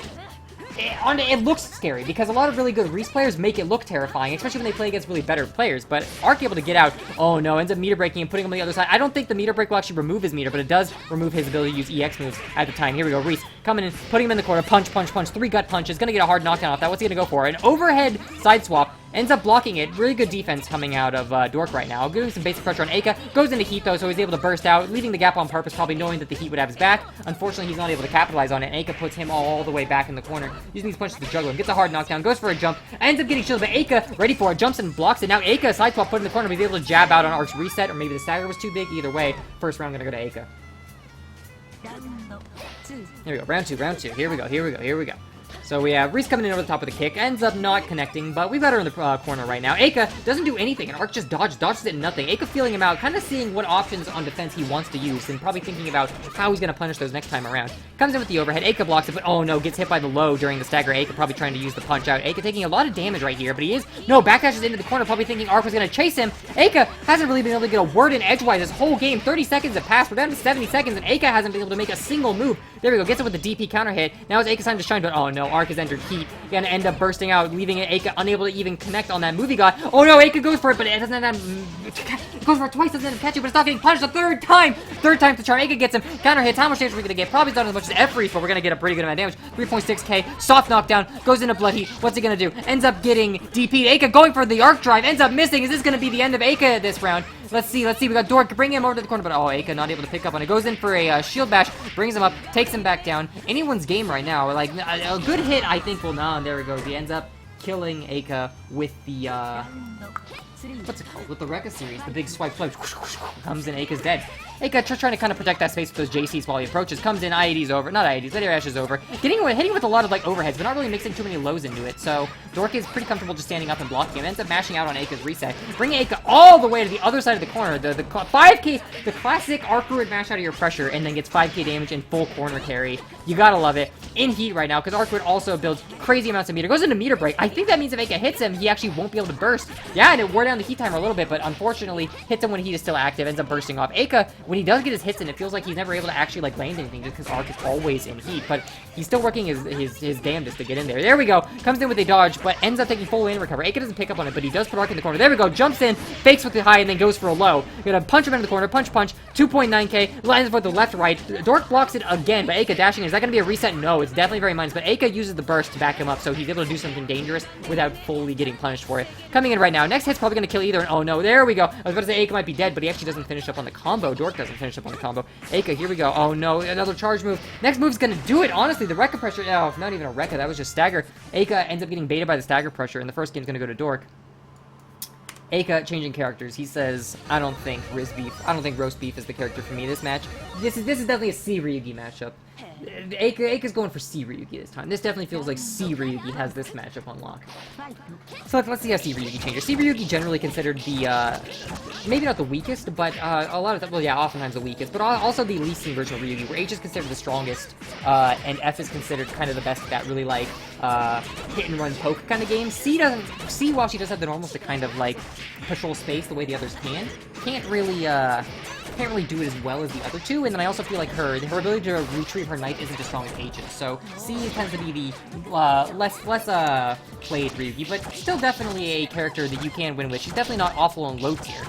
It looks scary, because a lot of really good Reis players make it look terrifying, especially when they play against really better players, but Arc able to get out, oh no, ends up meter breaking and putting him on the other side. I don't think the meter break will actually remove his meter, but it does remove his ability to use EX moves at the time. Here we go, Reis coming in, putting him in the corner, punch, 3 gut punches, gonna get a hard knockdown off that. What's he gonna go for? An overhead side swap, ends up blocking it. Really good defense coming out of Dork right now. Doing some basic pressure on Eika. Goes into heat though, so he's able to burst out, leaving the gap on purpose, probably knowing that the heat would have his back. Unfortunately, he's not able to capitalize on it. Eika puts him all the way back in the corner, using these punches to juggle him. Gets a hard knockdown, goes for a jump, ends up getting shielded, but Eika, ready for it, jumps and blocks it. Now Eika, side swap put in the corner, but he's able to jab out on Ark's reset, or maybe the stagger was too big. Either way, first round gonna go to Eika. Here we go, round two. Here we go. So we have Reese coming in over the top with a kick, ends up not connecting, but we've got her in the corner right now. Eika doesn't do anything, and Ark just dodges it nothing. Eika feeling him out, kind of seeing what options on defense he wants to use, and probably thinking about how he's going to punish those next time around. Comes in with the overhead, Eika blocks it, but oh no, gets hit by the low during the stagger. Eika probably trying to use the punch out. Eika taking a lot of damage right here, but he is, no, backdashes into the corner, probably thinking Ark was going to chase him. Eika hasn't really been able to get a word in edgewise this whole game. 30 seconds have passed, we're down to 70 seconds, and Eika hasn't been able to make a single move. There we go, gets it with the DP counter hit. Now it's Eika's time to shine, but oh no, Ark has entered heat. Gonna end up bursting out, leaving Eika unable to even connect on that move he got. Oh no, Eika goes for it, but it doesn't goes for it twice, doesn't catch it, but it's not getting punished a third time. Third time's the charm. Eika gets him. Counter hits. How much damage are we gonna get? Probably not as much as f-ryougi, but we're gonna get a pretty good amount of damage. 3.6k. Soft knockdown. Goes into blood heat. What's he gonna do? Ends up getting DP'd. Eika going for the arc drive. Ends up missing. Is this gonna be the end of Eika this round? Let's see. We got Dork. Bring him over to the corner, but oh, Eika not able to pick up on it. Goes in for a shield bash. Brings him up. Takes him back down. Anyone's game right now. Like, a good hit, I think, will not. There we go. He ends up killing Eika with the, what's it called? With the Rekka series. The big swipe. Comes in. Eika's dead. Eika trying to kind of protect that space with those JCs while he approaches. Comes in, IED's over. Not IEDs, but air is over. Hitting with a lot of, like, overheads, but not really mixing too many lows into it. So, Dork is pretty comfortable just standing up and blocking him. Ends up mashing out on Eika's reset. Bringing Eika all the way to the other side of the corner. The 5k, the classic arc would mash out of your pressure, and then gets 5k damage in full corner carry. You gotta love it. In heat right now, because Arkwood also builds crazy amounts of meter. Goes into meter break. I think that means if Eika hits him, he actually won't be able to burst. Yeah, and it wore down the heat timer a little bit, but unfortunately, hits him when heat is still active. Ends up bursting off. Eika, when he does get his hits in, it feels like he's never able to actually, like, land anything just because Ark is always in heat. But he's still working his damnedest to get in there. There we go. Comes in with a dodge, but ends up taking full lane recover. Eika doesn't pick up on it, but he does put Ark in the corner. There we go. Jumps in, fakes with the high, and then goes for a low. Gonna punch him into the corner. Punch. 2.9k. Lands with the left, right. Dork blocks it again, but Eika dashing. Is that gonna be a reset? No, it's definitely very minus, but Eika uses the burst to back him up, so he's able to do something dangerous without fully getting punished for it. Coming in right now. Next hit's probably gonna kill either, and oh no, there we go. I was about to say Eika might be dead, but he actually doesn't finish up on the combo. Dork doesn't finish up on the combo. Eika, here we go. Oh no, another charge move. Next move's gonna do it, honestly. The Rekka pressure, oh, not even a Rekka, that was just stagger. Eika ends up getting baited by the stagger pressure, and the first game's gonna go to Dork. Eika changing characters. He says, I don't think roast beef is the character for me this match. This is definitely a c-ryougi matchup. Eika's going for c-ryougi this time. This definitely feels like c-ryougi has this matchup on lock. So let's see how c-ryougi changes. C-ryougi generally considered the, maybe not the weakest, but a lot of times, well yeah, oftentimes the weakest, but also the least seen version of Ryugi, where H is considered the strongest, and F is considered kind of the best at that really, like, hit and run poke kind of game. C, while she does have the normals to kind of, like, patrol space the way the others can't really do it as well as the other two, and then I also feel like her ability to retrieve her knight isn't as strong as H's, so C tends to be the less played Ryugi, but still definitely a character that you can win with. She's definitely not awful on low tier.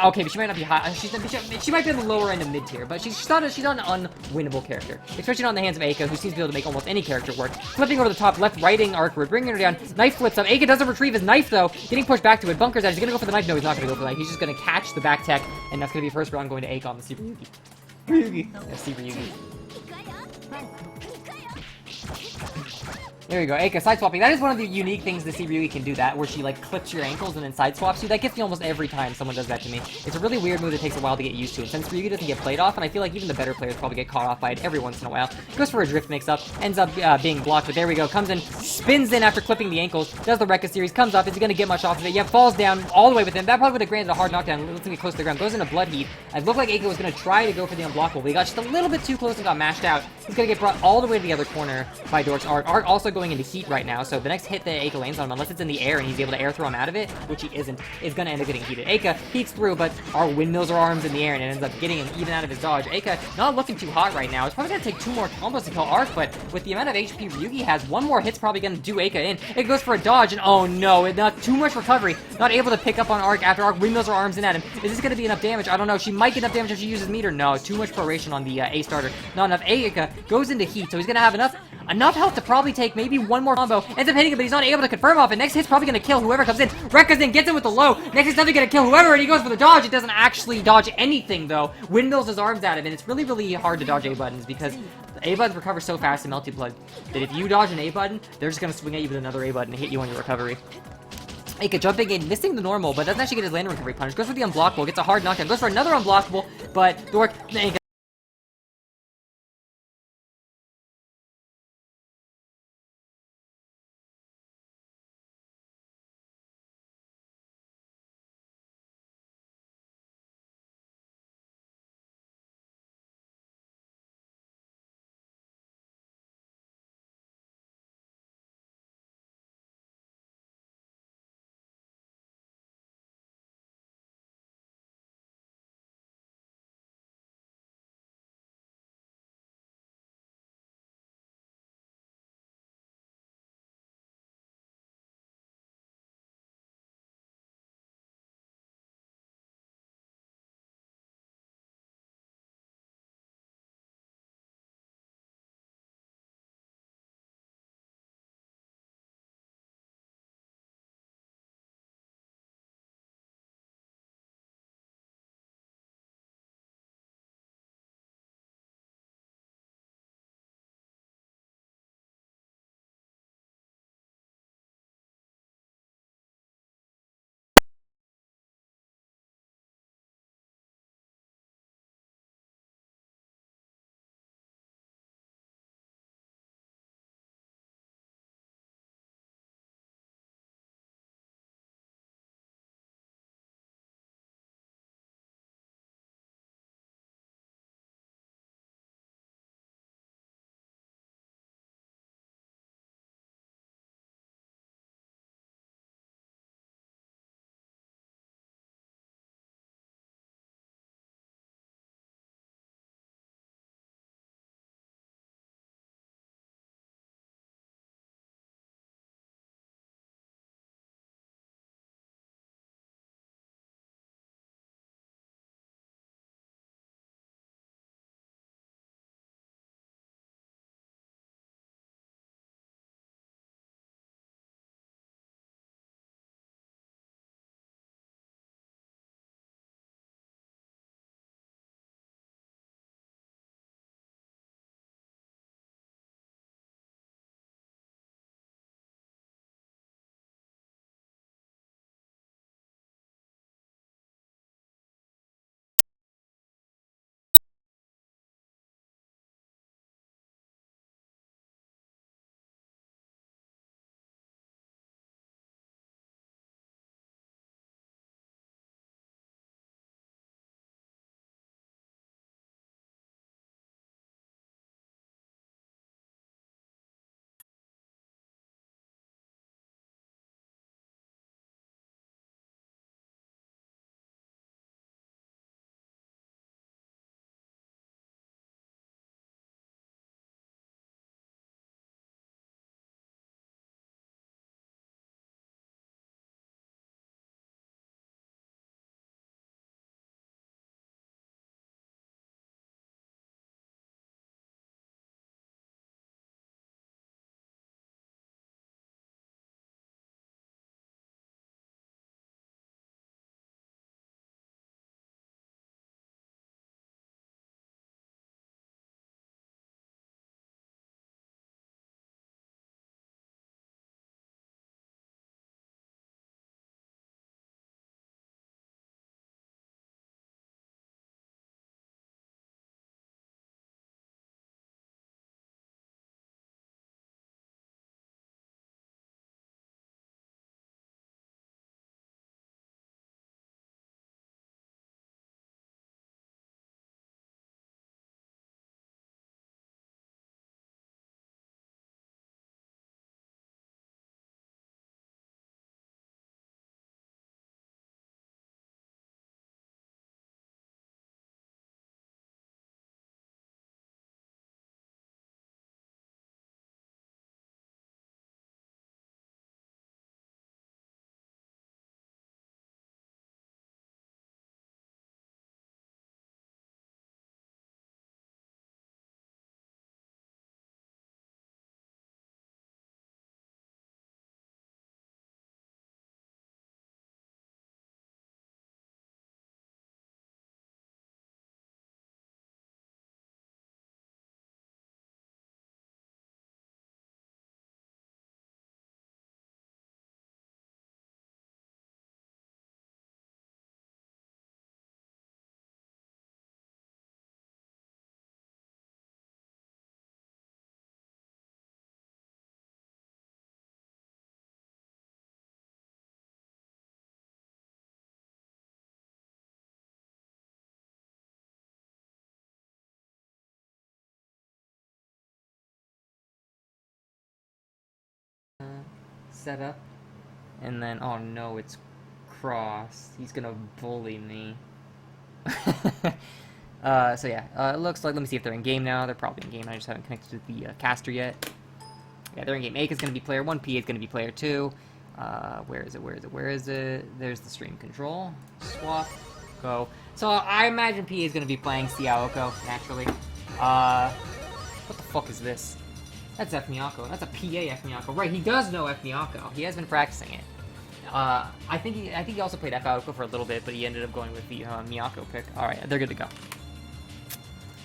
Okay, but she might not be high. She might be on the lower end of mid tier, but she's not an unwinnable character, especially not in the hands of Eika, who seems to be able to make almost any character work. Flipping over the top, left righting Arkward, bringing her down. Knife flips up. Eika doesn't retrieve his knife though, getting pushed back to it. Bunkers out. He's gonna go for the knife. No, he's not gonna go for the knife. He's just gonna catch the back tech, and that's gonna be first round going to Eika on the c-ryougi. Yeah, c-ryougi. There you go, Eika side swapping. That is one of the unique things the c-ryougi can do, that where she like clips your ankles and then side swaps you. That gets me almost every time someone does that to me. It's a really weird move that takes a while to get used to. And since Ryugi doesn't get played off, and I feel like even the better players probably get caught off by it every once in a while. Goes for a drift mix-up, ends up being blocked, but there we go. Comes in, spins in after clipping the ankles, does the Rekka series, comes up, is he gonna get much off of it? Yeah, falls down all the way with him. That probably would have granted a hard knockdown, lets him get close to the ground, goes into blood heat. It looked like Eika was gonna try to go for the unblockable, but he got just a little bit too close and got mashed out. He's gonna get brought all the way to the other corner by Dork's Ark. Ark also going into heat right now, so the next hit that Eika lands on him, unless it's in the air and he's able to air throw him out of it, which he isn't, is gonna end up getting heated. Eika heats through, but our windmills are arms in the air and it ends up getting him even out of his dodge. Eika not looking too hot right now. It's probably gonna take 2 more combos to kill Ark, but with the amount of HP Ryugi has, 1 more hit's probably gonna do Eika in. It goes for a dodge, and oh no, not too much recovery. Not able to pick up on Ark after Ark windmills her arms in at him. Is this gonna be enough damage? I don't know. She might get enough damage if she uses meter. No, too much proration on the A starter. Not enough. Eika goes into heat, so he's gonna have enough health to probably take maybe one more combo. Ends up hitting him, but he's not able to confirm off, and next hit's probably gonna kill whoever comes in. Rekka's in, gets him with the low. Next hit's definitely gonna kill whoever, and he goes for the dodge. It doesn't actually dodge anything, though. Windmills his arms at him, and it's really, really hard to dodge A-buttons, because A-buttons recover so fast in Melty Blood that if you dodge an A-button, they're just gonna swing at you with another A-button and hit you on your recovery. Eika jumping in, missing the normal, but doesn't actually get his landing recovery punish. Goes for the unblockable, gets a hard knockdown, goes for another unblockable, but Eika set up. And then, oh no, it's crossed. He's gonna bully me. So yeah, it looks like, let me see if they're in game now. They're probably in game. I just haven't connected to the caster yet. Yeah, they're in game. Eika's gonna be player 1, P is gonna be player 2. Where is it? There's the stream control. Swap. Go. So I imagine P is gonna be playing c-aoko, naturally. What the fuck is this? That's f-miyako. That's a PA f-miyako. Right, he does know f-miyako. He has been practicing it. I think he also played f-aoko for a little bit, but he ended up going with the Miyako pick. Alright, they're good to go.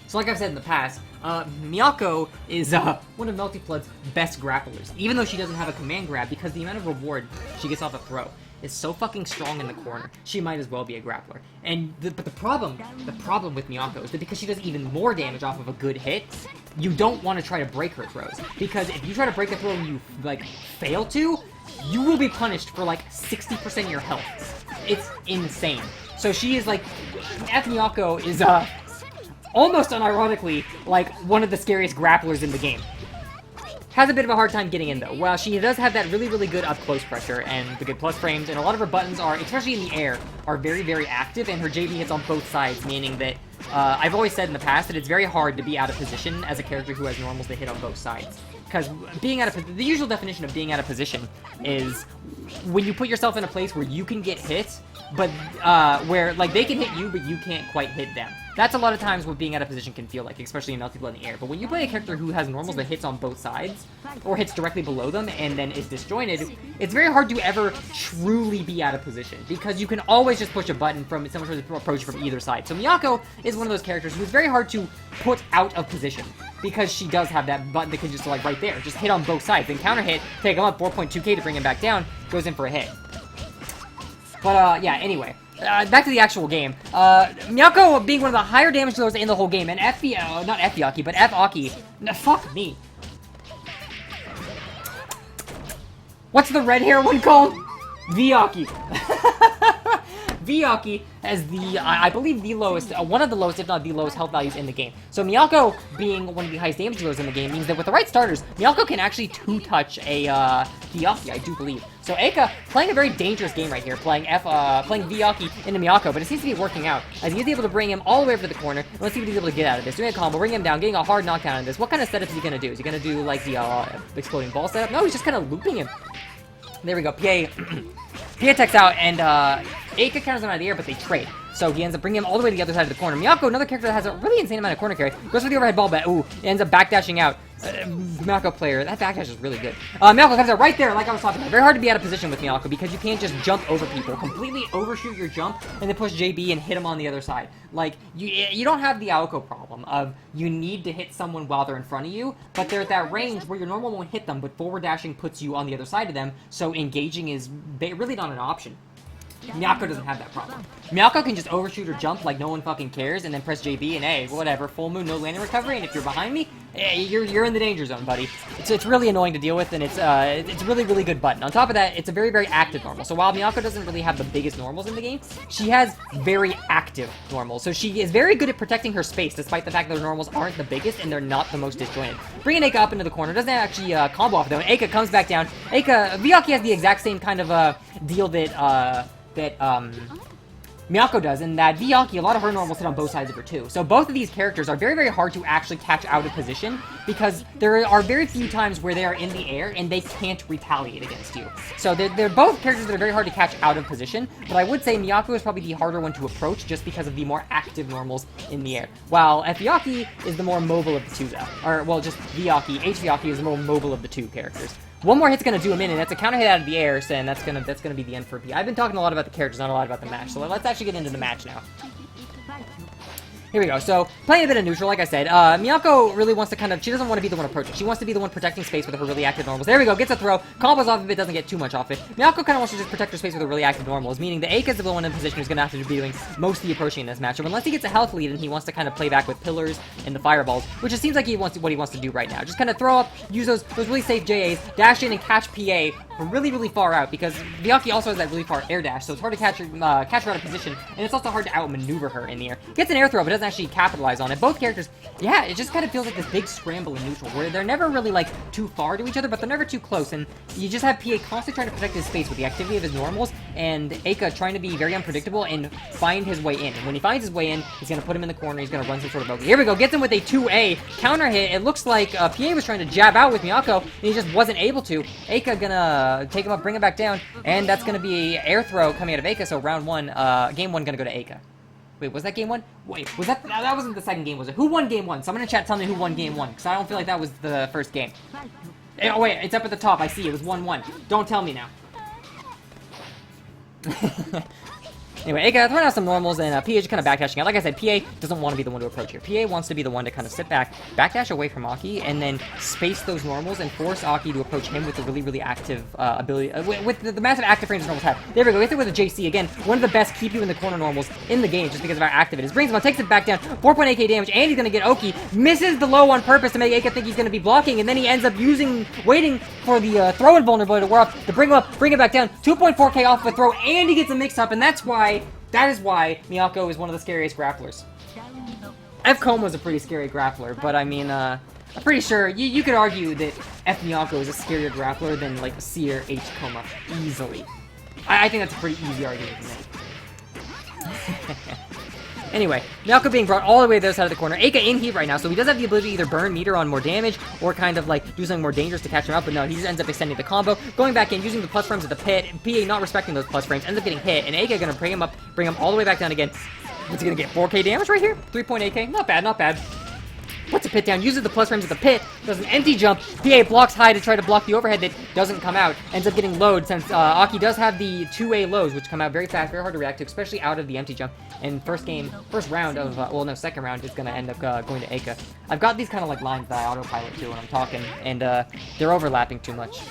So like I've said in the past, Miyako is one of Melty Blood's best grapplers, even though she doesn't have a command grab, because the amount of reward she gets off a throw is so fucking strong in the corner. She might as well be a grappler. But the problem with Miyako is that because she does even more damage off of a good hit, you don't want to try to break her throws, because if you try to break a throw and you like fail to, you will be punished for like 60% of your health. It's insane. So she is like, f-miyako is almost unironically like one of the scariest grapplers in the game. Has a bit of a hard time getting in though. Well, she does have that really, really good up close pressure and the good plus frames, and a lot of her buttons are, especially in the air, are very, very active, and her JB hits on both sides, meaning that I've always said in the past that it's very hard to be out of position as a character who has normals that hit on both sides. Because being out of the usual definition of being out of position is when you put yourself in a place where you can get hit, but where like they can hit you, but you can't quite hit them. That's a lot of times what being out of position can feel like, especially in Melty Blood in the air. But when you play a character who has normals that hits on both sides, or hits directly below them, and then is disjointed, it's very hard to ever truly be out of position, because you can always just push a button from someone tries to approach from either side. So Miyako is one of those characters who's very hard to put out of position, because she does have that button that can just, like, right there, just hit on both sides, then counter hit, take him up, 4.2k to bring him back down, goes in for a hit. But, yeah, anyway. Back to the actual game. Miyako being one of the higher damage dealers in the whole game, and not f-yaki, but f-aki. Fuck me. What's the red hair one called? V-yaki. V-yaki has the, I believe, the lowest, one of the lowest, if not the lowest, health values in the game. So Miyako, being one of the highest damage dealers in the game, means that with the right starters, Miyako can actually two-touch a V-yaki, I do believe. So Eika playing a very dangerous game right here, playing V-yaki into Miyako, but it seems to be working out, as he's able to bring him all the way over to the corner. And let's see what he's able to get out of this. Doing a combo, bring him down, getting a hard knockdown out of this. What kind of setup is he going to do? Is he going to do, like, the exploding ball setup? No, he's just kind of looping him. There we go, PA techs out, and Eika counters him out of the air, but they trade. So he ends up bringing him all the way to the other side of the corner. Miyako, another character that has a really insane amount of corner carry, goes for the overhead ball bet. Ooh, ends up backdashing out. Miyako player, that backdash is really good. Miyako comes out right there, like I was talking about. Very hard to be out of position with Miyako, because you can't just jump over people, completely overshoot your jump, and then push JB and hit him on the other side. Like, you don't have the Aoko problem of you need to hit someone while they're in front of you, but they're at that range where your normal won't hit them, but forward dashing puts you on the other side of them, so engaging is really not an option. Miyako doesn't have that problem. Miyako can just overshoot or jump like no one fucking cares, and then press JB and hey, whatever, full moon, no landing recovery, and if you're behind me, you're in the danger zone, buddy. It's really annoying to deal with, and it's a really, really good button. On top of that, it's a very, very active normal. So while Miyako doesn't really have the biggest normals in the game, she has very active normals. So she is very good at protecting her space, despite the fact that her normals aren't the biggest and they're not the most disjointed. Bringing Eika up into the corner, doesn't actually combo off though, and Eika comes back down. V-yaki has the exact same kind of deal that Miyako does, and that V-yaki, a lot of her normals hit on both sides of her too. So both of these characters are very, very hard to actually catch out of position, because there are very few times where they are in the air and they can't retaliate against you. So they're both characters that are very hard to catch out of position, but I would say Miyako is probably the harder one to approach just because of the more active normals in the air. While f-yaki is the more mobile of the two though. Or, well, just V-yaki, h-vyaki is the more mobile of the two characters. One more hit's gonna do him in, and that's a counter hit out of the air, so that's gonna be the end for P. I've been talking a lot about the characters, not a lot about the match, so let's actually get into the match now. Here we go. So, playing a bit of neutral, like I said, Miyako really wants to she doesn't want to be the one approaching. She wants to be the one protecting space with her really active normals. There we go, gets a throw, combos off of it, doesn't get too much off it. Miyako kind of wants to just protect her space with her really active normals, meaning that Eika is the one in position who's going to have to be doing most of the approaching in this matchup. Unless he gets a health lead and he wants to kind of play back with pillars and the fireballs, which it seems like what he wants to do right now. Just kind of throw up, use those really safe JAs, dash in and catch PA from really, really far out, because V-yaki also has that really far air dash, so it's hard to catch her out of position, and it's also hard to outmaneuver her in the air. Gets an air throw, but doesn't actually capitalize on it. Both characters, yeah, it just kind of feels like this big scramble in neutral, where they're never really, like, too far to each other, but they're never too close, and you just have PA constantly trying to protect his space with the activity of his normals, and Eika trying to be very unpredictable and find his way in. And when he finds his way in, he's going to put him in the corner, he's going to run some sort of bogey. Here we go, gets him with a 2A counter hit. It looks like PA was trying to jab out with Miyako, and he just wasn't able to. Eika gonna take him up, bring him back down, and that's gonna be air throw coming out of Eika, so round one, game one gonna go to Eika. Wait, was that game one? Wait, was that, that wasn't the second game, was it? Who won game one? Someone in chat tell me who won game one, because I don't feel like that was the first game. Oh wait, it's up at the top, I see, it was 1-1. Don't tell me now. Anyway, Eika throwing out some normals, and PA just kind of backdashing out. Like I said, PA doesn't want to be the one to approach here. PA wants to be the one to kind of sit back, backdash away from Aki, and then space those normals and force Aki to approach him with the really, really active ability, with the massive active range normals have. There we go, gets it with a JC. Again, one of the best keep you in the corner normals in the game, just because of how active it is. Brings him on, takes it back down, 4.8k damage, and he's going to get Oki. Misses the low on purpose to make Eika think he's going to be blocking, and then he ends up waiting for the throw invulnerability to wear up, to bring him up, bring it back down, 2.4k off of a throw, and he gets a mix-up, and that is why Miyako is one of the scariest grapplers. F-Coma was a pretty scary grappler, but I mean, I'm pretty sure you could argue that f-miyako is a scarier grappler than, like, C or H-Coma, easily. I think that's a pretty easy argument to make. Anyway, Miyako being brought all the way to the other side of the corner. Eika in heat right now, so he does have the ability to either burn meter on more damage or kind of like do something more dangerous to catch him up, but no, he just ends up extending the combo, going back in, using the plus frames at the pit, PA not respecting those plus frames, ends up getting hit, and Eika gonna bring him up, bring him all the way back down again. What's he gonna get? 4k damage right here? 3.8k? Not bad, not bad. Puts a pit down, uses the plus frames at the pit, does an empty jump, PA blocks high to try to block the overhead that doesn't come out, ends up getting load since Aki does have the 2A lows, which come out very fast, very hard to react to, especially out of the empty jump. And first round of, second round is going to end up going to Eika. I've got these kind of like lines that I autopilot to when I'm talking, and they're overlapping too much.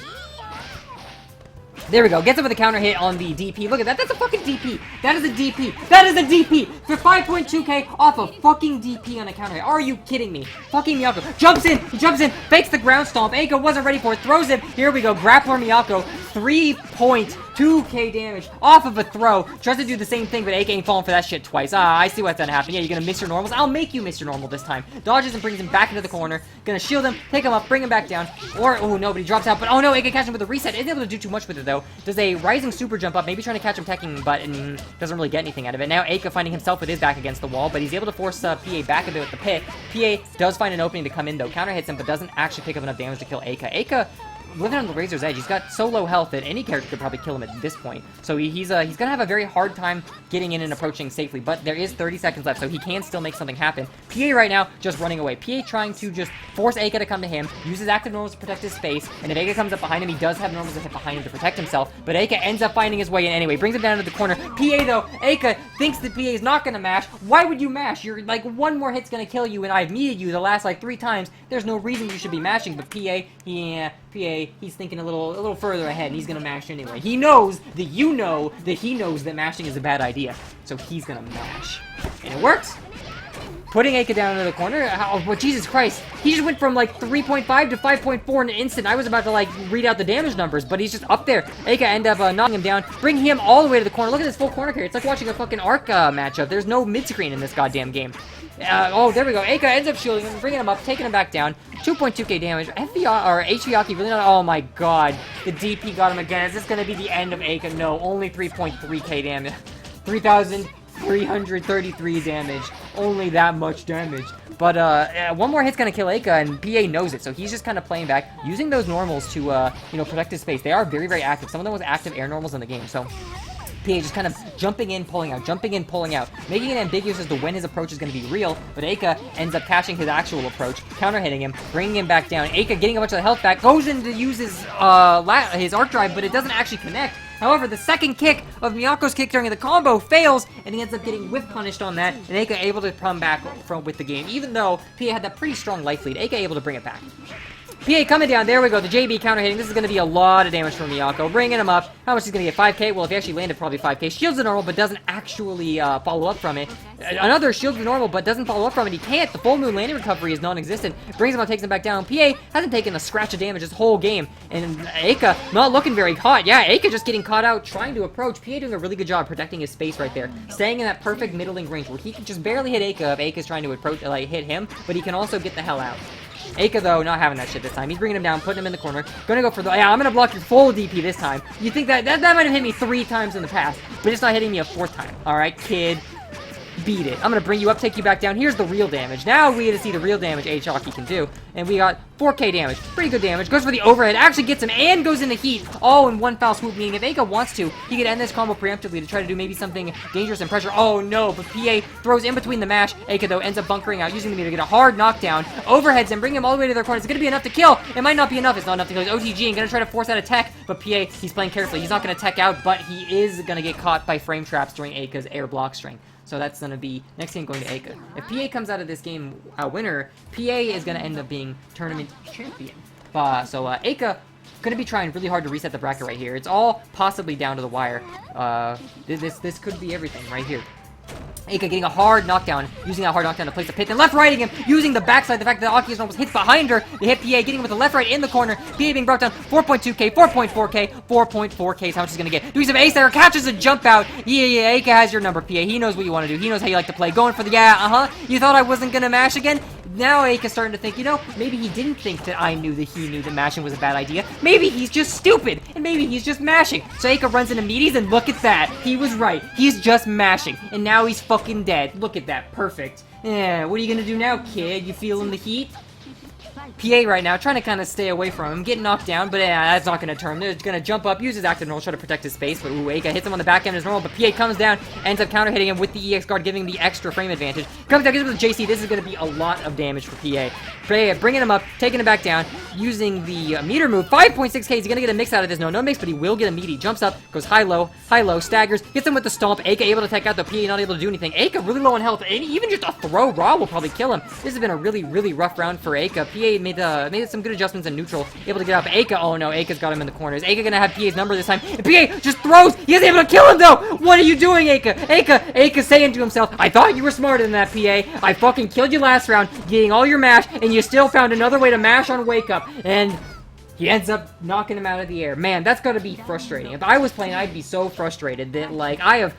There we go. Gets it with a counter hit on the DP. Look at that. That's a fucking DP. That is a DP. That is a DP for 5.2k off of fucking DP on a counter hit. Are you kidding me? Fucking Miyako jumps in. He jumps in. Fakes the ground stomp. Eika wasn't ready for it. Throws it. Here we go. Grappler Miyako. 3.2k damage off of a throw. Tries to do the same thing, but Eika ain't falling for that shit twice. I see what's gonna happen. Yeah, you're gonna miss your normals. I'll make you miss your normal this time. Dodges and brings him back into the corner. Gonna shield him, take him up, bring him back down. Or, oh no, but he drops out. But oh no, Eika catches him with a reset. Isn't able to do too much with it though. Does a rising super jump up, maybe trying to catch him teching, but doesn't really get anything out of it. Now Eika finding himself with his back against the wall, but he's able to force PA back a bit with the pit. PA does find an opening to come in though. Counter hits him, but doesn't actually pick up enough damage to kill Eika. Eika living on the razor's edge. He's got so low health that any character could probably kill him at this point. So he's gonna have a very hard time getting in and approaching safely, but there is 30 seconds left, so he can still make something happen. PA right now just running away. PA trying to just force Eika to come to him, uses active normals to protect his space, and if Eika comes up behind him, he does have normals to hit behind him to protect himself, but Eika ends up finding his way in anyway, brings him down to the corner. PA though, Eika thinks that PA is not gonna mash. Why would you mash? You're like, one more hit's gonna kill you, and I've meted you the last like 3 times. There's no reason you should be mashing, but PA, he's thinking a little further ahead, and he's gonna mash anyway. He knows that he knows that mashing is a bad idea, so he's gonna mash. And it works! Putting Eika down into the corner. Oh, Jesus Christ. He just went from like 3.5 to 5.4 in an instant. I was about to like read out the damage numbers, but he's just up there. Eika end up knocking him down, bring him all the way to the corner. Look at this full corner carry. It's like watching a fucking Arc matchup. There's no mid-screen in this goddamn game. Oh, there we go. Eika ends up shielding him, bringing him up, taking him back down. 2.2k damage. h-vaki really not. Oh my god. The DP got him again. Is this going to be the end of Eika? No, only 3.3k damage. 3,333 damage. Only that much damage. But one more hit's gonna kill Eika, and PA knows it, so he's just kind of playing back, using those normals to, protect his space. They are very, very active. Some of them was active air normals in the game, so PA just kind of jumping in, pulling out, making it ambiguous as to when his approach is going to be real, but Eika ends up catching his actual approach, counter-hitting him, bringing him back down. Eika getting a bunch of the health back, goes in to use his arc drive, but it doesn't actually connect. However, the second kick of Miyako's kick during the combo fails, and he ends up getting whiff punished on that, and Eika able to come back with the game. Even though PA had that pretty strong life lead, Eika able to bring it back. PA coming down. There we go. The JB counter hitting. This is going to be a lot of damage from Miyako. Bringing him up. How much is going to get? 5k? Well, if he actually landed, probably 5k. Shields the normal, but doesn't actually follow up from it. Another shields the normal, but doesn't follow up from it. He can't. The full moon landing recovery is non-existent. Brings him up, takes him back down. PA hasn't taken a scratch of damage this whole game. And Eika not looking very hot. Yeah, Eika just getting caught out, trying to approach. PA doing a really good job protecting his space right there. Staying in that perfect middling range where he can just barely hit Eika if Eika's trying to approach, like, hit him, but he can also get the hell out. Eika, though, not having that shit this time. He's bringing him down, putting him in the corner. Gonna go for the... Yeah, I'm gonna block your full DP this time. You think that might have hit me 3 times in the past, but it's not hitting me a 4th time. Alright, kid. Beat it. I'm gonna bring you up, take you back down. Here's the real damage. Now we get to see the real damage h-vaki can do. And we got 4k damage. Pretty good damage. Goes for the overhead. Actually gets him and goes into heat. All in one foul swoop. Meaning if Eika wants to, he could end this combo preemptively to try to do maybe something dangerous and pressure. Oh no, but PA throws in between the mash. Eika though ends up bunkering out, using the meter to get a hard knockdown. Overheads him, bring him all the way to their corner. It's gonna be enough to kill. It might not be enough. It's not enough to kill. He's OTG and gonna try to force out a tech. But PA, he's playing carefully. He's not gonna tech out, but he is gonna get caught by frame traps during Eika's air block string. So that's going to be next game going to Eika. If PA comes out of this game a winner, PA is going to end up being tournament champion. So Eika going to be trying really hard to reset the bracket right here. It's all possibly down to the wire. This could be everything right here. Eika getting a hard knockdown, using that hard knockdown to place a pit, and left-righting him, using the backside, the fact that Aki almost hits behind her, they hit PA, getting him with the left-right in the corner, PA being brought down, 4.2k, 4.4k, 4.4k is how much he's gonna get. Doing some ace there, catches a jump out, yeah, Eika has your number, PA, he knows what you want to do, he knows how you like to play, going for the, you thought I wasn't gonna mash again? Now Eika's starting to think, you know, maybe he didn't think that I knew that he knew that mashing was a bad idea. Maybe he's just stupid, and maybe he's just mashing. So Eika runs into meaties, and look at that. He was right. He's just mashing, and now he's fucking dead. Look at that. Perfect. Yeah, what are you gonna do now, kid? You feeling the heat? PA right now, trying to kind of stay away from him, getting knocked down, but that's not going to turn. They're going to jump up, use his active normal, try to protect his space, but Eika hits him on the back end as normal, but PA comes down, ends up counter hitting him with the EX guard, giving the extra frame advantage. Comes down, gets him with the JC, this is going to be a lot of damage for PA. Bringing him up, taking him back down, using the meter move, 5.6k, he's going to get a mix out of this, no mix, but he will get a meaty, jumps up, goes high-low, staggers, gets him with the stomp, Eika able to take out the PA, not able to do anything. Eika really low on health, and even just a throw raw will probably kill him. This has been a really, really rough round for Eika. PA made some good adjustments in neutral, able to get out, but Eika, oh no, Eika's got him in the corners. Eika gonna have PA's number this time, and PA just throws, he isn't able to kill him though! What are you doing, Eika? Eika's saying to himself, I thought you were smarter than that, PA. I fucking killed you last round, getting all your mash, and you still found another way to mash on Wake Up, and he ends up knocking him out of the air. Man, that's gotta be frustrating. If I was playing, I'd be so frustrated that, like, I have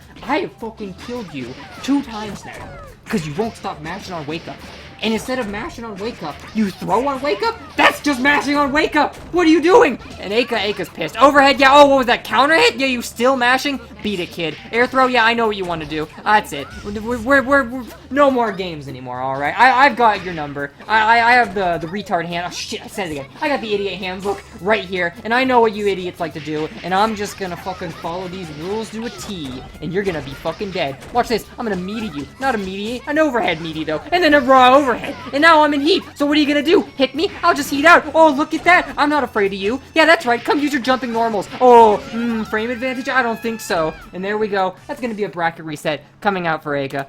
fucking killed you 2 times now, because you won't stop mashing on Wake Up. And instead of mashing on Wake Up, you throw on Wake Up? That's just mashing on Wake Up! What are you doing? And Eika's pissed. Overhead, yeah, oh, what was that, counter hit? Yeah, you still mashing? Beat it, kid. Air throw, yeah, I know what you want to do. That's it. We're no more games anymore, alright? I've got your number. I have the retard hand. Oh, shit, I said it again. I got the idiot handbook right here, and I know what you idiots like to do, and I'm just gonna fucking follow these rules to a T, and you're gonna be fucking dead. Watch this. I'm gonna meaty you. Not a meaty, an overhead meaty, though. And then a raw overhead. And now I'm in heat. So what are you gonna do? Hit me? I'll just heat out. Oh, look at that. I'm not afraid of you. Yeah, that's right. Come use your jumping normals. Oh, frame advantage? I don't think so. And there we go. That's gonna be a bracket reset coming out for Eika.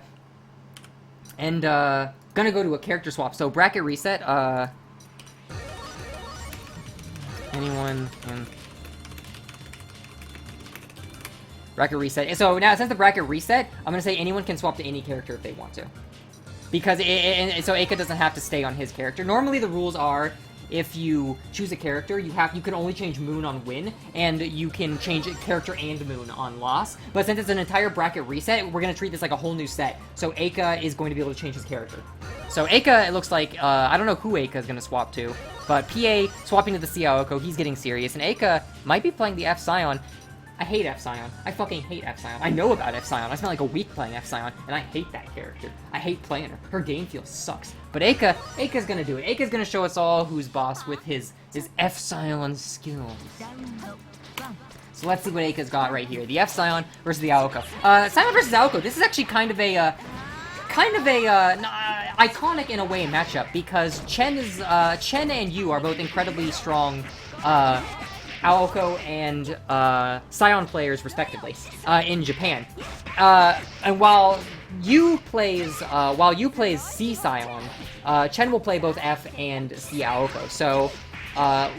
And, gonna go to a character swap. So, bracket reset, anyone can... Bracket reset. So, now, since the bracket reset, I'm gonna say anyone can swap to any character if they want to. Because, so Eika doesn't have to stay on his character. Normally, the rules are, if you choose a character, you can only change Moon on win, and you can change character and Moon on loss. But since it's an entire bracket reset, we're gonna treat this like a whole new set. So Eika is going to be able to change his character. So Eika, it looks like, I don't know who Eika is gonna swap to, but PA swapping to the c-aoko, he's getting serious, and Eika might be playing the f-sion. I hate f-sion. I fucking hate f-sion. I know about f-sion. I spent like a week playing f-sion, and I hate that character. I hate playing her. Her game feel sucks. But Eika's gonna do it. Eika's gonna show us all who's boss with his f-sion skills. So let's see what Eika's got right here. The f-sion versus the aoko. Sion versus aoko. This is actually kind of a iconic in a way matchup, because Chen and Yu are both incredibly strong, Aoko and Sion players, respectively, in Japan. And while Yu plays C-Sion, Chen will play both F and C-aoko. So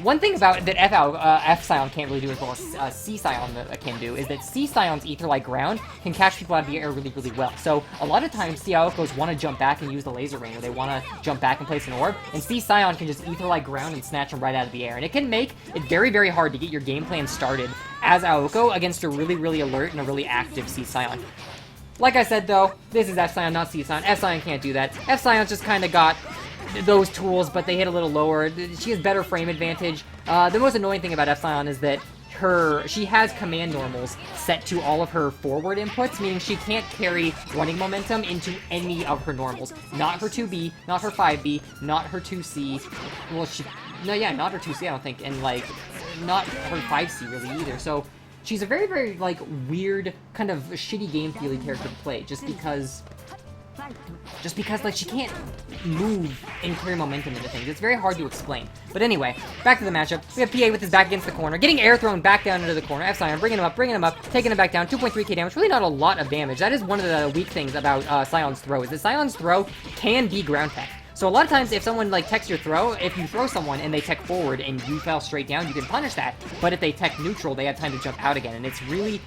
One thing about that f-sion can't really do as well as c-sion can do is that c-sion's ether-like ground can catch people out of the air really, really well. So a lot of times c-aokos want to jump back and use the laser rain, or they want to jump back and place an orb, and c-sion can just ether-like ground and snatch them right out of the air. And it can make it very, very hard to get your game plan started as Aoko against a really, really alert and a really active c-sion. Like I said, though, this is f-sion, not c-sion. F-sion can't do that. F-sion's just kind of got those tools, but they hit a little lower. She has better frame advantage. The most annoying thing about f-sion is that she has command normals set to all of her forward inputs, meaning she can't carry running momentum into any of her normals. Not her 2B, not her 5B, not her 2C. Well, not her 2C, I don't think, and, like, not her 5C really either. So she's a very, very, like, weird, kind of shitty game feeling character to play, just because, like, she can't move and carry momentum into things. It's very hard to explain. But anyway, back to the matchup. We have PA with his back against the corner, getting air thrown back down into the corner. f-sion bringing him up, taking him back down. 2.3k damage. Really not a lot of damage. That is one of the weak things about Sion's throw, is that Sion's throw can be ground tech. So a lot of times, if someone, like, techs your throw, if you throw someone and they tech forward and you fell straight down, you can punish that. But if they tech neutral, they have time to jump out again, and it's really,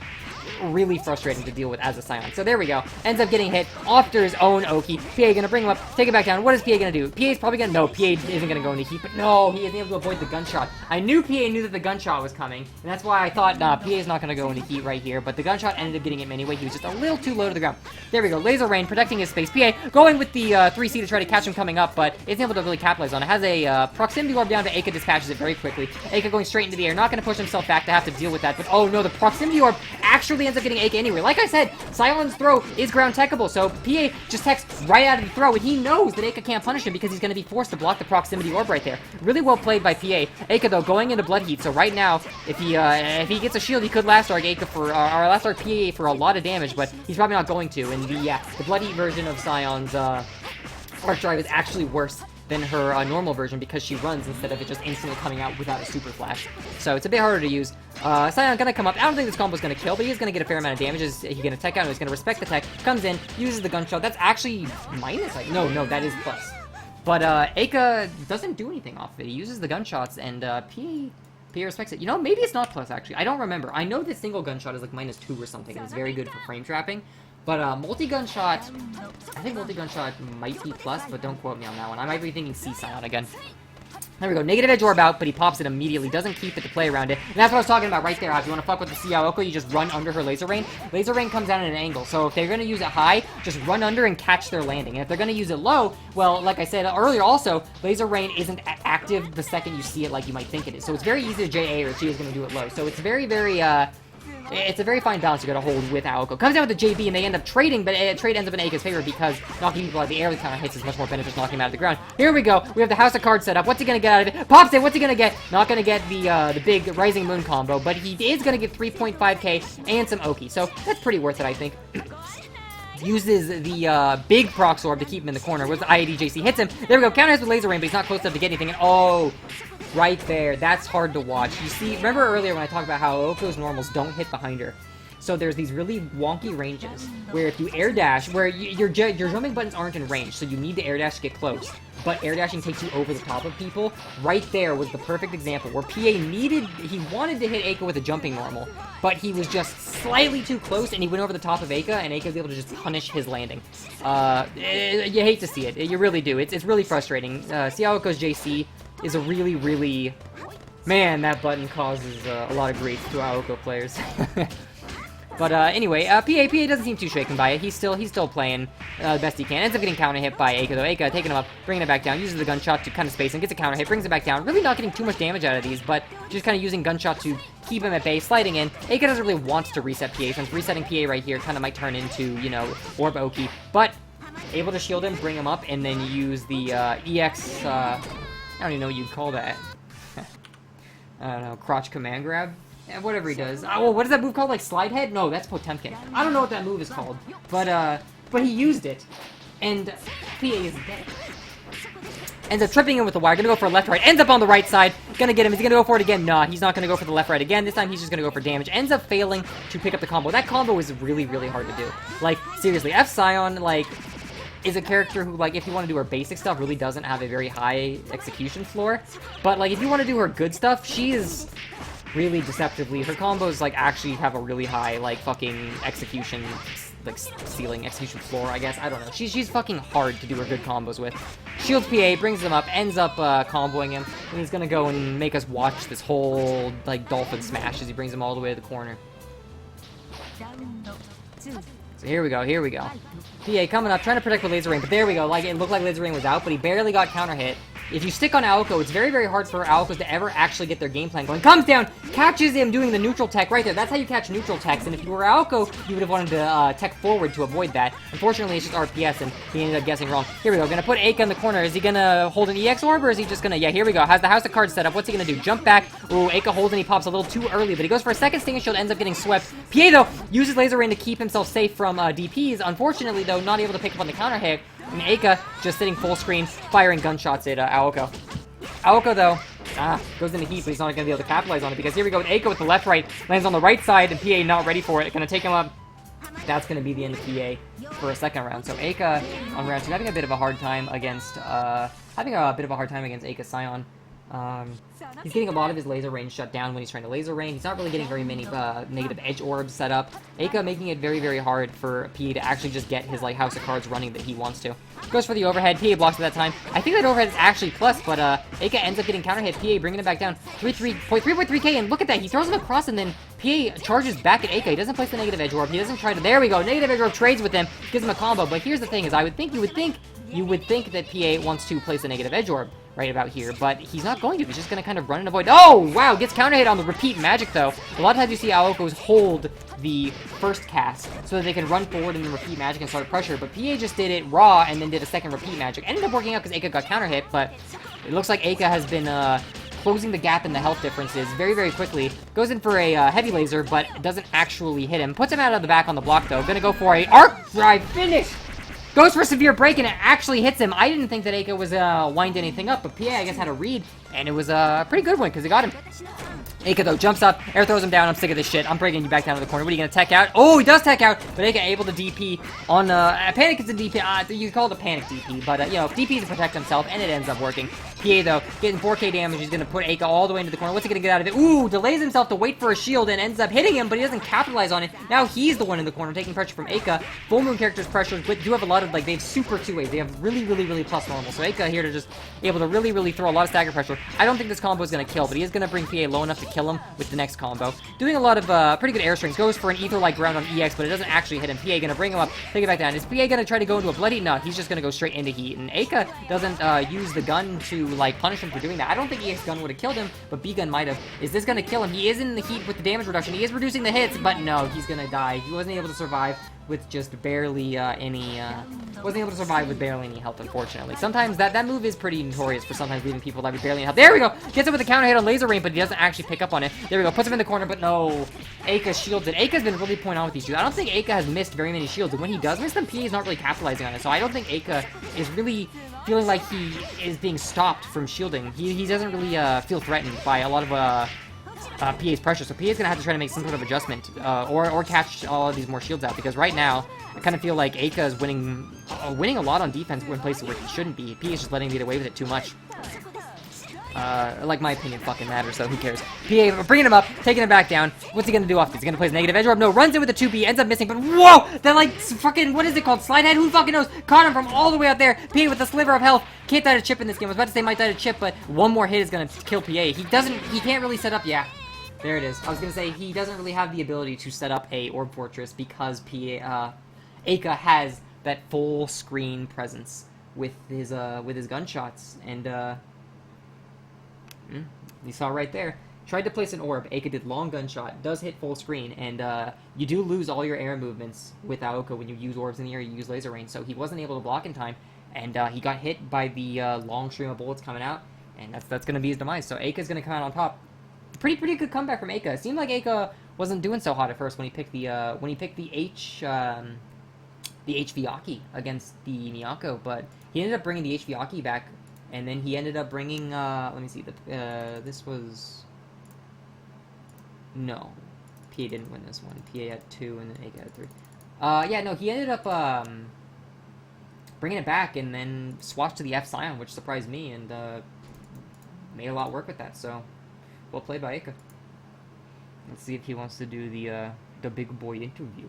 really frustrating to deal with as a Sion. So there we go. Ends up getting hit off to his own Oki. PA gonna bring him up, take it back down. What is PA gonna do? PA's probably gonna... No, PA isn't gonna go into heat, but no, he isn't able to avoid the gunshot. I knew PA knew that the gunshot was coming, and that's why I thought, nah, PA's not gonna go into heat right here, but the gunshot ended up getting him anyway. He was just a little too low to the ground. There we go. Laser rain, protecting his space. PA going with the 3C to try to catch him coming up, but isn't able to really capitalize on it. Has a proximity orb down to Eika, dispatches it very quickly. Eika going straight into the air, not gonna push himself back to have to deal with that, but oh no, the proximity orb actually ends up getting Eika anyway. Like I said, Sion's throw is ground techable, so PA just techs right out of the throw, and he knows that Eika can't punish him because he's going to be forced to block the proximity orb right there. Really well played by PA. Eika, though, going into blood heat, so right now, if he gets a shield, he could last arc Eika for, or last arc PA for a lot of damage, but he's probably not going to, and the blood heat version of Sion's arc drive is actually worse than her normal version because she runs instead of it just instantly coming out without a super flash. So it's a bit harder to use. Sion gonna come up. I don't think this combo's gonna kill, but he's gonna get a fair amount of damage. He's gonna tech out, and he's gonna respect the tech. Comes in, uses the gunshot. That's actually minus. No, that is plus. But Eika doesn't do anything off it. He uses the gunshots, and PA respects it. You know, maybe it's not plus, actually. I don't remember. I know that single gunshot is like -2 or something, and it's very good for frame trapping. But multi-gunshot, I think multi-gunshot might be plus, but don't quote me on that one. I might be thinking C-Sion again. There we go. Negative edge orb out, but he pops it immediately. Doesn't keep it to play around it. And that's what I was talking about right there. If you want to fuck with the c-aoko, you just run under her laser rain. Laser rain comes down at an angle. So if they're going to use it high, just run under and catch their landing. And if they're going to use it low, well, like I said earlier also, laser rain isn't active the second you see it like you might think it is. So it's very easy to JA, or she is going to do it low. So it's very, very, it's a very fine balance you gotta hold with Aoko. Comes down with the JB, and they end up trading, but trade ends up in Eika's favor because knocking people out of the air with counter hits is much more beneficial than knocking them out of the ground. Here we go. We have the House of Cards set up. What's he gonna get out of it? Pops it. What's he gonna get? Not gonna get the big Rising Moon combo, but he is gonna get 3.5k and some Oki. So that's pretty worth it, I think. Uses the big prox orb to keep him in the corner. With the IAD-JC hits him. There we go. Counter hits with laser rain, but he's not close enough to get anything. And oh, right there. That's hard to watch. You see, remember earlier when I talked about how Aoko's normals don't hit behind her? So there's these really wonky ranges where if you air dash, where your jumping buttons aren't in range, so you need to air dash to get close. But air dashing takes you over the top of people. Right there was the perfect example where PA he wanted to hit Eika with a jumping normal, but he was just slightly too close, and he went over the top of Eika, and Eika was able to just punish his landing. You hate to see it. You really do. It's really frustrating. c-aoko's JC is a really, really... Man, that button causes a lot of grief to Aoko players. But anyway, PA doesn't seem too shaken by it. He's still playing the best he can. Ends up getting counter hit by Eika, though. Eika taking him up, bringing it back down, uses the gunshot to kind of space him, gets a counter hit, brings it back down. Really not getting too much damage out of these, but just kind of using gunshot to keep him at bay, sliding in. Eika doesn't really want to reset PA, since resetting PA right here kind of might turn into, you know, Orb Oki. But able to shield him, bring him up, and then use the EX, I don't even know what you'd call that. I don't know, crotch command grab? Whatever he does. Oh, what is that move called? Like slide head? No, that's Potemkin. I don't know what that move is called. But he used it. And PA is dead. Ends up tripping in with the wire. Gonna go for a left-right. Ends up on the right side. Gonna get him. Is he gonna go for it again? Nah, he's not gonna go for the left-right again. This time he's just gonna go for damage. Ends up failing to pick up the combo. That combo is really, really hard to do. Like, seriously, f-sion, like... is a character who, like, if you want to do her basic stuff, really doesn't have a very high execution floor. But, like, if you want to do her good stuff, she is really deceptively... Her combos, like, actually have a really high, like, fucking execution, like, ceiling, execution floor, I guess. I don't know. She's fucking hard to do her good combos with. Shields PA, brings him up, ends up comboing him, and he's gonna go and make us watch this whole, like, dolphin smash as he brings him all the way to the corner. So here we go, here we go. PA coming up, trying to protect with Laser Rain, but there we go. Like, it looked like Laser Rain was out, but he barely got counter hit. If you stick on Aoko, it's very, very hard for Aokos to ever actually get their game plan going. Comes down, catches him doing the neutral tech right there. That's how you catch neutral techs, and if you were Aoko, you would have wanted to tech forward to avoid that. Unfortunately, it's just RPS, and he ended up guessing wrong. Here we go, gonna put Eika in the corner. Is he gonna hold an EX orb, or is he just gonna... Yeah, here we go. Has the House of Cards set up. What's he gonna do? Jump back. Ooh, Eika holds and he pops a little too early, but he goes for a second Stinging Shield, ends up getting swept. PA, though, uses Laser Rain to keep himself safe from DPs. Unfortunately, though, not able to pick up on the counter hit. And Eika just sitting full screen, firing gunshots at Aoko. Aoko, though, goes into heat, but he's not going to be able to capitalize on it, because here we go with Eika with the left-right, lands on the right side, and PA not ready for it. Going to take him up. That's going to be the end of PA for a second round. So Eika on round 2 having a bit of a hard time against, Eika Sion. He's getting a lot of his laser range shut down when he's trying to laser rain. He's not really getting very many negative edge orbs set up. Eika making it very, very hard for P to actually just get his like House of Cards running that he wants to. Goes for the overhead. PA blocks at that time. I think that overhead is actually plus, but Eika ends up getting counter hit. PA bringing it back down. 3.3k, and look at that. He throws him across, and then PA charges back at Eika. He doesn't place the negative edge orb. He doesn't try to... There we go. Negative edge orb trades with him. Gives him a combo. But here's the thing: is you would think that PA wants to place a negative edge orb right about here, but he's not going to. He's just going to kind of run and avoid. Oh, wow, gets counter hit on the repeat magic, though. A lot of times you see Aokos hold the first cast so that they can run forward and then repeat magic and start pressure, but PA just did it raw and then did a second repeat magic. Ended up working out because Eika got counter hit, but it looks like Eika has been closing the gap in the health differences very, very quickly. Goes in for a heavy laser, but doesn't actually hit him. Puts him out of the back on the block, though. Gonna go for a arc drive finish! Goes for severe break, and it actually hits him. I didn't think that Eika was wind anything up, but PA, I guess, had a read, and it was a pretty good one, because it got him. Eika, though, jumps up, air throws him down. I'm sick of this shit. I'm bringing you back down to the corner. What are you going to tech out? Oh, he does tech out, but Eika able to DP on, Panic is a DP, you call it a Panic DP, but, you know, DP to protect himself, and it ends up working. PA, though, getting 4k damage. He's going to put Eika all the way into the corner. What's he going to get out of it? Ooh, delays himself to wait for a shield and ends up hitting him, but he doesn't capitalize on it. Now he's the one in the corner taking pressure from Eika. Full Moon characters pressures, but do have a lot of, like, they have super two-ways. They have really, really, really plus normal. So Eika here to just able to really, really throw a lot of stagger pressure. I don't think this combo is going to kill, but he is going to bring PA low enough to kill him with the next combo. Doing a lot of pretty good air strings. Goes for an ether-like ground on EX, but it doesn't actually hit him. PA going to bring him up, take it back down. Is PA going to try to go into a bloody? No, he's just going to go straight into heat. And Eika doesn't use the gun to, like, punish him for doing that. I don't think EX gun would have killed him, but B gun might have. Is this going to kill him? He is in the heat with the damage reduction. He is reducing the hits, but no, he's going to die. He wasn't able to survive with just barely any health, unfortunately. Sometimes that move is pretty notorious for sometimes leaving people alive with barely any health. There we go! Gets him with a counter hit on laser rain, but he doesn't actually pick up on it. There we go, puts him in the corner, but no. Eika shields it. Eika's been really pointing on with these shields. I don't think Eika has missed very many shields, and when he does miss them, PA is not really capitalizing on it, so I don't think Eika is really feeling like he is being stopped from shielding. He doesn't really feel threatened by a lot of PA's pressure, so PA's gonna have to try to make some sort of adjustment, or catch all of these more shields out, because right now, I kind of feel like Eika is winning a lot on defense in places where he shouldn't be. PA's just letting him get away with it too much. Like, my opinion fucking matters, so who cares. PA bringing him up, taking him back down. What's he gonna do off this? He's gonna play his negative edge orb? No, runs in with a 2B, ends up missing, but whoa! That, like, fucking, what is it called? Slide head? Who fucking knows? Caught him from all the way out there. PA with a sliver of health. Can't die to chip in this game. I was about to say might die to chip, but one more hit is gonna kill PA. He can't really set up, yeah. There it is. I was gonna say, he doesn't really have the ability to set up a Orb Fortress because Eika has that full screen presence with his gunshots, and you saw right there. Tried to place an orb. Eika did long gunshot. Does hit full screen, and you do lose all your air movements with Aoko when you use orbs in the air. You use laser rain, so he wasn't able to block in time, and he got hit by the long stream of bullets coming out, and that's gonna be his demise. So Eika's gonna come out on top. Pretty good comeback from Eika. It seemed like Eika wasn't doing so hot at first when he picked the h-vaki against the Miyako, but he ended up bringing the h-vaki back, and then he ended up bringing let me see, this was, no, PA didn't win this one. PA had 2 and then Eika had 3. Yeah, no, he ended up bringing it back and then swatched to the f-sion, which surprised me and made a lot of work with that. So, well played by Eika. Let's see if he wants to do the big boy interview.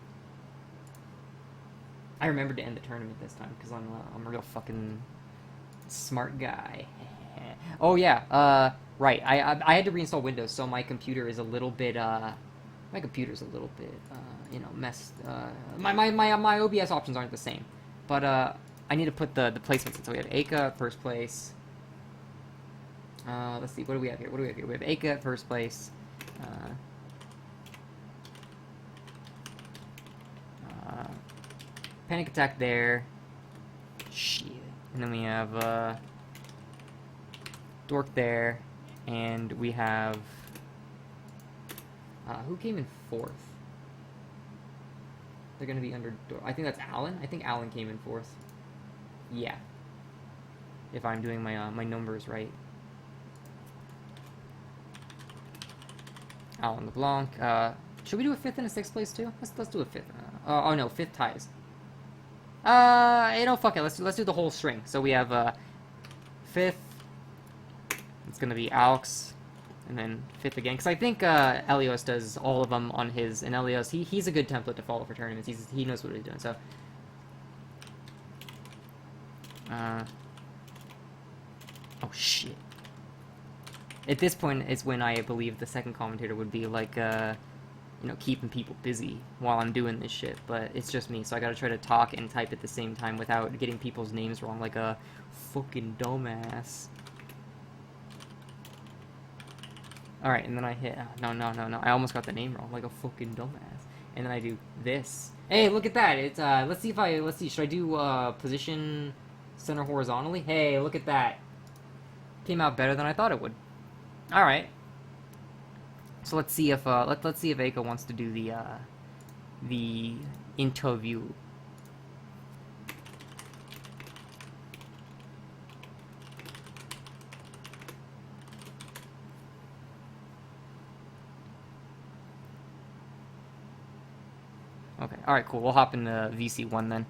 I remembered to end the tournament this time because I'm a real fucking smart guy. Oh yeah, right. I had to reinstall Windows, so my computer is a little bit you know, messed. My OBS options aren't the same, but I need to put the placements in. So we have Eika at first place. Let's see, what do we have here? We have Eika at first place. PanicAttack there. Shit. And then we have Dork there, and we have who came in 4th? They're gonna be under Dork. I think that's Allan. I think Allan came in 4th. Yeah. If I'm doing my my numbers right. Allan Leblanc. Should we do a 5th and a 6th place too? Let's do a 5th. Oh no, 5th ties. You know, fuck it. Let's do the whole string. So we have 5th. It's gonna be Alex, and then 5th again. Because I think Elios does all of them on his. And Elios, he's a good template to follow for tournaments. He knows what he's doing. So. Oh shit. At this point is when I believe the second commentator would be like, you know, keeping people busy while I'm doing this shit, but it's just me, so I gotta try to talk and type at the same time without getting people's names wrong like a fucking dumbass. Alright, and then I hit, no, I almost got the name wrong, like a fucking dumbass. And then I do this. Hey, look at that, it's, let's see, should I do, position center horizontally? Hey, look at that. Came out better than I thought it would. Alright. So let's see if let's see if Eika wants to do the interview. Okay, alright, cool. We'll hop into VC1 then.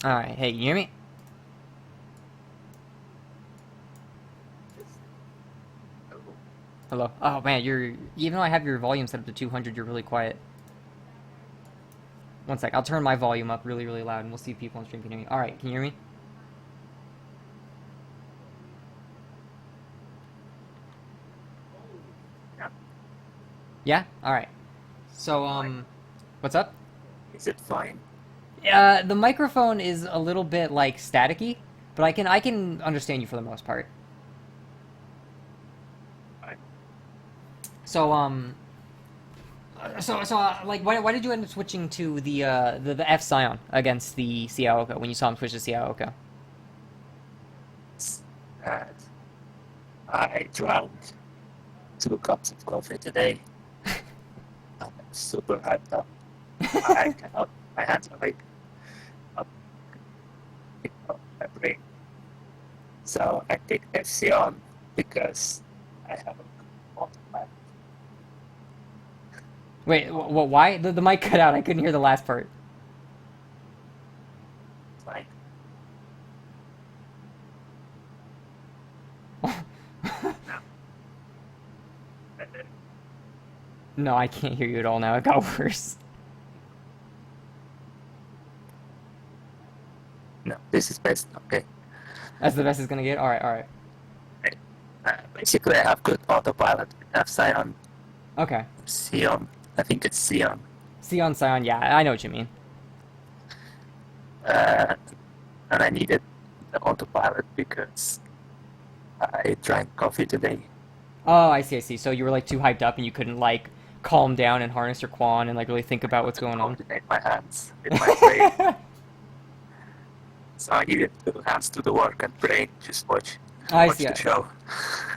Alright, hey, you hear me? Hello. Oh man, even though I have your volume set up to 200, you're really quiet. One sec, I'll turn my volume up really, really loud, and we'll see if people on stream can hear me. Alright, can you hear me? Yeah. Yeah? Alright. So, what's up? Is it fine? The microphone is a little bit, like, staticky, but I can understand you for the most part. So, like, why did you end up switching to the f-sion against the c-aoko when you saw him switch to c-aoko? I drank 2 cups of coffee today. I'm super hyped up. My hands are like up my brain. So I take f-sion because I have a multiplier. Wait, why? The mic cut out. I couldn't hear the last part. Fine. No, I can't hear you at all now. It got worse. No, this is best. Okay. That's the best it's gonna get? Alright. Basically, I have good autopilot with f-sion. Okay. Sion. I think it's Sion. Sion, Sion, yeah, I know what you mean. And I needed the autopilot because I drank coffee today. Oh, I see. So you were, like, too hyped up and you couldn't, like, calm down and harness your quan and, like, really think about what's going on? Coordinate my hands with my brain. So I needed 2 hands to the work and brain just watch the show.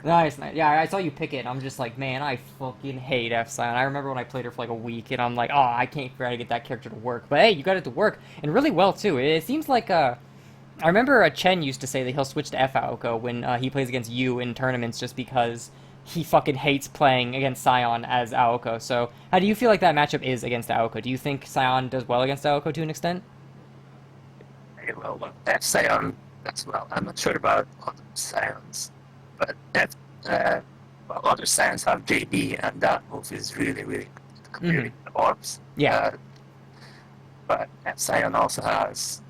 Nice. Yeah, I saw you pick it, and I'm just like, man, I fucking hate f-sion. I remember when I played her for like a week, and I'm like, oh, I can't figure out how to get that character to work. But hey, you got it to work, and really well, too. It seems like, I remember Chen used to say that he'll switch to f-aoko when he plays against you in tournaments just because he fucking hates playing against Sion as Aoko. So how do you feel like that matchup is against Aoko? Do you think Sion does well against Aoko to an extent? very well. Well, f-sion as well. I'm not sure about other scions, but well, other scions have JB, and that move is really, really good at clearing the orbs. Yeah. But f-sion also has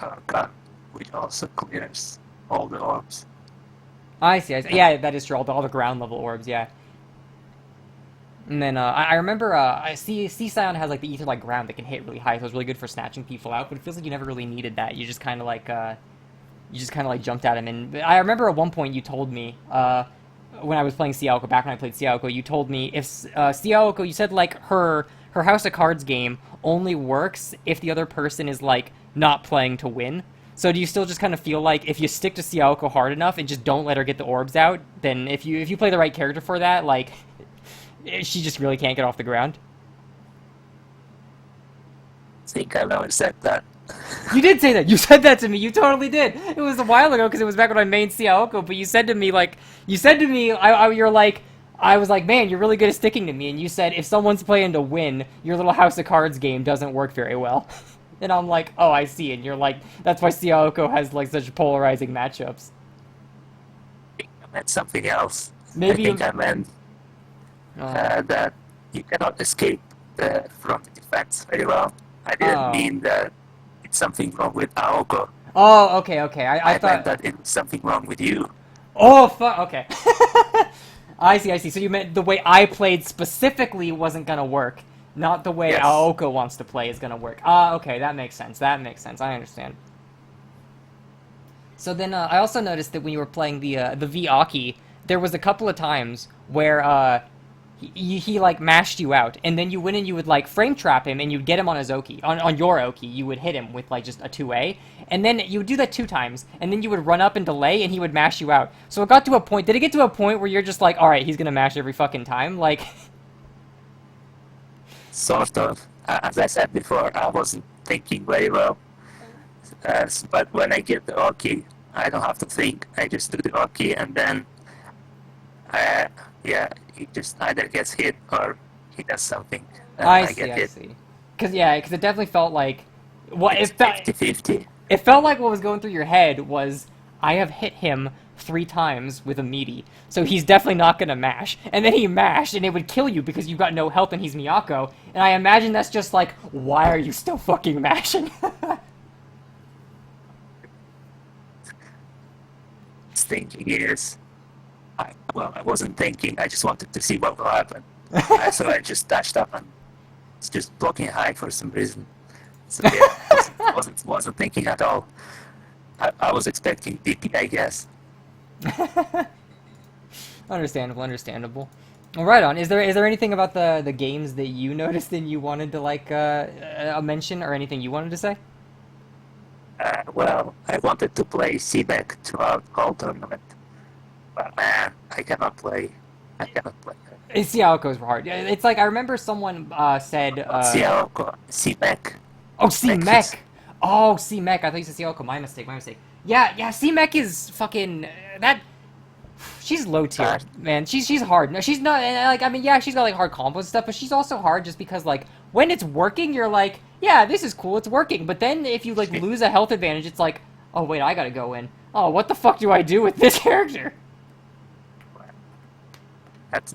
a gun, which also clears all the orbs. I see. Yeah, that is true. All the ground level orbs. Yeah. And then I remember C-Scion has like the ether like ground that can hit really high, so it's really good for snatching people out. But it feels like you never really needed that. You just kind of like jumped at him. And I remember at one point you told me when I was playing c-aoko, back when I played c-aoko, you told me if c-aoko, you said like her House of Cards game only works if the other person is like not playing to win. So do you still just kind of feel like if you stick to c-aoko hard enough and just don't let her get the orbs out, then if you play the right character for that, like she just really can't get off the ground? I think I never said that. You did say that. You said that to me. You totally did. It was a while ago because it was back when I main c-aoko. But you said to me, you're like, I was like, man, you're really good at sticking to me. And you said if someone's playing to win, your little House of Cards game doesn't work very well. And I'm like, oh, I see. And you're like, that's why c-aoko has like such polarizing matchups. I meant something else. Maybe I think I meant that you cannot escape from the defense very well. I didn't mean that it's something wrong with Aoko. Oh, okay. I thought meant that it's something wrong with you. Oh, fuck. Okay. I see. So you meant the way I played specifically wasn't gonna work, not the way Aoko wants to play is gonna work. Okay, that makes sense. I understand. So then I also noticed that when you were playing the v-aki, there was a couple of times where he like mashed you out, and then you went and you would like frame trap him, and you'd get him on his oki, on your oki. You would hit him with like just a 2A, and then you would do that 2 times, and then you would run up and delay, and he would mash you out. So it got to a point. Did it get to a point where you're just like, all right, he's gonna mash every fucking time, like? Sort of. As I said before, I wasn't thinking very well. But when I get the oki, I don't have to think. I just do the oki, and then he just either gets hit or he does something. I see. Because it definitely felt like it's 50-50. It felt like what was going through your head was, I have hit him 3 times with a meaty, so he's definitely not gonna mash. And then he mashed, and it would kill you because you've got no health and he's Miyako. And I imagine that's just like, why are you still fucking mashing? Thinking is, I wasn't thinking. I just wanted to see what will happen. So I just dashed up and it's just blocking high for some reason. So yeah, wasn't thinking at all. I was expecting DP, I guess. Understandable. Well, right on. Is there anything about the games that you noticed and you wanted to like mention, or anything you wanted to say? Well, I wanted to play c-mech throughout all tournament, but man, I cannot play. c-aoko's hard. It's like I remember someone said c-aoko, c-mech. Oh, c-mech. Oh, c-mech. I thought you said c-aoko. My mistake. Yeah. C-mech is fucking that. She's low tier, man. She's hard. No, she's not. Like, I mean, yeah, she's got like hard combos and stuff, but she's also hard just because like when it's working, you're like, yeah, this is cool, it's working. But then if you like lose a health advantage, it's like, oh wait, I gotta go in. Oh, what the fuck do I do with this character? That's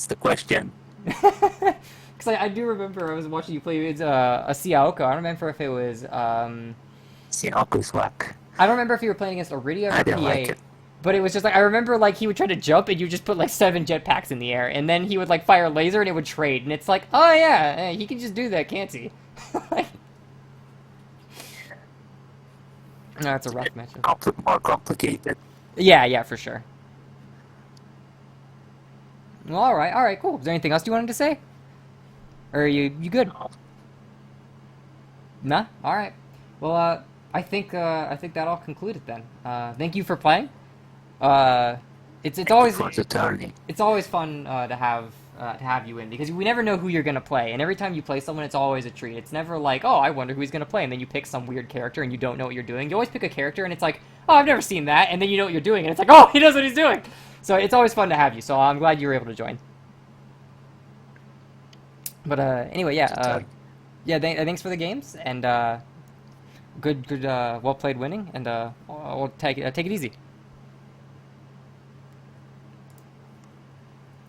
the question. Because I do remember I was watching you play a c-aoko. I don't remember if it was c-aoko's whack. I don't remember if you were playing against Iredium or I didn't PA. like it. But it was just like, I remember like he would try to jump and you just put like 7 jetpacks in the air, and then he would like fire a laser and it would trade, and it's like, oh yeah, he can just do that, can't he? No, it's a rough matchup. More complicated. Yeah, for sure. Well, alright, cool. Is there anything else you wanted to say? Or are you good? No. Nah? Alright. Well, I think that all concluded then. Thank you for playing. It's always fun to have you in, because we never know who you're gonna play, and every time you play someone, it's always a treat. It's never like, oh, I wonder who he's gonna play, and then you pick some weird character and you don't know what you're doing. You always pick a character and it's like, oh, I've never seen that, and then you know what you're doing, and it's like, oh, he knows what he's doing. So it's always fun to have you. So I'm glad you were able to join. But anyway, thanks for the games, and good, well played winning, and we'll take it easy.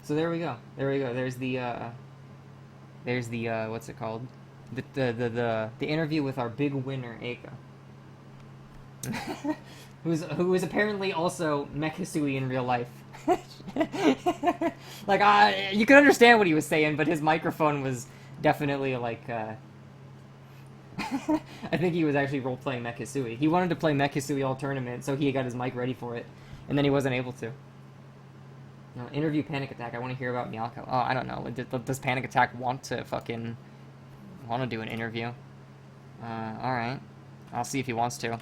So there we go. There's the what's it called? The interview with our big winner, Eika. who is apparently also Mech-Hisui in real life. Like, you could understand what he was saying, but his microphone was definitely like, I think he was actually role-playing Mech-Hisui. He wanted to play Mech-Hisui all tournament, so he got his mic ready for it, and then he wasn't able to. No, interview PanicAttack. I want to hear about Miyako. Oh, I don't know. Does PanicAttack want to do an interview? Alright. I'll see if he wants to.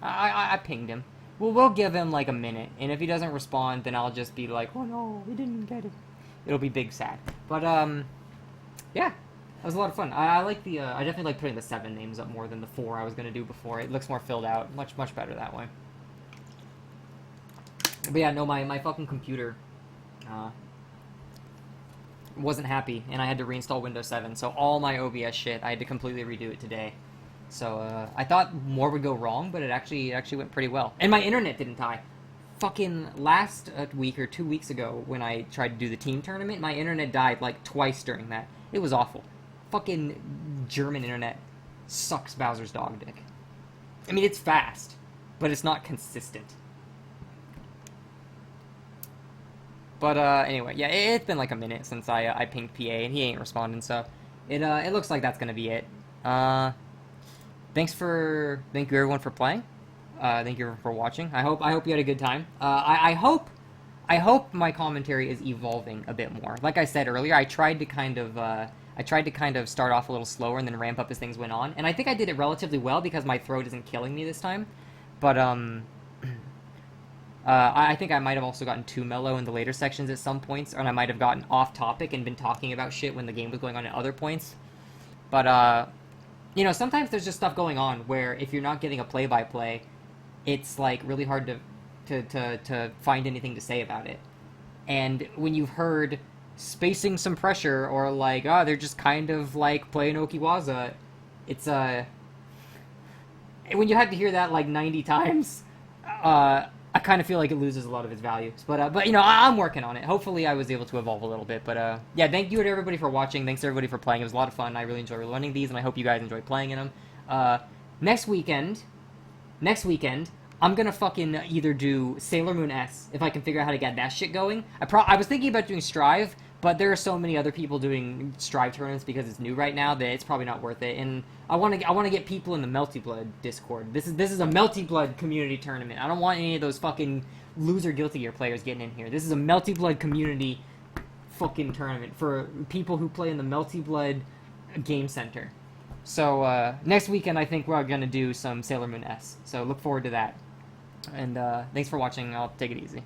I pinged him. We'll give him like a minute, and if he doesn't respond, then I'll just be like, oh no, we didn't get it. It'll be big sad. But yeah, that was a lot of fun. I like the I definitely like putting the 7 names up more than the 4 I was gonna do before. It looks more filled out, much better that way. But yeah, no, my fucking computer wasn't happy, and I had to reinstall Windows 7. So all my OBS shit, I had to completely redo it today. So I thought more would go wrong, but it actually went pretty well. And my internet didn't die. Fucking last week or 2 weeks ago, when I tried to do the team tournament, my internet died like twice during that. It was awful. Fucking German internet sucks Bowser's dog dick. I mean, it's fast, but it's not consistent. But anyway, yeah, it's been like a minute since I pinged PA, and he ain't responding, so it looks like that's gonna be it. Thank you everyone for playing. Thank you for watching. I hope you had a good time. I hope my commentary is evolving a bit more. Like I said earlier, I tried to kind of start off a little slower and then ramp up as things went on, and I think I did it relatively well because my throat isn't killing me this time. But I think I might have also gotten too mellow in the later sections at some points, and I might have gotten off topic and been talking about shit when the game was going on at other points. But you know, sometimes there's just stuff going on where if you're not getting a play-by-play, it's like really hard to find anything to say about it. And when you've heard spacing some pressure, or like, oh, they're just kind of like playing Okiwaza, it's when you have to hear that like 90 times, I kind of feel like it loses a lot of its value. But you know, I'm working on it. Hopefully I was able to evolve a little bit. But yeah, thank you to everybody for watching. Thanks to everybody for playing. It was a lot of fun. I really enjoy running these, and I hope you guys enjoy playing in them. Next weekend, I'm gonna fucking either do Sailor Moon S, if I can figure out how to get that shit going. I was thinking about doing Strive, but there are so many other people doing Strive tournaments because it's new right now that it's probably not worth it. And I want to get people in the Melty Blood Discord. This is a Melty Blood community tournament. I don't want any of those fucking loser Guilty Gear players getting in here. This is a Melty Blood community fucking tournament for people who play in the Melty Blood Game Center. So next weekend I think we're gonna do some Sailor Moon S. So look forward to that. And thanks for watching. I'll take it easy.